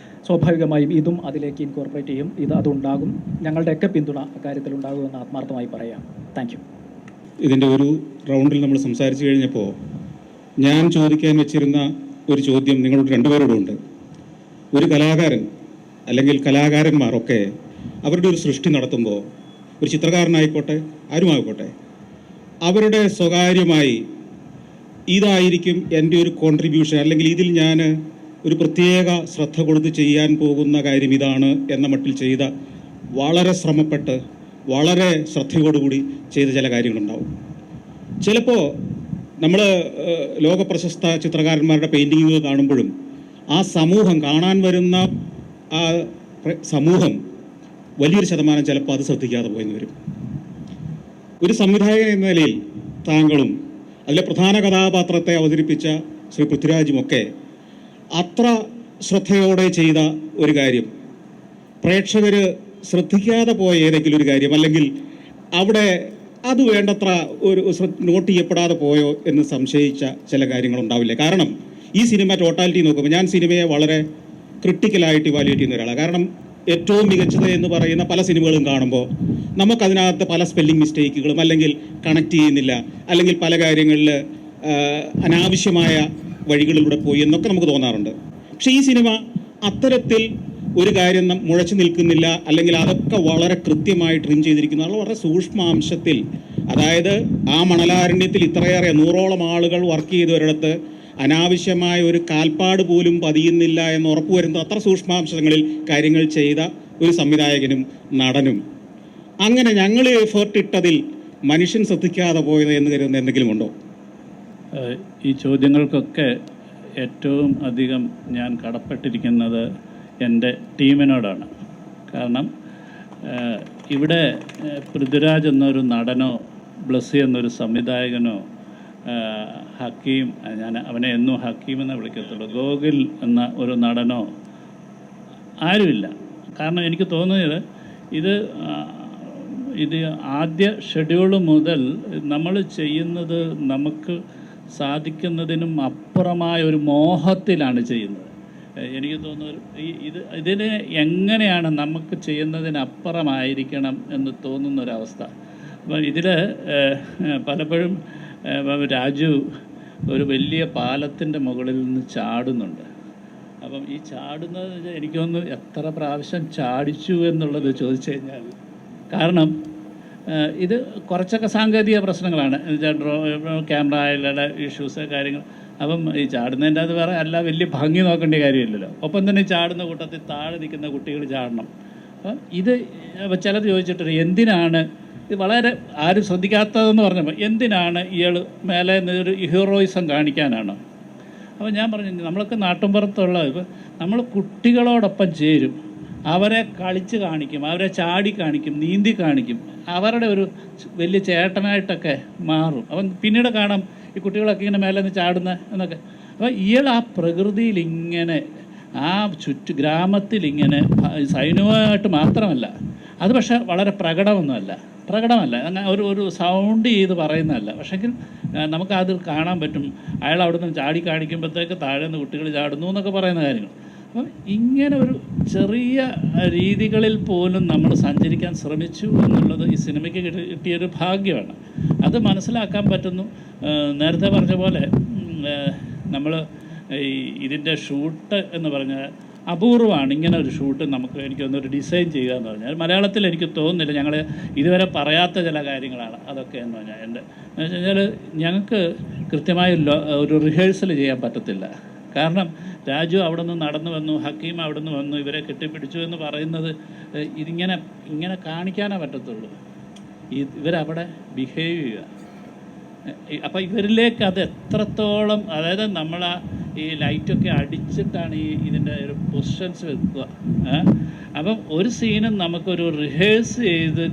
സ്വാഭാവികമായും ഇതും അതിലേക്ക് ഇൻകോർപ്പറേറ്റ് ചെയ്യും. അതുണ്ടാകും. ഞങ്ങളുടെയൊക്കെ പിന്തുണ അക്കാര്യത്തിൽ ഉണ്ടാകുമെന്ന് ആത്മാർത്ഥമായി പറയാം. Thank you. ഇതിൻ്റെ ഒരു റൗണ്ടിൽ നമ്മൾ സംസാരിച്ചു കഴിഞ്ഞപ്പോൾ ഞാൻ ചോദിക്കാൻ വെച്ചിരുന്ന ഒരു ചോദ്യം നിങ്ങളോട് രണ്ടുപേരോടുണ്ട്. ഒരു കലാകാരൻ അല്ലെങ്കിൽ കലാകാരന്മാരൊക്കെ അവരുടെ ഒരു സൃഷ്ടി നടത്തുമ്പോൾ, ഒരു ചിത്രകാരനായിക്കോട്ടെ ആരുമായിക്കോട്ടെ, അവരുടെ സ്വകാര്യമായി ഇതായിരിക്കും എൻ്റെ ഒരു കോൺട്രിബ്യൂഷൻ, അല്ലെങ്കിൽ ഇതിൽ ഞാൻ ഒരു പ്രത്യേക ശ്രദ്ധ കൊടുത്ത് ചെയ്യാൻ പോകുന്ന കാര്യം ഇതാണ് എന്ന മട്ടിൽ ചെയ്ത, വളരെ ശ്രമപ്പെട്ട് വളരെ ശ്രദ്ധയോടുകൂടി ചെയ്ത ചില കാര്യങ്ങളുണ്ടാവും. ചിലപ്പോൾ നമ്മൾ ലോകപ്രശസ്ത ചിത്രകാരന്മാരുടെ പെയിൻറ്റിങ്ങുകൾ കാണുമ്പോഴും ആ സമൂഹം, കാണാൻ വരുന്ന ആ സമൂഹം വലിയൊരു ശതമാനം ചിലപ്പോൾ അത് ശ്രദ്ധിക്കാതെ പോയെന്ന് വരും. ഒരു സംവിധായകൻ എന്ന നിലയിൽ താങ്കളും അതിലെ പ്രധാന കഥാപാത്രത്തെ അവതരിപ്പിച്ച ശ്രീ പൃഥ്വിരാജുമൊക്കെ അത്ര ശ്രദ്ധയോടെ ചെയ്ത ഒരു കാര്യം, പ്രേക്ഷകർ ശ്രദ്ധിക്കാതെ പോയ ഏതെങ്കിലും ഒരു കാര്യം, അല്ലെങ്കിൽ അവിടെ അത് വേണ്ടത്ര ഒരു നോട്ട് ചെയ്യപ്പെടാതെ പോയോ എന്ന് സംശയിച്ച ചില കാര്യങ്ങളുണ്ടാവില്ല. കാരണം ഈ സിനിമ ടോട്ടാലിറ്റി നോക്കുമ്പോൾ ഞാൻ സിനിമയെ വളരെ ക്രിട്ടിക്കലായിട്ട് ഇവാലുവേറ്റ് ചെയ്യുന്ന ഒരാളാണ്. കാരണം ഏറ്റവും മികച്ചത് എന്ന് പറയുന്ന പല സിനിമകളും കാണുമ്പോൾ നമുക്കതിനകത്ത് പല സ്പെല്ലിംഗ് മിസ്റ്റേക്കുകളും, അല്ലെങ്കിൽ കണക്ട് ചെയ്യുന്നില്ല, അല്ലെങ്കിൽ പല കാര്യങ്ങളിൽ അനാവശ്യമായ വഴികളിലൂടെ പോയി എന്നൊക്കെ നമുക്ക് തോന്നാറുണ്ട്. പക്ഷേ ഈ സിനിമ അത്തരത്തിൽ ഒരു കാര്യം മുഴച്ചു നിൽക്കുന്നില്ല, അല്ലെങ്കിൽ അതൊക്കെ വളരെ കൃത്യമായി ട്രിം ചെയ്തിരിക്കുന്ന വളരെ സൂക്ഷ്മാംശത്തിൽ, അതായത് ആ മണലാരണ്യത്തിൽ ഇത്രയേറെ 100ഓളം ആളുകൾ വർക്ക് ചെയ്തവരിടത്ത് അനാവശ്യമായ ഒരു കാൽപ്പാട് പോലും പതിയുന്നില്ല എന്ന് ഉറപ്പുവരുന്ന അത്ര സൂക്ഷ്മാംശങ്ങളിൽ കാര്യങ്ങൾ ചെയ്ത ഒരു സംവിധായകനും നടനും. അങ്ങനെ ഞങ്ങൾ എഫേർട്ട് ഇട്ടതിൽ മനുഷ്യൻ ശ്രദ്ധിക്കാതെ പോയത് എന്ന് കരുതുന്ന എന്തെങ്കിലും ഉണ്ടോ? ഈ ചോദ്യങ്ങൾക്കൊക്കെ ഏറ്റവും അധികം ഞാൻ കടപ്പെട്ടിരിക്കുന്നത് എൻ്റെ ടീമിനോടാണ്. കാരണം ഇവിടെ പൃഥ്വിരാജ് എന്നൊരു നടനോ ബ്ലസ്സി എന്നൊരു സംവിധായകനോ ഹക്കീം, ഞാൻ അവനെ എന്നും ഹക്കീം എന്ന് വിളിക്കത്തുള്ളൂ, ഗോകുൽ എന്ന ഒരു നടനോ ആരുമില്ല. കാരണം എനിക്ക് തോന്നുന്നത് ഇത് ആദ്യ ഷെഡ്യൂൾ മുതൽ നമ്മൾ ചെയ്യുന്നത് നമുക്ക് സാധിക്കുന്നതിനും അപ്പുറമായ ഒരു മോഹത്തിലാണ് ചെയ്യുന്നത്. എനിക്ക് തോന്നുന്നു ഇതിന് എങ്ങനെയാണ് നമുക്ക് ചെയ്യുന്നതിനപ്പുറമായിരിക്കണം എന്ന് തോന്നുന്നൊരവസ്ഥ. അപ്പം ഇതിൽ പലപ്പോഴും രാജു ഒരു വലിയ പാലത്തിൻ്റെ മുകളിൽ നിന്ന് ചാടുന്നുണ്ട്. അപ്പം ഈ ചാടുന്നത് എനിക്കൊന്ന് എത്ര പ്രാവശ്യം ചാടിച്ചു എന്നുള്ളത് ചോദിച്ചു കഴിഞ്ഞാൽ, കാരണം ഇത് കുറച്ചൊക്കെ സാങ്കേതിക പ്രശ്നങ്ങളാണ്, ക്യാമറയിലുള്ള ഇഷ്യൂസ് കാര്യങ്ങൾ. അപ്പം ഈ ചാടുന്നതിൻ്റെ അത് വേറെ അല്ല, വലിയ ഭംഗി നോക്കേണ്ട കാര്യമില്ലല്ലോ. ഒപ്പം തന്നെ ചാടുന്ന കൂട്ടത്തിൽ താഴെ നിൽക്കുന്ന കുട്ടികൾ ചാടണം. അപ്പം ഇത് ചിലത് ചോദിച്ചിട്ട് എന്തിനാണ് ഇത് വളരെ ആരും ശ്രദ്ധിക്കാത്തതെന്ന് പറഞ്ഞപ്പോൾ, എന്തിനാണ് ഇയാൾ മേലെ ഒരു ഹീറോയിസം കാണിക്കാനാണോ? അപ്പോൾ ഞാൻ പറഞ്ഞു, നമ്മളൊക്കെ നാട്ടിൻപുറത്തുള്ള ഇപ്പം നമ്മൾ കുട്ടികളോടൊപ്പം ചേരും, അവരെ കളിച്ച് കാണിക്കും, അവരെ ചാടി കാണിക്കും, നീന്തി കാണിക്കും, അവരുടെ ഒരു വലിയ ചേട്ടനായിട്ടൊക്കെ മാറും. അപ്പം പിന്നീട് കാണാം ഈ കുട്ടികളൊക്കെ ഇങ്ങനെ മേലെ നിന്ന് ചാടുന്ന എന്നൊക്കെ. അപ്പോൾ ഇയാൾ ആ പ്രകൃതിയിൽ ഇങ്ങനെ ആ ഗ്രാമത്തിൽ ഇങ്ങനെ സൈന്യമായിട്ട് മാത്രമല്ല, അത് പക്ഷേ വളരെ പ്രകടമല്ല, അങ്ങനെ ഒരു സൗണ്ട് ചെയ്ത് പറയുന്നതല്ല. പക്ഷെങ്കിൽ നമുക്കത് കാണാൻ പറ്റും. അയാൾ അവിടെ നിന്ന് ചാടി കാണിക്കുമ്പോഴത്തേക്ക് താഴെ നിന്ന് കുട്ടികൾ ചാടുന്നു എന്നൊക്കെ പറയുന്ന കാര്യങ്ങൾ. അപ്പം ഇങ്ങനെ ഒരു ചെറിയ രീതികളിൽ പോലും നമ്മൾ സഞ്ചരിക്കാൻ ശ്രമിച്ചു എന്നുള്ളത് ഈ സിനിമയ്ക്ക് കിട്ടിയൊരു ഭാഗ്യമാണ്. അത് മനസ്സിലാക്കാൻ പറ്റുന്നു. നേരത്തെ പറഞ്ഞ പോലെ നമ്മൾ ഇതിൻ്റെ ഷൂട്ട് എന്ന് പറഞ്ഞാൽ അപൂർവമാണ്. ഇങ്ങനെ ഒരു ഷൂട്ട് നമുക്ക് എനിക്കൊന്നൊരു ഡിസൈൻ ചെയ്യുക എന്ന് പറഞ്ഞാൽ മലയാളത്തിൽ എനിക്ക് തോന്നുന്നില്ല. ഞങ്ങൾ ഇതുവരെ പറയാത്ത ചില കാര്യങ്ങളാണ് അതൊക്കെ എന്ന് പറഞ്ഞാൽ. എന്ന് വെച്ച് കഴിഞ്ഞാൽ ഞങ്ങൾക്ക് കൃത്യമായി ഒരു റിഹേഴ്സൽ ചെയ്യാൻ പറ്റത്തില്ല. കാരണം രാജു അവിടെ നിന്ന് നടന്നു വന്നു, ഹക്കീം അവിടെ നിന്ന് വന്നു, ഇവരെ കെട്ടിപ്പിടിച്ചു എന്ന് പറയുന്നത് ഇങ്ങനെ കാണിക്കാനേ പറ്റത്തുള്ളൂ. ഇവരവിടെ ബിഹേവ് ചെയ്യുക. അപ്പോൾ ഇവരിലേക്ക് അത് എത്രത്തോളം, അതായത് നമ്മൾ ഈ ലൈറ്റൊക്കെ അടിച്ചിട്ടാണ് ഇതിൻ്റെ ഒരു പൊസിഷൻസ് വെക്കുക. അപ്പം ഒരു സീനും നമുക്കൊരു റിഹേഴ്സ് ചെയ്ത്,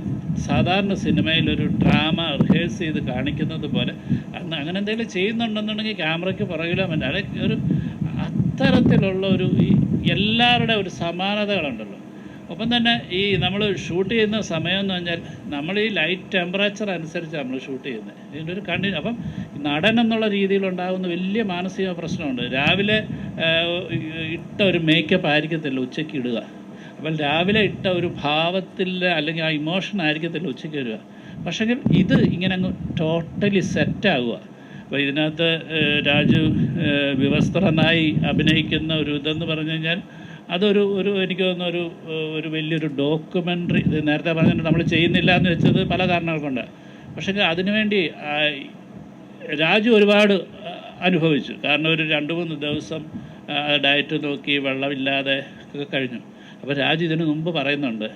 സാധാരണ സിനിമയിലൊരു ഡ്രാമ റിഹേഴ്സ് ചെയ്ത് കാണിക്കുന്നത് പോലെ അങ്ങനെ എന്തെങ്കിലും ചെയ്യുന്നുണ്ടെന്നുണ്ടെങ്കിൽ ക്യാമറയ്ക്ക് പുറകിലോ അല്ലെ ഒരു അത്തരത്തിലുള്ള ഒരു ഈ എല്ലാവരുടെ ഒരു സമാനതകളുണ്ടല്ലോ. ഒപ്പം തന്നെ ഈ നമ്മൾ ഷൂട്ട് ചെയ്യുന്ന സമയം എന്ന് പറഞ്ഞാൽ നമ്മൾ ഈ ലൈറ്റ് ടെമ്പറേച്ചർ അനുസരിച്ച് നമ്മൾ ഷൂട്ട് ചെയ്യുന്നത്. ഇതിൻ്റെ ഒരു അപ്പം നടൻ എന്നുള്ള രീതിയിലുണ്ടാകുന്ന വലിയ മാനസിക പ്രശ്നമുണ്ട്. രാവിലെ ഇട്ട ഒരു മേക്കപ്പ് ആയിരിക്കത്തില്ല ഉച്ചയ്ക്ക് ഇടുക. അപ്പം രാവിലെ ഇട്ട ഒരു ഭാവത്തിൽ അല്ലെങ്കിൽ ആ ഇമോഷൻ ആയിരിക്കത്തില്ല ഉച്ചയ്ക്ക് വരിക. പക്ഷേ ഇത് ഇങ്ങനെ അങ്ങ് ടോട്ടലി സെറ്റാവുക. അപ്പോൾ ഇതിനകത്ത് രാജു വിവസ്ത്രനായി അഭിനയിക്കുന്ന ഒരു ഇതെന്ന് പറഞ്ഞു കഴിഞ്ഞാൽ അതൊരു എനിക്ക് തോന്നുന്ന ഒരു വലിയൊരു ഡോക്യുമെൻ്ററി. ഇത് നേരത്തെ പറഞ്ഞിട്ട് നമ്മൾ ചെയ്യുന്നില്ല എന്ന് വെച്ചത് പല കാരണങ്ങൾ കൊണ്ട്. പക്ഷേ അതിനുവേണ്ടി രാജു ഒരുപാട് അനുഭവിച്ചു. കാരണം ഒരു 2-3 ദിവസം ഡയറ്റ് നോക്കി വെള്ളമില്ലാതെ ഒക്കെ കഴിഞ്ഞു. അപ്പോൾ രാജു ഇതിനു മുമ്പ് പറയുന്നുണ്ട്,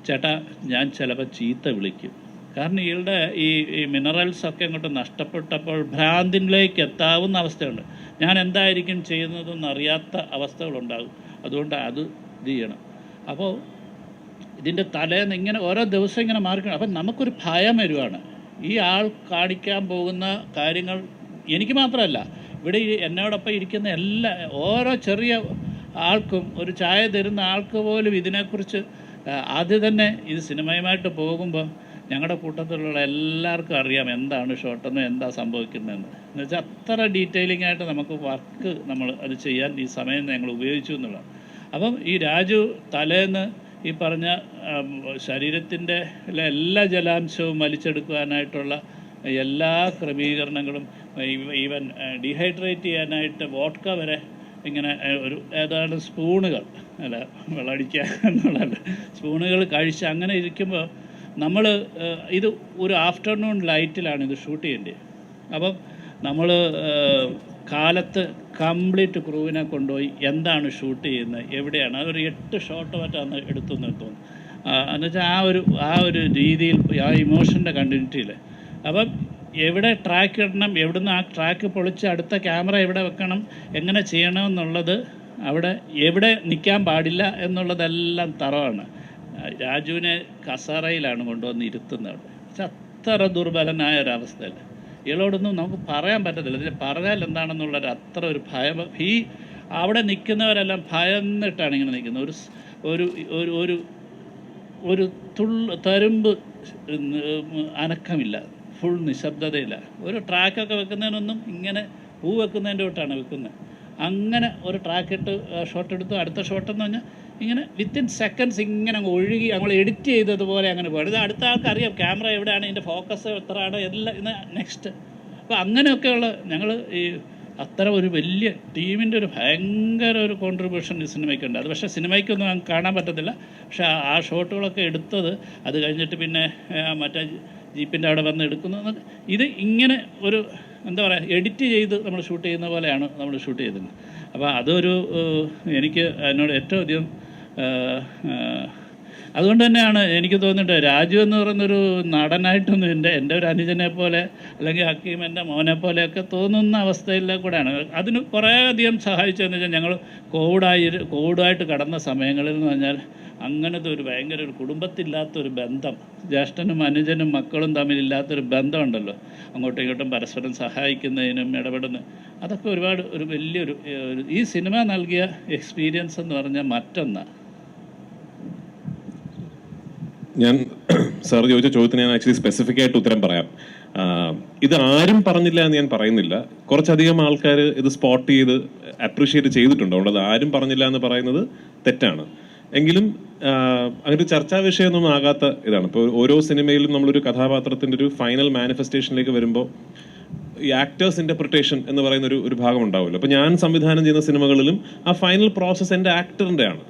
ചേട്ടാ ഞാൻ ചിലപ്പോൾ ചീത്ത വിളിക്കും. കാരണം ഇയാളുടെ ഈ മിനറൽസൊക്കെ അങ്ങോട്ട് നഷ്ടപ്പെട്ടപ്പോൾ ഭ്രാന്തിലേക്ക് എത്താവുന്ന അവസ്ഥയുണ്ട്. ഞാൻ എന്തായിരിക്കും ചെയ്യുന്നതെന്ന് അറിയാത്ത അവസ്ഥകളുണ്ടാകും. അതുകൊണ്ട് അത് ഇത് ചെയ്യണം. അപ്പോൾ ഇതിൻ്റെ തലേന്ന് ഇങ്ങനെ ഓരോ ദിവസം ഇങ്ങനെ മാറിക്കണം. അപ്പം നമുക്കൊരു ഭയം വരുവാണ്. ഈ ആൾ കാണിക്കാൻ പോകുന്ന കാര്യങ്ങൾ എനിക്ക് മാത്രമല്ല, ഇവിടെ എന്നോടൊപ്പം ഇരിക്കുന്ന ഓരോ ചെറിയ ആൾക്കും, ഒരു ചായ തരുന്ന ആൾക്ക് പോലും ഇതിനെക്കുറിച്ച് ആദ്യം തന്നെ ഇത് സിനിമയുമായിട്ട് പോകുമ്പോൾ ഞങ്ങളുടെ കൂട്ടത്തിലുള്ള എല്ലാവർക്കും അറിയാം എന്താണ് ഷോട്ടെന്നും എന്താ സംഭവിക്കുന്നതെന്ന്. എന്ന് വെച്ചാൽ അത്ര ഡീറ്റെയിലിംഗ് ആയിട്ട് നമുക്ക് വർക്ക് നമ്മൾ അത് ചെയ്യാൻ ഈ സമയം ഞങ്ങൾ ഉപയോഗിച്ചു എന്നുള്ളതാണ്. അപ്പം ഈ രാജു തലേന്ന് ഈ പറഞ്ഞ ശരീരത്തിൻ്റെ എല്ലാ ജലാംശവും വലിച്ചെടുക്കുവാനായിട്ടുള്ള എല്ലാ ക്രമീകരണങ്ങളും, ഈവൻ ഡീഹൈഡ്രേറ്റ് ചെയ്യാനായിട്ട് വോഡ്ക വരെ ഇങ്ങനെ ഏതാണ്ട് സ്പൂണുകൾ, അല്ല വെള്ളമടിക്കുക എന്നുള്ളതല്ല, സ്പൂണുകൾ കഴിച്ച് അങ്ങനെ ഇരിക്കുമ്പോൾ നമ്മൾ ഇത് ഒരു ആഫ്റ്റർനൂൺ ലൈറ്റിലാണ് ഇത് ഷൂട്ട് ചെയ്യേണ്ടത്. അപ്പം നമ്മൾ കാലത്ത് കംപ്ലീറ്റ് ക്രൂവിനെ കൊണ്ടുപോയി എന്താണ് ഷൂട്ട് ചെയ്യുന്നത്, എവിടെയാണ്, അതൊരു 8 ഷോട്ട് മറ്റാണ് എടുത്തു നിർത്തുന്നത്. എന്നുവെച്ചാൽ ആ ഒരു രീതിയിൽ, ആ ഇമോഷൻ്റെ കണ്ടിന്യൂറ്റിയിൽ. അപ്പം എവിടെ ട്രാക്ക് ഇടണം, എവിടുന്ന് ആ ട്രാക്ക് പൊളിച്ച് അടുത്ത ക്യാമറ എവിടെ വെക്കണം, എങ്ങനെ ചെയ്യണമെന്നുള്ളത്, അവിടെ എവിടെ നിൽക്കാൻ പാടില്ല എന്നുള്ളതെല്ലാം തറവാണ്. രാജുവിനെ കസേരയിലാണ് കൊണ്ടുവന്ന് ഇരുത്തുന്നത്. പക്ഷെ അത്ര ദുർബലനായ ഒരവസ്ഥയല്ല. ഇയാളോടൊന്നും നമുക്ക് പറയാൻ പറ്റത്തില്ല. ഇതിൽ പറഞ്ഞാൽ എന്താണെന്നുള്ളൊരു അത്ര ഒരു ഭയം. അവിടെ നിൽക്കുന്നവരെല്ലാം ഭയന്നിട്ടാണ് ഇങ്ങനെ നിൽക്കുന്നത്. ഒരു തരുമ്പ് അനക്കമില്ല, ഫുൾ നിശബ്ദതയില്ല. ഒരു ട്രാക്കൊക്കെ വെക്കുന്നതിനൊന്നും ഇങ്ങനെ പൂ വെക്കുന്നതിൻ്റെ തൊട്ടാണ് വെക്കുന്നത്. അങ്ങനെ ഒരു ട്രാക്ക് ഇട്ട് ഷോട്ട് എടുത്തു, അടുത്ത ഷോട്ടെന്ന് പറഞ്ഞാൽ ഇങ്ങനെ വിത്തിൻ സെക്കൻഡ്സ് ഇങ്ങനെ അങ്ങ് ഒഴുകി നമ്മൾ എഡിറ്റ് ചെയ്തതുപോലെ അങ്ങനെ പോകും. ഇത് അടുത്ത ആൾക്കറിയാം ക്യാമറ എവിടെയാണ്, ഇതിൻ്റെ ഫോക്കസ് എത്രയാണ്, എല്ലാം ഇന്ന് നെക്സ്റ്റ്. അപ്പോൾ അങ്ങനെയൊക്കെയുള്ള ഞങ്ങൾ ഈ അത്തരം ഒരു വലിയ ടീമിൻ്റെ ഒരു ഭയങ്കര ഒരു കോൺട്രിബ്യൂഷൻ ഈ സിനിമയ്ക്കുണ്ട്. അത് പക്ഷേ സിനിമയ്ക്കൊന്നും കാണാൻ പറ്റത്തില്ല. പക്ഷേ ആ ഷോട്ടുകളൊക്കെ എടുത്തത് അത് കഴിഞ്ഞിട്ട് പിന്നെ മറ്റേ ജീപ്പിൻ്റെ അവിടെ വന്ന് എടുക്കുന്നത്, ഇത് ഇങ്ങനെ ഒരു എന്താ പറയുക, എഡിറ്റ് ചെയ്ത് നമ്മൾ ഷൂട്ട് ചെയ്യുന്ന പോലെയാണ് നമ്മൾ ഷൂട്ട് ചെയ്തത്. അപ്പോൾ അതൊരു എനിക്ക് എന്നോട് ഏറ്റവും അധികം അതുകൊണ്ട് തന്നെയാണ് എനിക്ക് തോന്നിയിട്ട് രാജു എന്ന് പറയുന്നൊരു നടനായിട്ടൊന്നും എൻ്റെ ഒരു അനുജനെ പോലെ അല്ലെങ്കിൽ ഹക്കീം എൻ്റെ മോനെ പോലെയൊക്കെ തോന്നുന്ന അവസ്ഥയിൽ കൂടെയാണ്. അതിന് കുറേയധികം സഹായിച്ചതെന്ന് വെച്ചാൽ ഞങ്ങൾ കോവിഡായിട്ട് കടന്ന സമയങ്ങളിൽ എന്ന് പറഞ്ഞാൽ അങ്ങനത്തെ ഒരു ഭയങ്കര ഒരു കുടുംബത്തില്ലാത്തൊരു ബന്ധം, ജ്യേഷ്ഠനും അനുജനും മക്കളും തമ്മിലില്ലാത്തൊരു ബന്ധമുണ്ടല്ലോ, അങ്ങോട്ടും ഇങ്ങോട്ടും പരസ്പരം സഹായിക്കുന്നതിനും ഇടപെടുന്ന, അതൊക്കെ ഒരുപാട് ഒരു വലിയൊരു ഈ സിനിമ നൽകിയ എക്സ്പീരിയൻസ് എന്ന് പറഞ്ഞാൽ മറ്റൊന്നാണ്. ഞാൻ സാർ ചോദിച്ച ചോദ്യത്തിന് ഞാൻ ആക്ച്വലി സ്പെസിഫിക് ആയിട്ട് ഉത്തരം പറയാം. ഇത് ആരും പറഞ്ഞില്ല എന്ന് ഞാൻ പറയുന്നില്ല. കുറച്ചധികം ആൾക്കാർ ഇത് സ്പോട്ട് ചെയ്ത് അപ്രീഷിയേറ്റ് ചെയ്തിട്ടുണ്ട്. അതുകൊണ്ട് അത് ആരും പറഞ്ഞില്ല എന്ന് പറയുന്നത് തെറ്റാണ്. എങ്കിലും അങ്ങനെ ഒരു ചർച്ചാ വിഷയമൊന്നും ആകാത്ത ഇതാണ്. ഇപ്പോൾ ഓരോ സിനിമയിലും നമ്മളൊരു കഥാപാത്രത്തിൻ്റെ ഒരു ഫൈനൽ മാനിഫെസ്റ്റേഷനിലേക്ക് വരുമ്പോൾ ഈ ആക്ടേഴ്സ് ഇൻ്റർപ്രിട്ടേഷൻ എന്ന് പറയുന്ന ഒരു ഭാഗം ഉണ്ടാവുമല്ലോ. അപ്പോൾ ഞാൻ സംവിധാനം ചെയ്യുന്ന സിനിമകളിലും ആ ഫൈനൽ പ്രോസസ്സ് എൻ്റെ ആക്ടറിൻ്റെ ആണ്.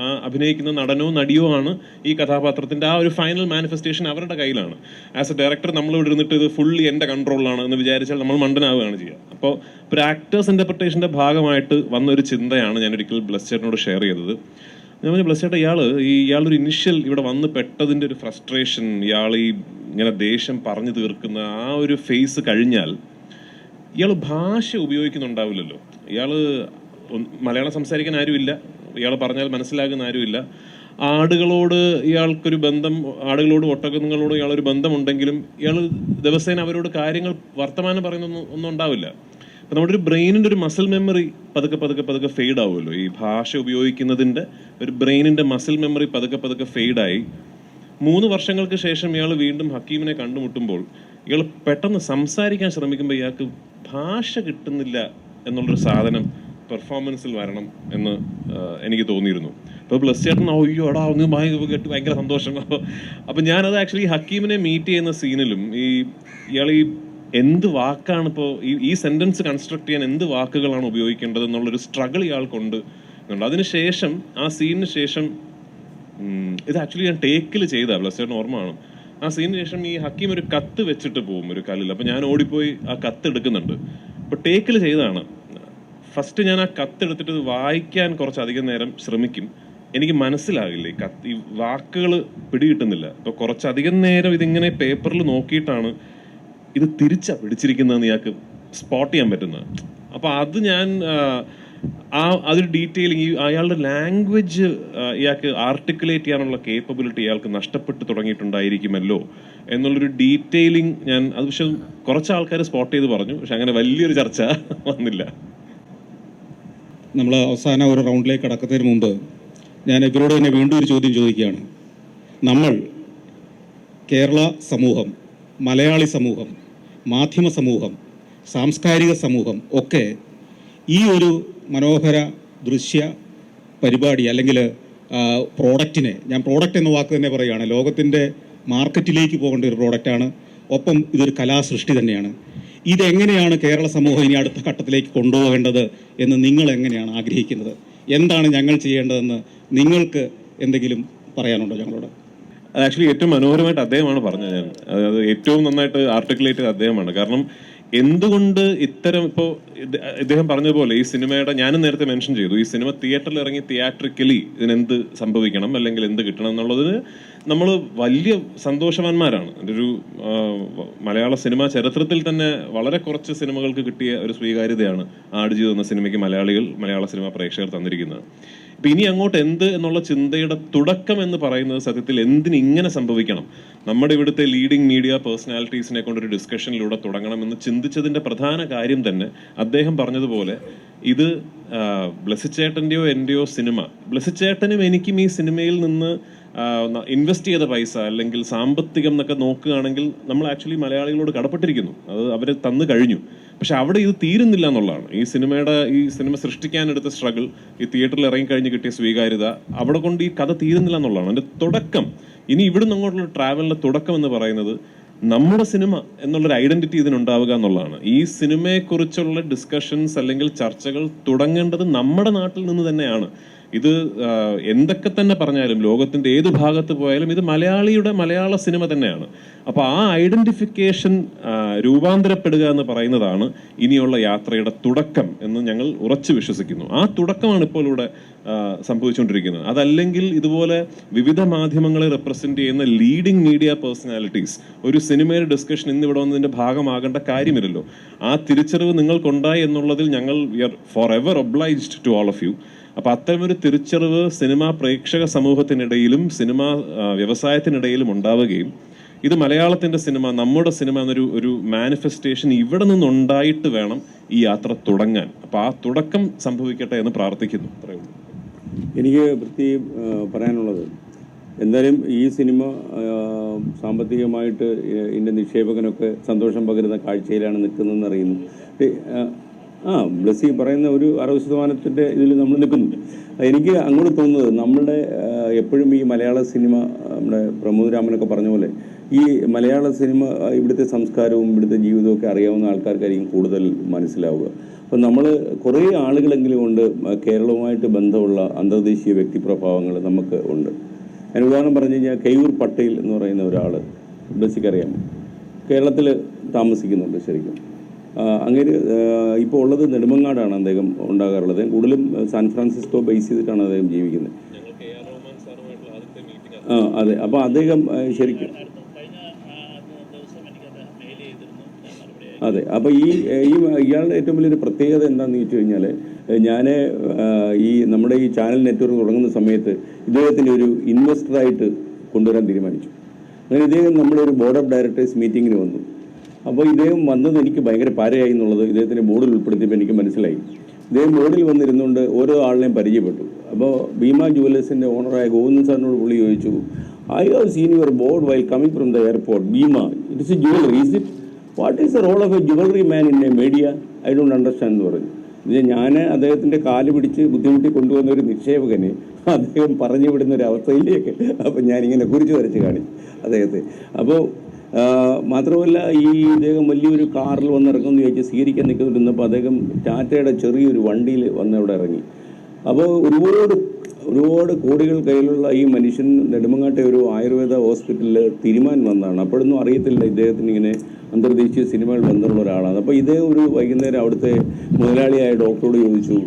ആ അഭിനയിക്കുന്ന നടനോ നടിയോ ആണ് ഈ കഥാപാത്രത്തിൻ്റെ ആ ഒരു ഫൈനൽ മാനിഫെസ്റ്റേഷൻ അവരുടെ കയ്യിലാണ്. ആസ് എ ഡയറക്ടർ നമ്മൾ ഇവിടെ ഇരുന്നിട്ട് ഇത് ഫുള്ളി എൻ്റെ കൺട്രോളിലാണ് എന്ന് വിചാരിച്ചാൽ നമ്മൾ മണ്ടനാവുകയാണ് ചെയ്യുക. അപ്പോൾ ഒരു ആക്ടേഴ്സ് ഇൻ്റർപ്രിട്ടേഷൻ്റെ ഭാഗമായിട്ട് വന്നൊരു ചിന്തയാണ് ഞാൻ ഒരിക്കൽ ബ്ലസ് ചേട്ടനോട് ഷെയർ ചെയ്തത്. ഞാൻ പറഞ്ഞു, ബ്ലസ് ചേട്ടാ ഇയാളൊരു ഇനിഷ്യൽ ഇവിടെ വന്ന് പെട്ടതിൻ്റെ ഒരു ഫ്രസ്ട്രേഷൻ, ഇയാൾ ഈ ഇങ്ങനെ ദേഷ്യം പറഞ്ഞു തീർക്കുന്ന ആ ഒരു ഫേസ് കഴിഞ്ഞാൽ ഇയാൾ ഭാഷ ഉപയോഗിക്കുന്നുണ്ടാവില്ലല്ലോ. ഇയാൾ മലയാളം സംസാരിക്കാൻ ആരുമില്ല, ഇയാൾ പറഞ്ഞാൽ മനസ്സിലാകുന്ന ആരുമില്ല. ആടുകളോട് ഇയാൾക്കൊരു ബന്ധം, ആടുകളോടും ഒട്ടകങ്ങളോടും ഇയാളൊരു ബന്ധമുണ്ടെങ്കിലും ഇയാൾ ദിവസേന അവരോട് കാര്യങ്ങൾ വർത്തമാനം ഒന്നും ഉണ്ടാവില്ല. അപ്പം നമ്മുടെ ഒരു ബ്രെയിനിൻ്റെ ഒരു മസിൽ മെമ്മറി പതുക്കെ ഫെയ്ഡ് ആവുമല്ലോ. ഈ ഭാഷ ഉപയോഗിക്കുന്നതിൻ്റെ ഒരു ബ്രെയിനിൻ്റെ മസിൽ മെമ്മറി പതുക്കെ ഫെയ്ഡായി 3 വർഷങ്ങൾക്ക് ശേഷം ഇയാൾ വീണ്ടും ഹക്കീമിനെ കണ്ടുമുട്ടുമ്പോൾ ഇയാൾ പെട്ടെന്ന് സംസാരിക്കാൻ ശ്രമിക്കുമ്പോൾ ഇയാൾക്ക് ഭാഷ കിട്ടുന്നില്ല എന്നുള്ളൊരു സാധനം പെർഫോമൻസിൽ വരണം എന്ന് എനിക്ക് തോന്നിയിരുന്നു. അപ്പോൾ ബ്ലസ് ചേട്ടൻ അയ്യോ എടാ ഒന്ന് കേട്ട് ഭയങ്കര സന്തോഷം. അപ്പോൾ ഞാനത് ആക്ച്വലി ഹക്കീമിനെ മീറ്റ് ചെയ്യുന്ന സീനിലും ഇയാൾ എന്ത് വാക്കാണ് ഇപ്പോൾ ഈ സെൻറ്റൻസ് കൺസ്ട്രക്ട് ചെയ്യാൻ എന്ത് വാക്കുകളാണ് ഉപയോഗിക്കേണ്ടത് എന്നുള്ളൊരു സ്ട്രഗിൾ ഇയാൾക്കുണ്ട് എന്നുണ്ട്. അതിനുശേഷം ആ സീനിന് ശേഷം ഇത് ആക്ച്വലി ഞാൻ ടേക്കിൽ ചെയ്ത ബ്ലസ് ചേട്ടൻ ഓർമ്മയാണ്. ആ സീനിന് ശേഷം ഈ ഹക്കീം ഒരു കത്ത് വെച്ചിട്ട് പോകും ഒരു കല്ലിൽ. അപ്പോൾ ഞാൻ ഓടിപ്പോയി ആ കത്ത് എടുക്കുന്നുണ്ട്. അപ്പോൾ ടേക്കിൽ ചെയ്തതാണ്. ഫസ്റ്റ് ഞാൻ ആ കത്ത് എടുത്തിട്ട് വായിക്കാൻ കുറച്ചധികം നേരം ശ്രമിക്കും. എനിക്ക് മനസ്സിലാകില്ല, ഈ വാക്കുകൾ പിടികിട്ടുന്നില്ല. അപ്പോൾ കുറച്ചധികം നേരം ഇതിങ്ങനെ പേപ്പറിൽ നോക്കിയിട്ടാണ് ഇത് പിടിച്ചിരിക്കുന്നതെന്ന് ഇയാൾക്ക് സ്പോട്ട് ചെയ്യാൻ പറ്റുന്നത്. അപ്പോൾ അത് ഞാൻ അതൊരു ഡീറ്റെയിലിങ്, അയാളുടെ ലാംഗ്വേജ് ഇയാൾക്ക് ആർട്ടിക്കുലേറ്റ് ചെയ്യാനുള്ള കേപ്പബിലിറ്റി ഇയാൾക്ക് നഷ്ടപ്പെട്ടു തുടങ്ങിയിട്ടുണ്ടായിരിക്കുമല്ലോ എന്നുള്ളൊരു ഡീറ്റെയിലിംഗ് ഞാൻ അത് പക്ഷെ കുറച്ച് ആൾക്കാർ സ്പോട്ട് ചെയ്ത് പറഞ്ഞു. പക്ഷെ അങ്ങനെ വലിയൊരു ചർച്ച വന്നില്ല. നമ്മൾ അവസാന ഒരു റൗണ്ടിലേക്ക് കടക്കുന്നതിന് മുമ്പ് ഞാൻ ഇവരോട് തന്നെ വീണ്ടും ഒരു ചോദ്യം ചോദിക്കുകയാണ്. നമ്മൾ കേരള സമൂഹം, മലയാളി സമൂഹം, മാധ്യമ സമൂഹം, സാംസ്കാരിക സമൂഹം ഒക്കെ ഈ ഒരു മനോഹര ദൃശ്യ പരിപാടി അല്ലെങ്കിൽ പ്രോഡക്റ്റിനെ, ഞാൻ പ്രോഡക്റ്റ് എന്ന വാക്ക് തന്നെ പറയുകയാണ്, ലോകത്തിൻ്റെ മാർക്കറ്റിലേക്ക് പോകേണ്ട ഒരു പ്രോഡക്റ്റാണ്. ഒപ്പം ഇതൊരു കലാസൃഷ്ടി തന്നെയാണ്. ഇതെങ്ങനെയാണ് കേരള സമൂഹം ഇനി അടുത്ത ഘട്ടത്തിലേക്ക് കൊണ്ടുപോകേണ്ടത് എന്ന് നിങ്ങൾ എങ്ങനെയാണ് ആഗ്രഹിക്കുന്നത്? എന്താണ് ഞങ്ങൾ ചെയ്യേണ്ടതെന്ന് നിങ്ങൾക്ക് എന്തെങ്കിലും പറയാനുണ്ടോ ഞങ്ങളോട്? അത് ആക്ച്വലി ഏറ്റവും മനോഹരമായിട്ട് അദ്ദേഹമാണ് പറഞ്ഞത്. ഞാൻ അത് ഏറ്റവും നന്നായിട്ട് ആർട്ടിക്കുലേറ്റ് ചെയ്ത് അദ്ദേഹമാണ്. കാരണം എന്തുകൊണ്ട് ഇത്തരം ഇപ്പോൾ ഇദ്ദേഹം പറഞ്ഞതുപോലെ ഈ സിനിമയുടെ, ഞാനും നേരത്തെ മെൻഷൻ ചെയ്തു, ഈ സിനിമ തിയേറ്ററിൽ ഇറങ്ങി തിയേറ്ററിക്കലി ഇതിനെന്ത് സംഭവിക്കണം അല്ലെങ്കിൽ എന്ത് കിട്ടണം എന്നുള്ളതിന് നമ്മൾ വലിയ സന്തോഷവാന്മാരാണ്. ഒരു മലയാള സിനിമാ ചരിത്രത്തിൽ തന്നെ വളരെ കുറച്ച് സിനിമകൾക്ക് കിട്ടിയ ഒരു സ്വീകാര്യതയാണ് ആടുജീവിതം എന്ന സിനിമയ്ക്ക് മലയാള സിനിമാ പ്രേക്ഷകർ തന്നിരിക്കുന്നത്. ഇപ്പം ഇനി അങ്ങോട്ട് എന്ത് എന്നുള്ള ചിന്തയുടെ തുടക്കം എന്ന് പറയുന്നത് സത്യത്തിൽ എന്തിന് ഇങ്ങനെ സംഭവിക്കണം, നമ്മുടെ ഇവിടുത്തെ ലീഡിംഗ് മീഡിയ പേഴ്സണാലിറ്റീസിനെ കൊണ്ടൊരു ഡിസ്കഷനിലൂടെ തുടങ്ങണമെന്ന് ചിന്തിച്ചതിൻ്റെ പ്രധാന കാര്യം തന്നെ അദ്ദേഹം പറഞ്ഞതുപോലെ ഇത് ബ്ലസ്സിച്ചേട്ടൻ്റെയോ എൻ്റെയോ സിനിമ, ബ്ലസ്സിച്ചേട്ടനും എനിക്കും ഈ സിനിമയിൽ നിന്ന് ഇൻവെസ്റ്റ് ചെയ്ത പൈസ അല്ലെങ്കിൽ സാമ്പത്തികം എന്നൊക്കെ നോക്കുകയാണെങ്കിൽ നമ്മൾ ആക്ച്വലി മലയാളികളോട് കടപ്പെട്ടിരിക്കുന്നു. അത് അവർ തന്നു കഴിഞ്ഞു. പക്ഷെ അവിടെ ഇത് തീരുന്നില്ല എന്നുള്ളതാണ്. ഈ സിനിമ സൃഷ്ടിക്കാനെടുത്ത സ്ട്രഗിൾ, ഈ തിയേറ്ററിൽ ഇറങ്ങിക്കഴിഞ്ഞ് കിട്ടിയ സ്വീകാര്യത, അവിടെ കൊണ്ട് ഈ കഥ തീരുന്നില്ല എന്നുള്ളതാണ്. അതിൻ്റെ തുടക്കം, ഇനി ഇവിടുന്ന് അങ്ങോട്ടുള്ള ട്രാവലിൻ്റെ തുടക്കം എന്ന് പറയുന്നത് നമ്മുടെ സിനിമ എന്നുള്ളൊരു ഐഡന്റിറ്റി ഇതിനുണ്ടാവുക എന്നുള്ളതാണ്. ഈ സിനിമയെക്കുറിച്ചുള്ള ഡിസ്കഷൻസ് അല്ലെങ്കിൽ ചർച്ചകൾ തുടങ്ങേണ്ടത് നമ്മുടെ നാട്ടിൽ നിന്ന് തന്നെയാണ്. ഇത് എന്തൊക്കെ തന്നെ പറഞ്ഞാലും ലോകത്തിൻ്റെ ഏത് ഭാഗത്ത് പോയാലും ഇത് മലയാള സിനിമ തന്നെയാണ്. അപ്പോൾ ആ ഐഡന്റിഫിക്കേഷൻ രൂപാന്തരപ്പെടുക എന്ന് പറയുന്നതാണ് ഇനിയുള്ള യാത്രയുടെ തുടക്കം എന്ന് ഞങ്ങൾ ഉറച്ചു വിശ്വസിക്കുന്നു. ആ തുടക്കമാണ് ഇപ്പോൾ ഇവിടെ സംഭവിച്ചുകൊണ്ടിരിക്കുന്നത്. അതല്ലെങ്കിൽ ഇതുപോലെ വിവിധ മാധ്യമങ്ങളെ റെപ്രസെന്റ് ചെയ്യുന്ന ലീഡിംഗ് മീഡിയ പേഴ്സണാലിറ്റീസ് ഒരു സിനിമയുടെ ഡിസ്കഷൻ ഇന്ന് ഇവിടെ വന്നതിൻ്റെ ഭാഗമാകേണ്ട കാര്യമില്ലല്ലോ. ആ തിരിച്ചറിവ് നിങ്ങൾക്കുണ്ടായി എന്നുള്ളതിൽ ഞങ്ങൾ we are forever obliged to all of you. അപ്പോൾ അത്തരമൊരു തിരിച്ചറിവ് സിനിമാ പ്രേക്ഷക സമൂഹത്തിനിടയിലും സിനിമാ വ്യവസായത്തിനിടയിലും ഉണ്ടാവുകയും ഇത് മലയാളത്തിൻ്റെ സിനിമ, നമ്മുടെ സിനിമ എന്നൊരു മാനിഫെസ്റ്റേഷൻ ഇവിടെ നിന്നുണ്ടായിട്ട് വേണം ഈ യാത്ര തുടങ്ങാൻ. അപ്പോൾ ആ തുടക്കം സംഭവിക്കട്ടെ എന്ന് പ്രാർത്ഥിക്കുന്നു. അത്രയേ ഉള്ളൂ. എനിക്ക് പ്രത്യേകം പറയാനുള്ളത്, എന്തായാലും ഈ സിനിമ സാമ്പത്തികമായിട്ട് ഇതിൻ്റെ നിക്ഷേപകനൊക്കെ സന്തോഷം പകരുന്ന കാഴ്ചയിലാണ് നിൽക്കുന്നതെന്ന് അറിയുന്നു. ബ്ലസ്സി പറയുന്ന ഒരു 60% ഇതിൽ നമ്മൾ നിൽക്കുന്നു. എനിക്ക് അങ്ങോട്ട് തോന്നുന്നത്, നമ്മളുടെ എപ്പോഴും ഈ മലയാള സിനിമ, നമ്മുടെ പ്രമോദ് രാമനൊക്കെ പറഞ്ഞ പോലെ ഈ മലയാള സിനിമ ഇവിടുത്തെ സംസ്കാരവും ഇവിടുത്തെ ജീവിതവും ഒക്കെ അറിയാവുന്ന ആൾക്കാർക്കായിരിക്കും കൂടുതൽ മനസ്സിലാവുക. അപ്പം നമ്മൾ കുറേ ആളുകളെങ്കിലും കൊണ്ട് കേരളവുമായിട്ട് ബന്ധമുള്ള അന്തർദേശീയ വ്യക്തിപ്രഭാവങ്ങൾ നമുക്ക് ഉണ്ട്. ഞാൻ ഉദാഹരണം പറഞ്ഞു കഴിഞ്ഞാൽ കെയൂർ പട്ടേൽ എന്ന് പറയുന്ന ഒരാൾ ബ്ലസ്സിക്കറിയാം, കേരളത്തിൽ താമസിക്കുന്നുണ്ട്. ശരിക്കും അങ്ങനെ ഇപ്പോൾ ഉള്ളത് നെടുമങ്ങാടാണ് അദ്ദേഹം ഉണ്ടാകാറുള്ളത്. കൂടുതലും സാൻ ഫ്രാൻസിസ്കോ ബേസ് ചെയ്തിട്ടാണ് അദ്ദേഹം ജീവിക്കുന്നത്. ഞങ്ങൾക്ക് AR റഹ്മാൻ സാറുമായിട്ടുള്ള ആദ്യത്തെ മീറ്റിംഗ് അതെ. അപ്പോൾ അദ്ദേഹം ശരിക്കും അതെ. അപ്പോൾ ഇയാളുടെ ഏറ്റവും വലിയൊരു പ്രത്യേകത എന്താണെന്ന് വെച്ച് കഴിഞ്ഞാൽ, ഞാൻ ഈ നമ്മുടെ ഈ ചാനൽ നെറ്റ്വർക്ക് തുടങ്ങുന്ന സമയത്ത് ഇദ്ദേഹത്തിൻ്റെ ഒരു ഇൻവെസ്റ്ററായിട്ട് കൊണ്ടുവരാൻ തീരുമാനിച്ചു. അങ്ങനെ ഇദ്ദേഹം നമ്മളൊരു ബോർഡ് ഓഫ് ഡയറക്ടേഴ്സ് മീറ്റിങ്ങിന് വന്നു. അപ്പോൾ ഇദ്ദേഹം വന്നത് എനിക്ക് ഭയങ്കര പാരയായി എന്നുള്ളത് ഇദ്ദേഹത്തിൻ്റെ ബോർഡിൽ ഉൾപ്പെടുത്തിയപ്പോൾ എനിക്ക് മനസ്സിലായി. ഇദ്ദേഹം ബോർഡിൽ വന്നിരുന്നുകൊണ്ട് ഓരോ ആളിനെയും പരിചയപ്പെട്ടു. അപ്പോൾ ഭീമ ജുവലേഴ്സിൻ്റെ ഓണറായ ഗോവിന്ദൻ സാറിനോട് പുള്ളി ചോദിച്ചു, I have seen your board while coming from the airport. Bhima, it is a jewellery, is it? What is the role of a jewellery man in a media? I don't understand എന്ന് പറഞ്ഞു. ഞാൻ അദ്ദേഹത്തിൻ്റെ കാല് പിടിച്ച് ബുദ്ധിമുട്ടി കൊണ്ടുവന്ന ഒരു നിക്ഷേപകനെ അദ്ദേഹം പറഞ്ഞു വിടുന്ന ഒരു അവസ്ഥയിലേക്ക് അപ്പം ഞാനിങ്ങനെ കുറിച്ച് വരച്ച് കാണിച്ചു അദ്ദേഹത്തെ. അപ്പോൾ മാത്രമല്ല, ഇദ്ദേഹം വലിയൊരു കാറിൽ വന്നിറങ്ങുമെന്ന് ചോദിച്ച് സ്വീകരിക്കാൻ നിൽക്കുന്നിരുന്നപ്പോൾ അദ്ദേഹം ടാറ്റയുടെ ചെറിയൊരു വണ്ടിയിൽ വന്ന് അവിടെ ഇറങ്ങി. അപ്പോൾ ഒരുപാട് കോടികൾ കയ്യിലുള്ള ഈ മനുഷ്യൻ നെടുമങ്ങാട്ടെ ഒരു ആയുർവേദ ഹോസ്പിറ്റലിൽ തീരുമാനം വന്നതാണ്. അപ്പോഴൊന്നും അറിയത്തില്ല ഇദ്ദേഹത്തിന് ഇങ്ങനെ അന്തർദേശീയ സിനിമകൾ ബന്ധമുള്ള ഒരാളാണ്. അപ്പോൾ ഇദ്ദേഹം ഒരു വൈകുന്നേരം അവിടുത്തെ മുതലാളിയായ ഡോക്ടറോട് ചോദിച്ചു,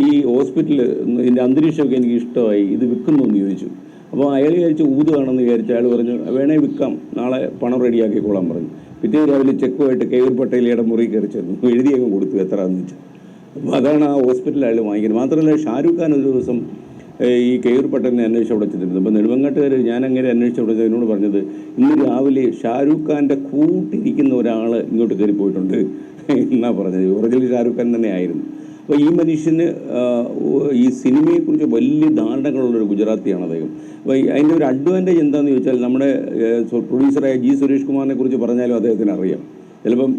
ഈ ഹോസ്പിറ്റൽ ഇതിൻ്റെ അന്തരീക്ഷമൊക്കെ എനിക്ക് ഇഷ്ടമായി, ഇത് വിൽക്കുന്നു എന്ന് ചോദിച്ചു. അപ്പോൾ അയാൾ വിചാരിച്ച് ഊതുകയാണെന്ന് വിചാരിച്ചു. അയാൾ പറഞ്ഞു, വേണേ വിൽക്കാം, നാളെ പണം റെഡിയാക്കിക്കോളാൻ പറഞ്ഞു. പിറ്റേ രാവിലെ ചെക്കുമായിട്ട് കെയൂർ പട്ടേലയുടെ മുറി കയറി ചെന്നു, എഴുതിയൊക്കെ കൊടുത്തു എത്രയാണെന്ന് വെച്ചാൽ. അപ്പോൾ അതാണ് ആ ഹോസ്പിറ്റലിൽ അയാൾ വാങ്ങിക്കുന്നത്. മാത്രമല്ല, ഷാരൂഖ് ഖാൻ ഒരു ദിവസം ഈ കെയൂർ പട്ടേലിനെ അന്വേഷിച്ച് അവിടെ ചെന്നിരുന്നു. അപ്പോൾ നെടുമങ്ങാട്ടുകാർ ഞാൻ അങ്ങനെ അന്വേഷിച്ച് അവിടെ എന്നോട് പറഞ്ഞത്, ഇന്ന് രാവിലെ ഷാരൂഖ് ഖാൻ്റെ കൂട്ടിരിക്കുന്ന ഒരാൾ ഇങ്ങോട്ട് കയറി പോയിട്ടുണ്ട് എന്നാണ് പറഞ്ഞത്. ഒറിജിനൽ ഷാരൂഖ് ഖാൻ തന്നെ ആയിരുന്നു. അപ്പോൾ ഈ മനുഷ്യന് ഈ സിനിമയെക്കുറിച്ച് വലിയ ധാരണകളുള്ളൊരു ഗുജറാത്തിയാണ് അദ്ദേഹം. അപ്പോൾ അതിൻ്റെ ഒരു അഡ്വാൻറ്റേജ് എന്താണെന്ന് ചോദിച്ചാൽ, നമ്മുടെ പ്രൊഡ്യൂസറായ ജി സുരേഷ് കുമാറിനെ കുറിച്ച് പറഞ്ഞാലും അദ്ദേഹത്തിന് അറിയാം.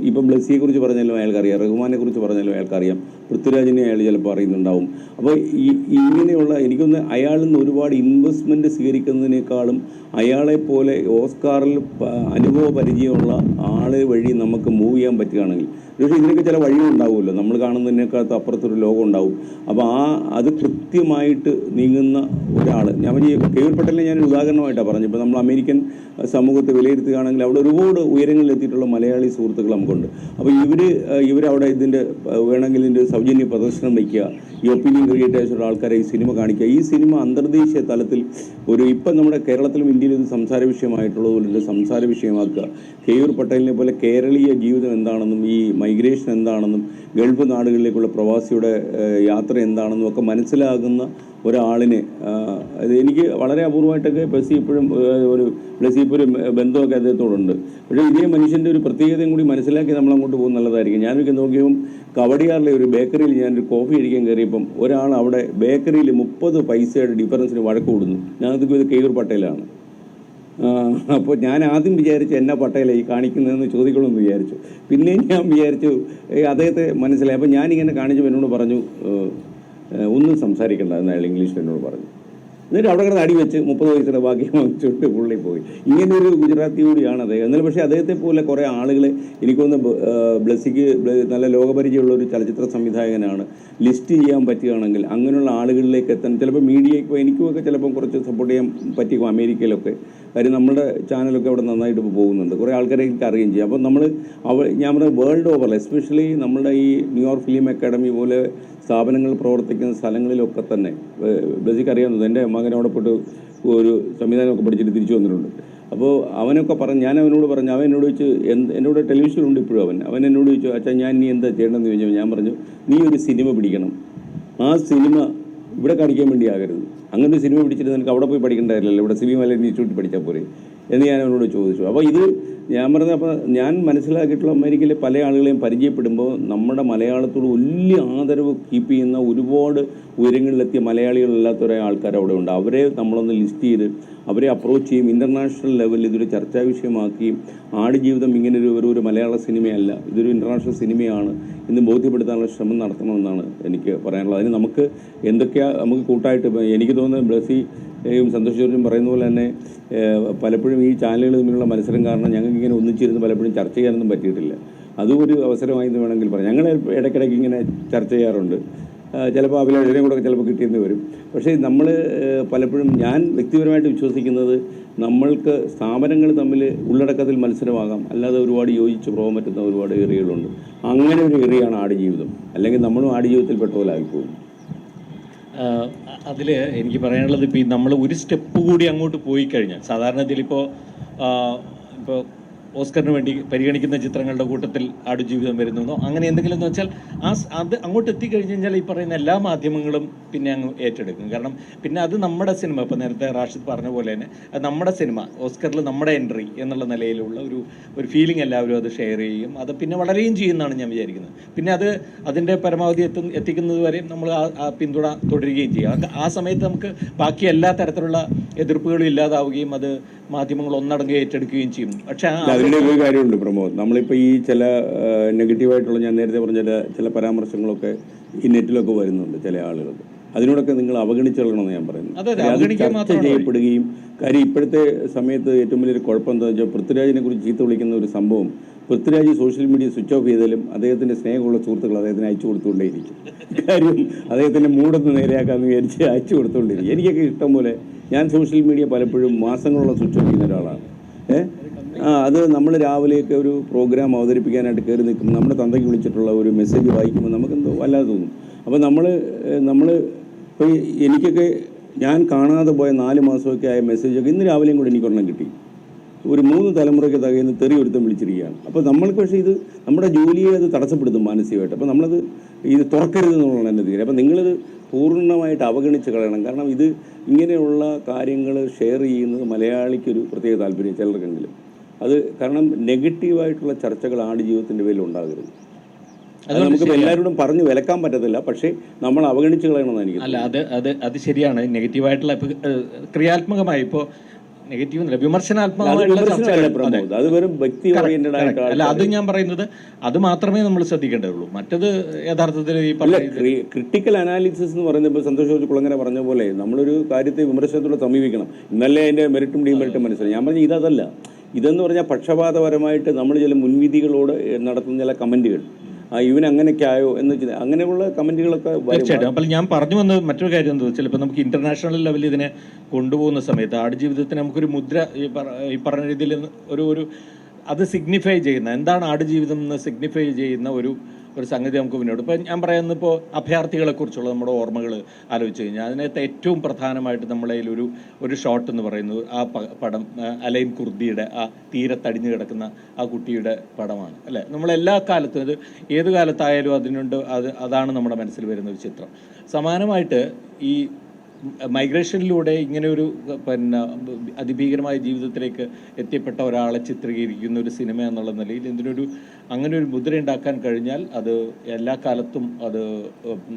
ഇപ്പം ബ്ലസ്സിയെക്കുറിച്ച് പറഞ്ഞാലും അയാൾക്കറിയാം, റഹ്മാനെ കുറിച്ച് പറഞ്ഞാലും അയാൾക്കറിയാം, പൃഥ്വിരാജിനെ അയാൾ ചിലപ്പോൾ അറിയുന്നുണ്ടാവും. അപ്പോൾ ഇങ്ങനെയുള്ള എനിക്കൊന്ന് അയാളിൽ നിന്ന് ഒരുപാട് ഇൻവെസ്റ്റ്മെൻറ്റ് സ്വീകരിക്കുന്നതിനേക്കാളും അയാളെപ്പോലെ ഓസ്കാറിൽ അനുഭവ പരിചയമുള്ള ആളെ വഴി നമുക്ക് മൂവ് ചെയ്യാൻ പറ്റുകയാണെങ്കിൽ, പക്ഷേ ഇതിനൊക്കെ ചില വഴികളുണ്ടാവുമല്ലോ, നമ്മൾ കാണുന്നതിനേക്കാളത്ത് അപ്പുറത്തൊരു ലോകം ഉണ്ടാവും. അപ്പോൾ അത് കൃത്യമായിട്ട് നീങ്ങുന്ന ഒരാൾ, ഞാൻ കെയൂർ പട്ടേലിനെ ഞാനൊരു ഉദാഹരണമായിട്ടാണ് പറഞ്ഞു. ഇപ്പോൾ നമ്മൾ അമേരിക്കൻ സമൂഹത്തെ വിലയിരുത്തുകയാണെങ്കിൽ അവിടെ ഒരുപാട് ഉയരങ്ങളിലെത്തിയിട്ടുള്ള മലയാളി സുഹൃത്തുക്കൾ നമുക്കുണ്ട്. അപ്പോൾ ഇവരവിടെ ഇതിൻ്റെ വേണമെങ്കിൽ ഇതിൻ്റെ സൗജന്യ പ്രദർശനം വയ്ക്കുക, ഈ ഒപ്പീനിയൻ ക്രിയേറ്റേഴ്സുള്ള ആൾക്കാരെ ഈ സിനിമ കാണിക്കുക. ഈ സിനിമ അന്തർദേശീയ തലത്തിൽ ഇപ്പം നമ്മുടെ കേരളത്തിലും ഇന്ത്യയിലും ഇത് സംസാര വിഷയമായിട്ടുള്ളതുപോലെ സംസാര വിഷയമാക്കുക. കെയൂർ പട്ടേലിനെ പോലെ കേരളീയ ജീവിതം എന്താണെന്നും ഈ മൈഗ്രേഷൻ എന്താണെന്നും ഗൾഫ് നാടുകളിലേക്കുള്ള പ്രവാസിയുടെ യാത്ര എന്താണെന്നും ഒക്കെ മനസ്സിലാകുന്ന ഒരാളിനെ എനിക്ക് വളരെ അപൂർവമായിട്ടൊക്കെ ബ്ലസ്സി ഇപ്പോഴും ഒരു ബന്ധമൊക്കെ അദ്ദേഹത്തോടുണ്ട്. പക്ഷേ ഇതേ മനുഷ്യൻ്റെ ഒരു പ്രത്യേകതയും കൂടി മനസ്സിലാക്കി നമ്മളങ്ങോട്ട് പോകുന്നത് നല്ലതായിരിക്കും. ഞാനൊക്കെ നോക്കിയപ്പോൾ കവടിയാറിലെ ഒരു ബേക്കറിയിൽ ഞാനൊരു കോഫി അടിക്കാൻ കയറിയപ്പം ഒരാൾ അവിടെ ബേക്കറിയിൽ 30 പൈസയുടെ ഡിഫറൻസിന് വഴക്ക് കൂടുന്നു. ഞാനതൊക്കെ ഇത് കെയൂർ പട്ടേലാണ്. അപ്പോൾ ഞാൻ ആദ്യം വിചാരിച്ചു എന്നാ പട്ടേല ഈ കാണിക്കുന്നതെന്ന് ചോദിക്കണമെന്ന് വിചാരിച്ചു. പിന്നെയും ഞാൻ വിചാരിച്ചു അദ്ദേഹത്തെ മനസ്സിലായി. അപ്പോൾ ഞാനിങ്ങനെ കാണിച്ചപ്പോൾ എന്നോട് പറഞ്ഞു, ഒന്നും സംസാരിക്കണ്ട എന്ന് അയാൾ ഇംഗ്ലീഷിൽ എന്നോട് പറഞ്ഞു. എന്നിട്ട് അവിടെ കിടന്ന് അടി വെച്ച് 30 പൈസയുടെ ബാക്കി വാങ്ങിച്ചുകൊണ്ട് പുള്ളി പോയി. ഇങ്ങനൊരു ഗുജറാത്തി കൂടിയാണ് അദ്ദേഹം. എന്നാലും പക്ഷേ അദ്ദേഹത്തെ പോലെ കുറേ ആളുകളെ എനിക്കൊന്ന് ബ്ലസ്സിക്ക് നല്ല ലോകപരിചയമുള്ള ഒരു ചലച്ചിത്ര സംവിധായകനാണ്. ലിസ്റ്റ് ചെയ്യാൻ പറ്റുകയാണെങ്കിൽ അങ്ങനെയുള്ള ആളുകളിലേക്ക് എത്താൻ ചിലപ്പോൾ മീഡിയയ്ക്കോ എനിക്കുമൊക്കെ ചിലപ്പം കുറച്ച് സപ്പോർട്ട് ചെയ്യാൻ പറ്റിക്കും അമേരിക്കയിലൊക്കെ. കാര്യം നമ്മുടെ ചാനലൊക്കെ അവിടെ നന്നായിട്ട് ഇപ്പോൾ പോകുന്നുണ്ട്, കുറേ ആൾക്കാരെ എനിക്ക് അറിയുകയും ചെയ്യും. അപ്പോൾ ഞാൻ പറഞ്ഞ വേൾഡ് ഓവർ, എസ്പെഷ്യലി നമ്മുടെ ഈ ന്യൂയോർക്ക് ഫിലിം അക്കാഡമി പോലെ സ്ഥാപനങ്ങൾ പ്രവർത്തിക്കുന്ന സ്ഥലങ്ങളിലൊക്കെ തന്നെ ബ്ലസ്സിക്ക് അറിയാവുന്നത്. എൻ്റെ മകൻ അവിടെ പോയിട്ട് ഒരു സംവിധാനമൊക്കെ പഠിച്ചിട്ട് തിരിച്ചു വന്നിട്ടുണ്ട്. അപ്പോൾ അവനൊക്കെ ഞാൻ അവനോട് പറഞ്ഞു, അവൻ എന്നോട് ചോദിച്ചു, എന്നോട് ടെലിവിഷനുണ്ട് ഇപ്പോഴും. അവൻ എന്നോട് ചോദിച്ചു, അച്ഛാ ഞാൻ നീ എന്താ ചെയ്യണമെന്ന് ചോദിച്ചപ്പോൾ ഞാൻ പറഞ്ഞു, നീ ഒരു സിനിമ പിടിക്കണം, ആ സിനിമ ഇവിടെ കാണിക്കാൻ വേണ്ടി ആകരുത്. അങ്ങനെ ഒരു സിനിമ പിടിച്ചിട്ട് നിനക്ക് അവിടെ പോയി പഠിക്കേണ്ടതായില്ലല്ലോ, ഇവിടെ സിനിമ ഇൻസ്റ്റിറ്റ്യൂട്ടിൽ പഠിച്ചാൽ പോരെ എന്ന് ഞാൻ അവനോട് ചോദിച്ചു. അപ്പോൾ ഞാൻ പറഞ്ഞ, അപ്പോൾ ഞാൻ മനസ്സിലാക്കിയിട്ടുള്ള അമേരിക്കയിലെ പല ആളുകളെയും പരിചയപ്പെടുമ്പോൾ നമ്മുടെ മലയാളത്തോട് വലിയ ആദരവ് കീപ്പ് ചെയ്യുന്ന ഒരുപാട് ഉയരങ്ങളിലെത്തിയ മലയാളികളല്ലാത്ത ഒരേ ആൾക്കാർ അവിടെ ഉണ്ട്. അവരെ നമ്മളൊന്ന് ലിസ്റ്റ് ചെയ്ത് അവരെ അപ്രോച്ച് ചെയ്യും. ഇൻ്റർനാഷണൽ ലെവലിൽ ഇതൊരു ചർച്ചാ വിഷയമാക്കി ആടുജീവിതം ഇങ്ങനെ ഒരു മലയാള സിനിമയല്ല, ഇതൊരു ഇൻ്റർനാഷണൽ സിനിമയാണ് എന്ന് ബോധ്യപ്പെടുത്താനുള്ള ശ്രമം നടത്തണമെന്നാണ് എനിക്ക് പറയാനുള്ളത്. അതിന് നമുക്ക് നമുക്ക് കൂട്ടായിട്ട് എനിക്ക് തോന്നുന്നത് ബ്ലസ്സിയും സന്തോഷ് ജോർജും പറയുന്ന പോലെ തന്നെ പലപ്പോഴും ഈ ചാനലുകൾ തമ്മിലുള്ള മത്സരം കാരണം ഞങ്ങൾക്ക് ഇങ്ങനെ ഒന്നിച്ചിരുന്ന് പലപ്പോഴും ചർച്ച ചെയ്യാനൊന്നും പറ്റിയിട്ടില്ല. അതും ഒരു അവസരമായി എന്ന് വേണമെങ്കിൽ പറയാം. ഞങ്ങൾ ഇടയ്ക്കിടയ്ക്ക് ഇങ്ങനെ ചർച്ച ചെയ്യാറുണ്ട്. ചിലപ്പോൾ അഭിലാഷനെയും കൂടെ ചിലപ്പോൾ കിട്ടിയെന്ന് വരും. പക്ഷേ നമ്മൾ പലപ്പോഴും ഞാൻ വ്യക്തിപരമായിട്ട് വിശ്വസിക്കുന്നത് നമ്മൾക്ക് സ്ഥാപനങ്ങൾ തമ്മിൽ ഉള്ളടക്കത്തിൽ മത്സരമാകാം, അല്ലാതെ ഒരുപാട് യോജിച്ച് പോകാൻ പറ്റുന്ന ഒരുപാട് ഏറിയകളുണ്ട്. അങ്ങനെ ഒരു ഏറിയാണ് ആടുജീവിതം. അല്ലെങ്കിൽ നമ്മളും ആടുജീവിതത്തിൽ പെട്ട പോലെ ആയിപ്പോകും. അതിൽ എനിക്ക് പറയാനുള്ളത്, ഇപ്പോൾ നമ്മൾ ഒരു സ്റ്റെപ്പ് കൂടി അങ്ങോട്ട് പോയി കഴിഞ്ഞാൽ, സാധാരണത്തിൽ ഇപ്പോൾ ഓസ്കറിന് വേണ്ടി പരിഗണിക്കുന്ന ചിത്രങ്ങളുടെ കൂട്ടത്തിൽ ആടുജീവിതം വരുന്നതോ അങ്ങനെ എന്തെങ്കിലും എന്ന് വെച്ചാൽ അത് അങ്ങോട്ട് എത്തിക്കഴിഞ്ഞ് കഴിഞ്ഞാൽ ഈ പറയുന്ന എല്ലാ മാധ്യമങ്ങളും പിന്നെ അങ്ങ് ഏറ്റെടുക്കും. കാരണം പിന്നെ അത് നമ്മുടെ സിനിമ, ഇപ്പോൾ നേരത്തെ റാഷിദ് പറഞ്ഞ പോലെ തന്നെ അത് നമ്മുടെ സിനിമ, ഓസ്കറിൽ നമ്മുടെ എൻട്രി എന്നുള്ള നിലയിലുള്ള ഒരു ഫീലിംഗ് എല്ലാവരും അത് ഷെയർ ചെയ്യും. അത് പിന്നെ വളരെയും ചെയ്യുമെന്നാണ് ഞാൻ വിചാരിക്കുന്നത്. പിന്നെ അത് അതിൻ്റെ പരമാവധി എത്തിക്കുന്നത് വരെയും നമ്മൾ ആ പിന്തുണ തുടരുകയും ചെയ്യും. ആ സമയത്ത് നമുക്ക് ബാക്കി എല്ലാ തരത്തിലുള്ള എതിർപ്പുകളും ഇല്ലാതാവുകയും അത് മാധ്യമങ്ങൾ ഒന്നടങ്കം ഏറ്റെടുക്കുകയും ചെയ്യും. പക്ഷേ അതിൻ്റെ ഒരു കാര്യമുണ്ട് പ്രമോദ്, നമ്മളിപ്പോൾ ഈ ചില നെഗറ്റീവായിട്ടുള്ള, ഞാൻ നേരത്തെ പറഞ്ഞ ചില പരാമർശങ്ങളൊക്കെ ഈ നെറ്റിലൊക്കെ വരുന്നുണ്ട് ചില ആളുകൾക്ക്. അതിനോടൊക്കെ നിങ്ങൾ അവഗണിച്ചു കളയണമെന്ന് ഞാൻ പറയുന്നു. അത് ചർച്ച ചെയ്യപ്പെടുകയും, കാര്യം ഇപ്പോഴത്തെ സമയത്ത് ഏറ്റവും വലിയൊരു കുഴപ്പം എന്താണെന്ന് വെച്ചാൽ പൃഥ്വിരാജിനെ കുറിച്ച് ചീത്ത വിളിക്കുന്ന ഒരു സംഭവം, Prithviraj social media switch off ചെയ്താലും അദ്ദേഹത്തിൻ്റെ സ്നേഹമുള്ള സുഹൃത്തുക്കൾ അദ്ദേഹത്തിന് അയച്ചു കൊടുത്തുകൊണ്ടേയിരിക്കും. കാര്യം അദ്ദേഹത്തിൻ്റെ മൂടൊന്ന് നേരെയാക്കാമെന്ന് വിചാരിച്ച് അയച്ചു കൊടുത്തുകൊണ്ടിരിക്കും. എനിക്കൊക്കെ ഇഷ്ടം പോലെ, ഞാൻ സോഷ്യൽ മീഡിയ പലപ്പോഴും മാസങ്ങളോളം സ്വിച്ച് ഓഫ് ചെയ്യുന്ന ഒരാളാണ്. അത് നമ്മൾ രാവിലെയൊക്കെ ഒരു പ്രോഗ്രാം അവതരിപ്പിക്കാനായിട്ട് കയറി നിൽക്കുമ്പോൾ നമ്മുടെ തന്തയ്ക്ക് വിളിച്ചിട്ടുള്ള ഒരു മെസ്സേജ് വായിക്കുമ്പോൾ നമുക്കെന്തോ വല്ലാതെ തോന്നും. അപ്പോൾ നമ്മൾ ഇപ്പോൾ എനിക്കൊക്കെ ഞാൻ കാണാതെ പോയ 4 മാസമൊക്കെ ആയ മെസ്സേജൊക്കെ ഇന്ന് രാവിലെയും കൂടെ എനിക്കൊരെണ്ണം കിട്ടി. ഒരു 3 തലമുറയ്ക്ക് തകയുന്ന തെറി ഒരുത്തം വിളിച്ചിരിക്കുകയാണ്. അപ്പോൾ നമ്മൾക്ക് പക്ഷേ ഇത് നമ്മുടെ ജോലിയെ അത് തടസ്സപ്പെടുത്തും മാനസികമായിട്ട്. അപ്പോൾ നമ്മളത് ഇത് തുറക്കരുത് എന്നുള്ളതാണ് എൻ്റെ തീരുമാനം. അപ്പോൾ നിങ്ങളിത് പൂർണ്ണമായിട്ട് അവഗണിച്ച് കളയണം. കാരണം ഇത് ഇങ്ങനെയുള്ള കാര്യങ്ങൾ ഷെയർ ചെയ്യുന്നത് മലയാളിക്കൊരു പ്രത്യേക താല്പര്യം ചിലർക്കെങ്കിലും. അത് കാരണം നെഗറ്റീവായിട്ടുള്ള ചർച്ചകൾ ആടുജീവിതത്തിൻ്റെ പേരിൽ ഉണ്ടാകരുത്. അത് നമുക്ക് എല്ലാവരോടും പറഞ്ഞു വിലക്കാൻ പറ്റത്തില്ല, പക്ഷേ നമ്മൾ അവഗണിച്ച് കളയണമെന്ന് എനിക്ക്. അല്ല, അത് ശരിയാണ്. നെഗറ്റീവായിട്ടുള്ള ക്രിയാത്മകമായി ഇപ്പോൾ നെഗറ്റീവ് വിമർശനാത്മകമായിട്ടുള്ള അത് വെറും വ്യക്തി ഓറിയന്റഡ് ആയിട്ട് അല്ല, അത് ഞാൻ പറയുന്നത് അത് മാത്രമേ നമ്മൾ ശ്രദ്ധിക്കേണ്ടതുള്ളൂ. മറ്റത് യഥാർത്ഥത്തിൽ ഈ ക്രിട്ടിക്കൽ അനാലിസിസ് എന്ന് പറയുന്നത് ഇപ്പോൾ സന്തോഷ് ജോർജ് കുളങ്ങര പറഞ്ഞ പോലെ നമ്മളൊരു കാര്യത്തെ വിമർശനത്തോടെ സമീപിക്കണം. ഇന്നലെ അതിൻ്റെ മെറിറ്റും ഡീമെറിറ്റും മനസ്സിലായി. ഞാൻ പറഞ്ഞ ഇതല്ല. ഇതെന്ന് പറഞ്ഞാൽ പക്ഷപാതപരമായിട്ട് നമ്മൾ ചില മുൻവിധികളോട് നടത്തുന്ന ചില കമൻറ്റുകൾ, ഇവൻ അങ്ങനെയൊക്കെ ആയോ എന്ന് വെച്ചാൽ അങ്ങനെയുള്ള കമൻറ്റുകളൊക്കെ തീർച്ചയായിട്ടും. അപ്പോൾ ഞാൻ പറഞ്ഞു വന്നത് മറ്റൊരു കാര്യം എന്താ വെച്ചാൽ, ഇപ്പോൾ നമുക്ക് ഇന്റർനാഷണൽ ലെവലിൽ ഇതിനെ കൊണ്ടുപോകുന്ന സമയത്ത് ആടുജീവിതത്തിന് നമുക്കൊരു മുദ്ര ഈ പറഞ്ഞ രീതിയിൽ ഒരു അത് സിഗ്നിഫൈ ചെയ്യുന്ന, എന്താണ് ആടുജീവിതം എന്ന് സിഗ്നിഫൈ ചെയ്യുന്ന ഒരു സംഗതി നമുക്ക് മുന്നോട്ട്. ഇപ്പോൾ ഞാൻ പറയുന്നത്, ഇപ്പോൾ അഭയാർത്ഥികളെക്കുറിച്ചുള്ള നമ്മുടെ ഓർമ്മകൾ ആലോചിച്ച് കഴിഞ്ഞാൽ അതിനകത്ത് ഏറ്റവും പ്രധാനമായിട്ട് നമ്മളെ ഒരു ഷോട്ട് എന്ന് പറയുന്നത് ആ പടം അലൈൻ കുർദിയുടെ ആ തീരത്തടിഞ്ഞു കിടക്കുന്ന ആ കുട്ടിയുടെ പടമാണ് അല്ലേ. നമ്മളെല്ലാ കാലത്തും അത് ഏത് കാലത്തായാലും അതാണ് നമ്മുടെ മനസ്സിൽ വരുന്ന ഒരു ചിത്രം. സമാനമായിട്ട് ഈ മൈഗ്രേഷനിലൂടെ ഇങ്ങനെ ഒരു അതിഭീകരമായ ജീവിതത്തിലേക്ക് എത്തിപ്പെട്ട ഒരാളെ ചിത്രീകരിക്കുന്ന ഒരു സിനിമ എന്നുള്ള നിലയിൽ അങ്ങനെ ഒരു മുദ്ര ഉണ്ടാക്കാൻ കഴിഞ്ഞാൽ അത് എല്ലാ കാലത്തും അത്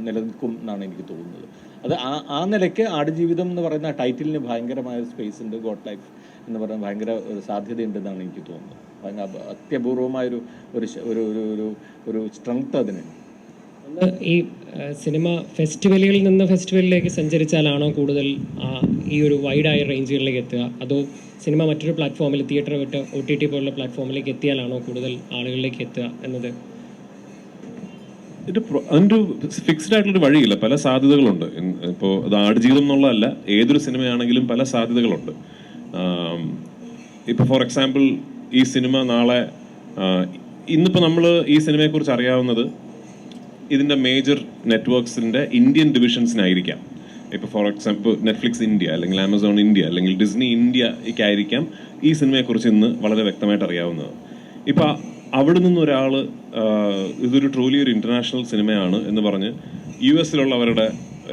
നിലനിൽക്കും എന്നാണ് എനിക്ക് തോന്നുന്നത്. അത് ആ നിലയ്ക്ക് ആടുജീവിതം എന്ന് പറയുന്ന ടൈറ്റിലിന് ഭയങ്കരമായ സ്പേസ് ഉണ്ട്. ഗോഡ് ലൈഫ് എന്ന് പറയുന്ന ഭയങ്കര സാധ്യതയുണ്ടെന്നാണ് എനിക്ക് തോന്നുന്നത്. അത്യപൂർവമായൊരു ഒരു സ്ട്രെങ്ത് അതിനുണ്ട്. ഈ സിനിമ ഫെസ്റ്റിവലുകളിൽ നിന്ന് ഫെസ്റ്റിവലിലേക്ക് സഞ്ചരിച്ചാലാണോ കൂടുതൽ ഈ ഒരു വൈഡായ റേഞ്ചുകളിലേക്ക് എത്തുക, അതോ സിനിമ മറ്റൊരു പ്ലാറ്റ്ഫോമിൽ തിയേറ്റർ വിട്ട് OTT പോലുള്ള പ്ലാറ്റ്ഫോമിലേക്ക് എത്തിയാലാണോ കൂടുതൽ ആളുകളിലേക്ക് എത്തുക എന്നത്? അതിൻ്റെ ഫിക്സ്ഡ് ആയിട്ടുള്ളൊരു വഴിയില്ല. പല സാധ്യതകളുണ്ട്. ഇപ്പോൾ അത് ആടുജീവിതം എന്നുള്ളതല്ല, ഏതൊരു സിനിമയാണെങ്കിലും പല സാധ്യതകളുണ്ട്. ഇപ്പോൾ ഫോർ എക്സാമ്പിൾ ഈ സിനിമ നാളെ ഇന്നിപ്പോൾ നമ്മൾ ഈ സിനിമയെക്കുറിച്ച് അറിയാവുന്നത് ഇതിൻ്റെ മേജർ നെറ്റ്വർക്ക്സിൻ്റെ ഇന്ത്യൻ ഡിവിഷൻസിനായിരിക്കാം. ഇപ്പോൾ ഫോർ എക്സാമ്പിൾ നെറ്റ്ഫ്ലിക്സ് ഇന്ത്യ അല്ലെങ്കിൽ ആമസോൺ ഇന്ത്യ അല്ലെങ്കിൽ ഡിസ്നി ഇന്ത്യക്കായിരിക്കാം ഈ സിനിമയെക്കുറിച്ച് ഇന്ന് വളരെ വ്യക്തമായിട്ട് അറിയാവുന്നത്. ഇപ്പോൾ അവിടെ നിന്നൊരാൾ ഇതൊരു ട്രൂലി ഒരു ഇൻ്റർനാഷണൽ സിനിമയാണ് എന്ന് പറഞ്ഞ് US അവരുടെ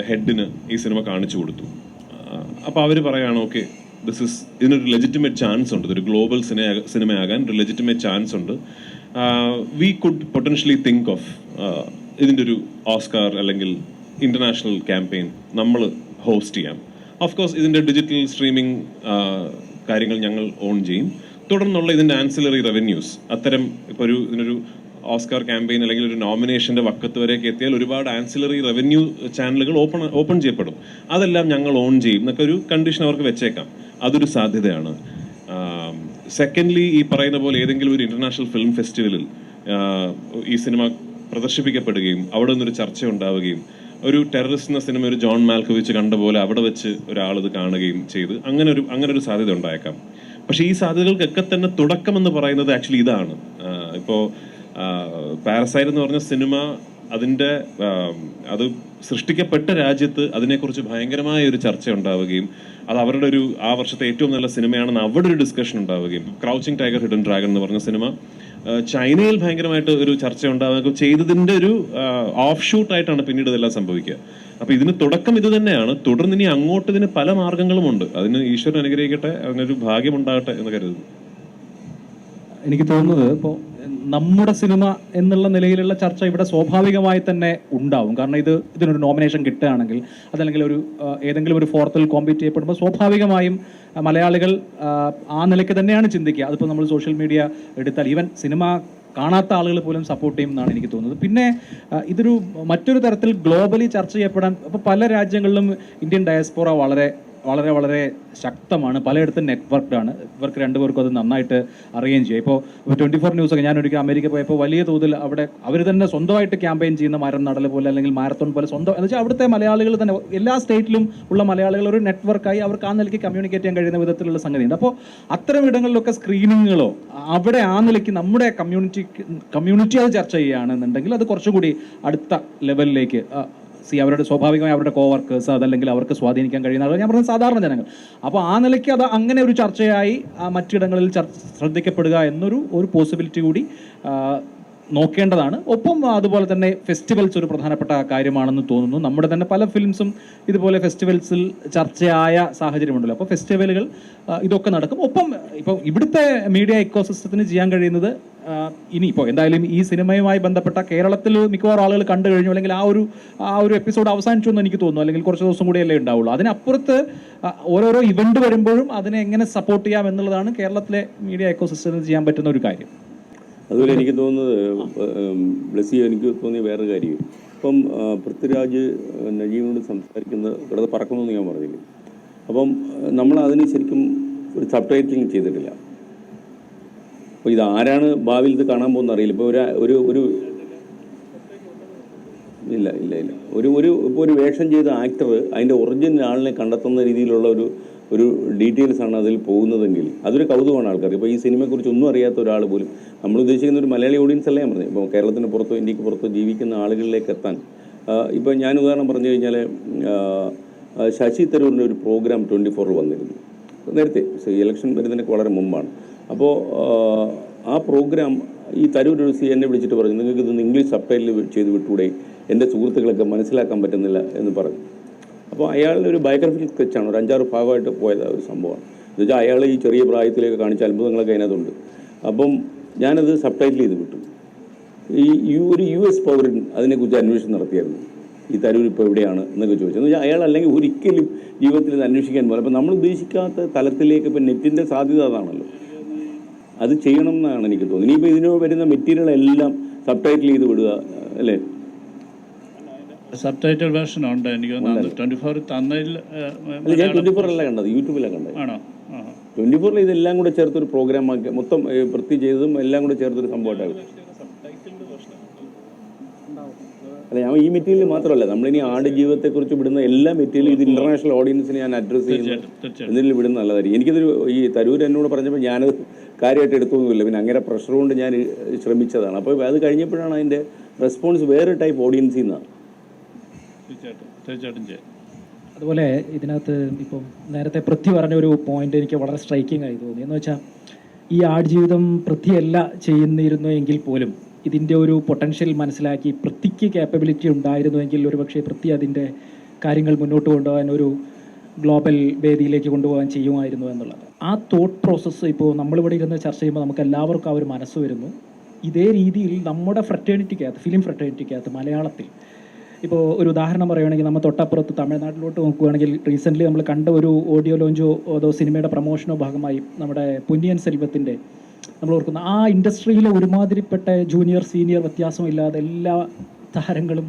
ഹെഡിന് ഈ സിനിമ കാണിച്ചു കൊടുത്തു. അപ്പോൾ അവർ പറയുകയാണ്, ഓക്കെ, ഇതിനൊരു ലെജിറ്റിമേറ്റ് ചാൻസ് ഉണ്ട്, ഇതൊരു ഗ്ലോബൽ സിനിമയാകാൻ ഒരു ലെജിറ്റിമേറ്റ് ചാൻസ് ഉണ്ട്. We could potentially think of ഇതിൻ്റെ ഒരു ഓസ്കാർ അല്ലെങ്കിൽ ഇന്റർനാഷണൽ ക്യാമ്പയിൻ നമ്മൾ ഹോസ്റ്റ് ചെയ്യാം. ഓഫ് കോഴ്സ് ഇതിൻ്റെ ഡിജിറ്റൽ സ്ട്രീമിംഗ് കാര്യങ്ങൾ ഞങ്ങൾ ഓൺ ചെയ്യും. തുടർന്നുള്ള ഇതിൻ്റെ ആൻസിലറി റവന്യൂസ്, അത്തരം ഇപ്പോൾ ഇതിനൊരു ഓസ്കാർ ക്യാമ്പയിൻ അല്ലെങ്കിൽ ഒരു നോമിനേഷൻ്റെ വക്കത്ത് വരെയൊക്കെ എത്തിയാൽ ഒരുപാട് ആൻസിലറി റവന്യൂ ചാനലുകൾ ഓപ്പൺ ചെയ്യപ്പെടും. അതെല്ലാം ഞങ്ങൾ ഓൺ ചെയ്യും എന്നൊക്കെ ഒരു കണ്ടീഷൻ അവർക്ക് വെച്ചേക്കാം. അതൊരു സാധ്യതയാണ്. സെക്കൻഡ്ലി, ഈ പറയുന്ന പോലെ ഏതെങ്കിലും ഒരു ഇന്റർനാഷണൽ ഫിലിം ഫെസ്റ്റിവലിൽ ഈ സിനിമ പ്രദർശിപ്പിക്കപ്പെടുകയും അവിടെ നിന്നൊരു ചർച്ച ഉണ്ടാവുകയും ഒരു ടെററിസ്റ്റ് എന്ന സിനിമ ഒരു ജോൺ മാൽക്കോവിച്ച് കണ്ട പോലെ അവിടെ വെച്ച് ഒരാളിത് കാണുകയും ചെയ്ത് അങ്ങനെ ഒരു സാധ്യത ഉണ്ടായേക്കാം. പക്ഷേ ഈ സാധ്യതകൾക്കൊക്കെ തന്നെ തുടക്കം എന്ന് പറയുന്നത് ആക്ച്വലി ഇതാണ്. ഇപ്പോൾ പാരസൈറ്റ് എന്ന് പറഞ്ഞ സിനിമ അത് സൃഷ്ടിക്കപ്പെട്ട രാജ്യത്ത് അതിനെക്കുറിച്ച് ഭയങ്കരമായ ഒരു ചർച്ച ഉണ്ടാവുകയും അത് അവരുടെ ഒരു ആ വർഷത്തെ ഏറ്റവും നല്ല സിനിമയാണെന്ന് അവിടെ ഒരു ഡിസ്കഷൻ ഉണ്ടാവുകയും ക്രൗച്ചിങ് ടൈഗർ ഹിഡൻ ഡ്രാഗൺ എന്ന് പറഞ്ഞ സിനിമ ചൈനയിൽ ഭയങ്കരമായിട്ട് ഒരു ചർച്ച ഉണ്ടാവുകയും ചെയ്തതിന്റെ ഒരു ഓഫ് ഷൂട്ട് ആയിട്ടാണ് പിന്നീട് ഇതെല്ലാം സംഭവിക്കുക. അപ്പൊ ഇതിന് തുടക്കം ഇത് തന്നെയാണ്. തുടർന്ന് ഇനി അങ്ങോട്ട് ഇതിന് പല മാർഗങ്ങളുമുണ്ട്. അതിന് ഈശ്വരൻ അനുഗ്രഹിക്കട്ടെ, അതിനൊരു ഭാഗ്യം ഉണ്ടാകട്ടെ എന്ന് കരുതുന്നു. എനിക്ക് തോന്നുന്നത് ഇപ്പോൾ നമ്മുടെ സിനിമ എന്നുള്ള നിലയിലുള്ള ചർച്ച ഇവിടെ സ്വാഭാവികമായി തന്നെ ഉണ്ടാവും. കാരണം ഇതിനൊരു നോമിനേഷൻ കിട്ടുകയാണെങ്കിൽ അതല്ലെങ്കിൽ ഏതെങ്കിലും ഒരു ഫോർത്തിൽ കോമ്പീറ്റ് ചെയ്യപ്പെടുമ്പോൾ സ്വാഭാവികമായും മലയാളികൾ ആ നിലയ്ക്ക് തന്നെയാണ് ചിന്തിക്കുക. അതിപ്പോൾ നമ്മൾ സോഷ്യൽ മീഡിയ എടുത്താൽ ഈവൻ സിനിമ കാണാത്ത ആളുകൾ പോലും സപ്പോർട്ട് ചെയ്യുമെന്നാണ് എനിക്ക് തോന്നുന്നത്. പിന്നെ ഇതൊരു മറ്റൊരു തരത്തിൽ ഗ്ലോബലി ചർച്ച ചെയ്യപ്പെടാൻ ഇപ്പോൾ പല രാജ്യങ്ങളിലും ഇന്ത്യൻ ഡയസ്പോറ വളരെ വളരെ വളരെ ശക്തമാണ്, പലയിടത്തും നെറ്റ്വർക്ക്ഡാണ്. ഇവർക്ക് രണ്ടുപേർക്കും അത് നന്നായിട്ട് അറിയുകയും ചെയ്യും. ഇപ്പോൾ 24 ന്യൂസൊക്കെ ഞാൻ ഒരിക്കൽ അമേരിക്ക പോയപ്പോൾ വലിയ തോതിൽ അവിടെ അവർ തന്നെ സ്വന്തമായിട്ട് ക്യാമ്പയിൻ ചെയ്യുന്ന മരം നടൽ പോലെ അല്ലെങ്കിൽ മാരത്തോൺ പോലെ സ്വന്തം എന്ന് വെച്ചാൽ അവിടുത്തെ മലയാളികൾ തന്നെ എല്ലാ സ്റ്റേറ്റിലും ഉള്ള മലയാളികൾ ഒരു നെറ്റ്വർക്കായി അവർക്ക് ആ നിലയ്ക്ക് കമ്മ്യൂണിക്കേറ്റ് ചെയ്യാൻ കഴിയുന്ന വിധത്തിലുള്ള സംഗതിയുണ്ട്. അപ്പോൾ അത്തരം ഇടങ്ങളിലൊക്കെ സ്ക്രീനിങ്ങുകളോ അവിടെ ആ നിലയ്ക്ക് നമ്മുടെ കമ്മ്യൂണിറ്റി അത് ചർച്ച ചെയ്യുകയാണെന്നുണ്ടെങ്കിൽ അത് കുറച്ചുകൂടി അടുത്ത ലെവലിലേക്ക് അവരുടെ സ്വാഭാവികമായി അവരുടെ കോവർക്കേഴ്സ് അതല്ലെങ്കിൽ അവർക്ക് സ്വാധീനിക്കാൻ കഴിയുന്ന ആളുകൾ, ഞാൻ പറഞ്ഞ സാധാരണ ജനങ്ങൾ. അപ്പോൾ ആ നിലയ്ക്ക് അത് അങ്ങനെ ഒരു ചർച്ചയായി മറ്റിടങ്ങളിൽ ശ്രദ്ധിക്കപ്പെടുക എന്നൊരു പോസിബിലിറ്റി കൂടി നോക്കേണ്ടതാണ്. ഒപ്പം അതുപോലെ തന്നെ ഫെസ്റ്റിവൽസ് ഒരു പ്രധാനപ്പെട്ട കാര്യമാണെന്ന് തോന്നുന്നു. നമ്മുടെ തന്നെ പല ഫിലിംസും ഇതുപോലെ ഫെസ്റ്റിവൽസിൽ ചർച്ചയായ സാഹചര്യമുണ്ടല്ലോ. അപ്പോൾ ഫെസ്റ്റിവലുകൾ ഇതൊക്കെ നടക്കും. ഒപ്പം ഇപ്പം ഇവിടുത്തെ മീഡിയ ഇക്കോസിസ്റ്റത്തിന് ചെയ്യാൻ കഴിയുന്നത് ഇനിയിപ്പോൾ എന്തായാലും ഈ സിനിമയുമായി ബന്ധപ്പെട്ട കേരളത്തിൽ മിക്കവാറും ആളുകൾ കണ്ടു കഴിഞ്ഞു, അല്ലെങ്കിൽ ആ ഒരു എപ്പിസോഡ് അവസാനിച്ചു എന്ന് എനിക്ക് തോന്നുന്നു, അല്ലെങ്കിൽ കുറച്ച് ദിവസം കൂടിയല്ലേ ഉണ്ടാവുള്ളൂ. അതിനപ്പുറത്ത് ഓരോരോ ഇവന്റ് വരുമ്പോഴും അതിനെ എങ്ങനെ സപ്പോർട്ട് ചെയ്യാം എന്നുള്ളതാണ് കേരളത്തിലെ മീഡിയ ഇക്കോസിസ്റ്റത്തിന് ചെയ്യാൻ പറ്റുന്ന ഒരു കാര്യം. അതുപോലെ എനിക്ക് തോന്നുന്നത് ബ്ലസ്സി, എനിക്ക് തോന്നിയ വേറെ കാര്യം, ഇപ്പം പൃഥ്വിരാജ് നജീബിനോട് സംസാരിക്കുന്നത് കിടന്ന് പറക്കണമെന്ന് ഞാൻ പറഞ്ഞില്ലേ. അപ്പം നമ്മൾ അതിന് ശരിക്കും ഒരു സബ് ടൈറ്റിലിംഗ് ചെയ്തിട്ടില്ല. അപ്പോൾ ഇത് ആരാണ് ഭാവിയിൽ ഇത് കാണാൻ പോകുന്ന അറിയില്ല. ഇപ്പോൾ ഒരു ഇല്ല ഇപ്പോൾ ഒരു വേഷം ചെയ്ത ആക്ടർ അതിൻ്റെ ഒറിജിനൽ ആളിനെ കണ്ടെത്തുന്ന രീതിയിലുള്ള ഒരു ഡീറ്റെയിൽസ് ആണ് അതിൽ പോകുന്നതെങ്കിൽ അതൊരു കൗതുകമാണ് ആൾക്കാർക്ക്. ഇപ്പോൾ ഈ സിനിമയെക്കുറിച്ച് ഒന്നും അറിയാത്ത ഒരാൾ പോലും, നമ്മൾ ഉദ്ദേശിക്കുന്ന ഒരു മലയാളി ഓഡിയൻസ് അല്ലേ ഞാൻ പറഞ്ഞത്, ഇപ്പോൾ കേരളത്തിന് പുറത്തോ ഇന്ത്യക്ക് പുറത്തോ ജീവിക്കുന്ന ആളുകളിലേക്ക് എത്താൻ. ഇപ്പോൾ ഞാൻ ഉദാഹരണം പറഞ്ഞു കഴിഞ്ഞാൽ ശശി തരൂരിൻ്റെ ഒരു പ്രോഗ്രാം 24 വന്നിരുന്നു നേരത്തെ, ഇലക്ഷൻ വരുന്നതിനൊക്കെ വളരെ മുമ്പാണ്. അപ്പോൾ ആ പ്രോഗ്രാം ഈ തരൂർ ഒരു എന്നെ വിളിച്ചിട്ട് പറഞ്ഞു, നിങ്ങൾക്ക് ഇതൊന്ന് ഇംഗ്ലീഷ് സബ് ടൈറ്റിൽ ചെയ്ത് വിട്ടുകൂടെ, എൻ്റെ സുഹൃത്തുക്കളൊക്കെ മനസ്സിലാക്കാൻ പറ്റുന്നില്ല എന്ന് പറഞ്ഞു. അപ്പോൾ അയാളുടെ ഒരു ബയോഗ്രഫിക്കൽ സ്കെച്ചാണ്, ഒരു 5-6 ഭാഗമായിട്ട് പോയത് ഒരു സംഭവമാണ്. എന്ന് വെച്ചാൽ അയാൾ ഈ ചെറിയ പ്രായത്തിലേക്ക് കാണിച്ച അത്ഭുതങ്ങളൊക്കെ അതിനകത്തുണ്ട്. അപ്പം ഞാനത് സബ് ടൈറ്റിൽ ചെയ്ത് വിട്ടു. ഒരു US പൗരൻ അതിനെക്കുറിച്ച് അന്വേഷണം നടത്തിയായിരുന്നു, ഈ തരൂർ ഇപ്പോൾ എവിടെയാണ് എന്നൊക്കെ ചോദിച്ചു. എന്ന് വെച്ചാൽ അയാൾ അല്ലെങ്കിൽ ഒരിക്കലും ജീവിതത്തിൽ ഇത് അന്വേഷിക്കാൻ പോലെ. അപ്പം നമ്മൾ ഉദ്ദേശിക്കാത്ത തലത്തിലേക്ക് ഇപ്പം നെറ്റിൻ്റെ സാധ്യത അതാണല്ലോ, അത് ചെയ്യണം എന്നാണ് എനിക്ക് തോന്നുന്നത്. ഇനിയിപ്പോൾ ഇതിന് വരുന്ന മെറ്റീരിയൽ എല്ലാം സബ് ടൈറ്റിൽ ചെയ്ത് വിടുക അല്ലേ? സബ് ടൈറ്റിൽ വേർഷൻ ഉണ്ട് എനിക്ക് 24 തന്നതിൽ. ഞാൻ 24 അല്ല കണ്ടത്, യൂട്യൂബിലാണ് കണ്ടത്. ആണോ? 24 ഇതെല്ലാം കൂടെ ചേർത്തൊരു പ്രോഗ്രാം ആക്കി മൊത്തം വൃത്തി ചെയ്തതും എല്ലാം കൂടെ ചേർത്തൊരു സംഭവമായിട്ടാണ്. അല്ല, ഞാൻ ഈ മെറ്റീരിയൽ മാത്രമല്ല, നമ്മളിനി ആട് ജീവിതത്തെക്കുറിച്ച് വിടുന്ന എല്ലാ മെറ്റീരിയലും ഇത് ഇന്റർനാഷണൽ ഓഡിയൻസിനെ ഞാൻ അഡ്രസ്സ് ചെയ്യുന്നു എന്നതിൽ വിടുന്ന നല്ലതായിരിക്കും. എനിക്കിതൊരു ഈ തരൂർ എന്നോട് പറഞ്ഞപ്പോൾ ഞാനത് കാര്യമായിട്ട് എടുത്തൊന്നുമില്ല, പിന്നെ അങ്ങനെ പ്രഷർ കൊണ്ട് ഞാൻ ശ്രമിച്ചതാണ്. അപ്പോൾ അത് കഴിഞ്ഞപ്പോഴാണ് അതിൻ്റെ റെസ്പോൺസ് വേറെ ടൈപ്പ് ഓഡിയൻസിൽ നിന്നാണ്. തീർച്ചയായിട്ടും ചെയ്യാം. അതുപോലെ ഇതിനകത്ത് ഇപ്പം നേരത്തെ പൃഥ്വി പറഞ്ഞ ഒരു പോയിന്റ് എനിക്ക് വളരെ സ്ട്രൈക്കിംഗ് ആയി തോന്നി. എന്ന് വെച്ചാൽ ഈ ആടുജീവിതം പൃഥ്വിയല്ല ചെയ്യുന്നിരുന്നു എങ്കിൽ പോലും ഇതിൻ്റെ ഒരു പൊട്ടൻഷ്യൽ മനസ്സിലാക്കി പൃഥ്വിക്ക് ക്യാപ്പബിലിറ്റി ഉണ്ടായിരുന്നുവെങ്കിൽ ഒരു പക്ഷേ പൃഥ്വി അതിൻ്റെ കാര്യങ്ങൾ മുന്നോട്ട് കൊണ്ടുപോകാൻ ഒരു ഗ്ലോബൽ വേദിയിലേക്ക് കൊണ്ടുപോകാൻ ചെയ്യുമായിരുന്നു എന്നുള്ളത്. ആ തോട്ട് പ്രോസസ്സ് ഇപ്പോൾ നമ്മളിവിടെ ഇരുന്ന് ചർച്ച ചെയ്യുമ്പോൾ നമുക്ക് എല്ലാവർക്കും ആ ഒരു മനസ്സ് വരുന്നു. ഇതേ രീതിയിൽ നമ്മുടെ ഫ്രറ്റേണിറ്റിക്കകത്ത്, ഫിലിം ഫ്രറ്റേണിറ്റിക്കകത്ത് മലയാളത്തിൽ ഇപ്പോൾ ഒരു ഉദാഹരണം പറയുകയാണെങ്കിൽ നമ്മൾ തൊട്ടപ്പുറത്ത് തമിഴ്നാട്ടിലോട്ട് നോക്കുകയാണെങ്കിൽ റീസെൻ്റ്ലി നമ്മൾ കണ്ട ഒരു ഓഡിയോ ലോഞ്ചോ അതോ സിനിമയുടെ പ്രൊമോഷനോ ഭാഗമായി നമ്മുടെ പൊന്നിയൻ സെൽവത്തിൻ്റെ നമ്മൾ ഓർക്കുന്ന ആ ഇൻഡസ്ട്രിയിലെ ഒരുമാതിരിപ്പെട്ട ജൂനിയർ സീനിയർ വ്യത്യാസമില്ലാതെ എല്ലാ താരങ്ങളും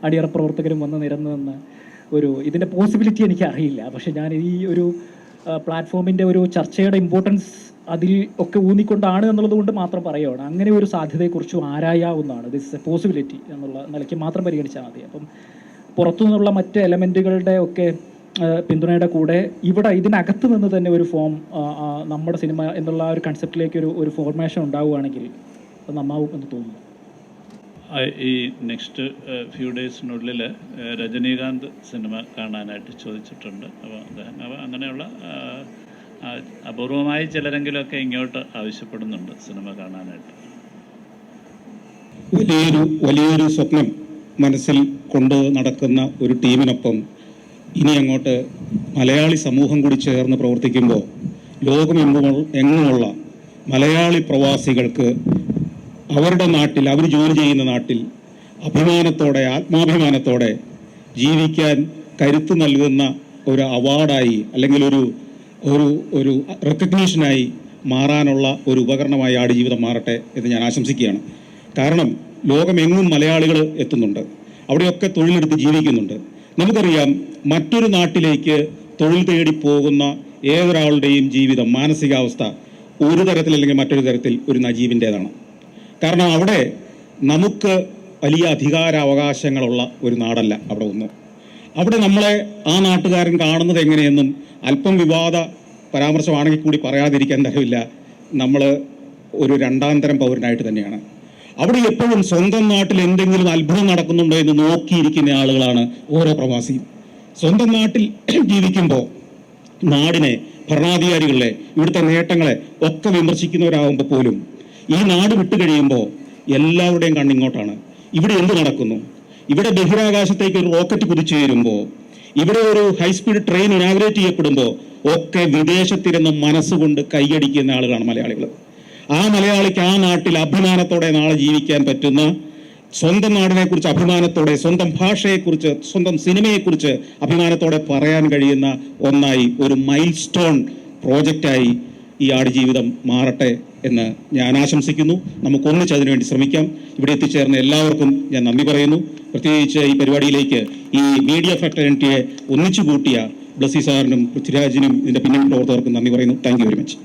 അണിയറ പ്രവർത്തകരും വന്ന് നിരന്നു ഇതിൻ്റെ പോസിബിലിറ്റി എനിക്ക് അറിയില്ല. പക്ഷേ ഞാൻ ഈ ഒരു പ്ലാറ്റ്ഫോമിൻ്റെ ഒരു ചർച്ചയുടെ ഇമ്പോർട്ടൻസ് അതിൽ ഒക്കെ ഊന്നിക്കൊണ്ടാണ് എന്നുള്ളത് കൊണ്ട് മാത്രം പറയുകയാണ്. അങ്ങനെ ഒരു സാധ്യതയെക്കുറിച്ചും ആരായാവുന്നതാണ്. ദിസ് എ പോസിബിലിറ്റി എന്നുള്ള നിലയ്ക്ക് മാത്രം പരിഗണിച്ചാൽ മതി. അപ്പം പുറത്തു നിന്നുള്ള മറ്റ് എലമെൻറ്റുകളുടെ ഒക്കെ പിന്തുണയുടെ കൂടെ ഇവിടെ ഇതിനകത്ത് നിന്ന് തന്നെ ഒരു ഫോം നമ്മുടെ സിനിമ എന്നുള്ള ഒരു കൺസെപ്റ്റിലേക്ക് ഒരു ഫോർമേഷൻ ഉണ്ടാവുകയാണെങ്കിൽ അത് നന്നാവും എന്ന് തോന്നുന്നു. ഈ നെക്സ്റ്റ് ഫ്യൂ ഡേയ്സിനുള്ളിൽ രജനീകാന്ത് സിനിമ കാണാനായിട്ട് ചോദിച്ചിട്ടുണ്ട്. അപ്പോൾ അങ്ങനെയുള്ള അപൂർവമായി ചിലരെങ്കിലുമൊക്കെ ഇങ്ങോട്ട് ആവശ്യപ്പെടുന്നുണ്ട് സിനിമ കാണാനായിട്ട്. വലിയൊരു സ്വപ്നം മനസ്സിൽ കൊണ്ട് നടക്കുന്ന ഒരു ടീമിനൊപ്പം ഇനി അങ്ങോട്ട് മലയാളി സമൂഹം കൂടി ചേർന്ന് പ്രവർത്തിക്കുമ്പോൾ ലോകമെങ്ങുമുള്ള മലയാളി പ്രവാസികൾക്ക് അവരുടെ നാട്ടിൽ, അവർ ജോലി ചെയ്യുന്ന നാട്ടിൽ അഭിമാനത്തോടെ, ആത്മാഭിമാനത്തോടെ ജീവിക്കാൻ കരുത്ത് നൽകുന്ന ഒരു അവാർഡായി അല്ലെങ്കിൽ ഒരു റെക്കഗ്നീഷനായി മാറാനുള്ള ഒരു ഉപകരണമായി ആടുജീവിതം മാറട്ടെ എന്ന് ഞാൻ ആശംസിക്കുകയാണ്. കാരണം ലോകമെങ്ങും മലയാളികൾ എത്തുന്നുണ്ട്, അവിടെയൊക്കെ തൊഴിലെടുത്ത് ജീവിക്കുന്നുണ്ട്. നമുക്കറിയാം, മറ്റൊരു നാട്ടിലേക്ക് തൊഴിൽ തേടി പോകുന്ന ഏതൊരാളുടെയും ജീവിതം, മാനസികാവസ്ഥ ഒരു തരത്തിലല്ലെങ്കിൽ മറ്റൊരു തരത്തിൽ ഒരു നജീബിൻ്റേതാണ്. കാരണം അവിടെ നമുക്ക് വലിയ അധികാരാവകാശങ്ങളുള്ള ഒരു നാടല്ല അവിടെ ഒന്നും. അവിടെ നമ്മളെ ആ നാട്ടുകാരൻ കാണുന്നത് എങ്ങനെയെന്നും അല്പം വിവാദ പരാമർശമാണെങ്കിൽ കൂടി പറയാതിരിക്കാൻ തരവില്ല, നമ്മൾ ഒരു രണ്ടാം തരം പൗരനായിട്ട് തന്നെയാണ്. അവിടെ എപ്പോഴും സ്വന്തം നാട്ടിൽ എന്തെങ്കിലും അത്ഭുതം നടക്കുന്നുണ്ടോ എന്ന് നോക്കിയിരിക്കുന്ന ആളുകളാണ് ഓരോ പ്രവാസിയും. സ്വന്തം നാട്ടിൽ ജീവിക്കുമ്പോൾ നാടിനെ, ഭരണാധികാരികളെ, ഇവിടുത്തെ നേട്ടങ്ങളെ ഒക്കെ വിമർശിക്കുന്നവരാകുമ്പോൾ പോലും ഈ നാട് വിട്ടുകഴിയുമ്പോൾ എല്ലാവരുടെയും കണ്ണിങ്ങോട്ടാണ്. ഇവിടെ എന്ത് നടക്കുന്നു? ഇവിടെ ബഹിരാകാശത്തേക്ക് ഒരു റോക്കറ്റ് കുതിച്ചു വരുമ്പോൾ, ഇവിടെ ഒരു ഹൈസ്പീഡ് ട്രെയിൻ ഇനാഗ്രേറ്റ് ചെയ്യപ്പെടുമ്പോൾ ഒക്കെ വിദേശത്തിരുന്ന് മനസ്സുകൊണ്ട് കൈയടിക്കുന്ന ആളുകളാണ് മലയാളികൾ. ആ മലയാളിക്ക് ആ നാട്ടിൽ അഭിമാനത്തോടെ നാളെ ജീവിക്കാൻ പറ്റുന്ന, സ്വന്തം നാടിനെക്കുറിച്ച് അഭിമാനത്തോടെ, സ്വന്തം ഭാഷയെക്കുറിച്ച്, സ്വന്തം സിനിമയെക്കുറിച്ച് അഭിമാനത്തോടെ പറയാൻ കഴിയുന്ന ഒന്നായി, ഒരു മൈൽ സ്റ്റോൺ പ്രോജക്റ്റായി ഈ ആടുജീവിതം മാറട്ടെ എന്ന് ഞാൻ ആശംസിക്കുന്നു. നമുക്കൊന്നിച്ച് അതിനുവേണ്ടി ശ്രമിക്കാം. ഇവിടെ എത്തിച്ചേർന്ന എല്ലാവർക്കും ഞാൻ നന്ദി പറയുന്നു. പ്രത്യേകിച്ച് ഈ പരിപാടിയിലേക്ക് ഈ മീഡിയ ഫ്രട്ടേണിറ്റിയെ ഒന്നിച്ചു കൂട്ടിയ ബ്ലസ്സി സാറിനും പൃഥ്വിരാജിനും ഇതിൻ്റെ പിന്നിൽ പ്രവർത്തകർക്കും നന്ദി പറയുന്നു. Thank you very much.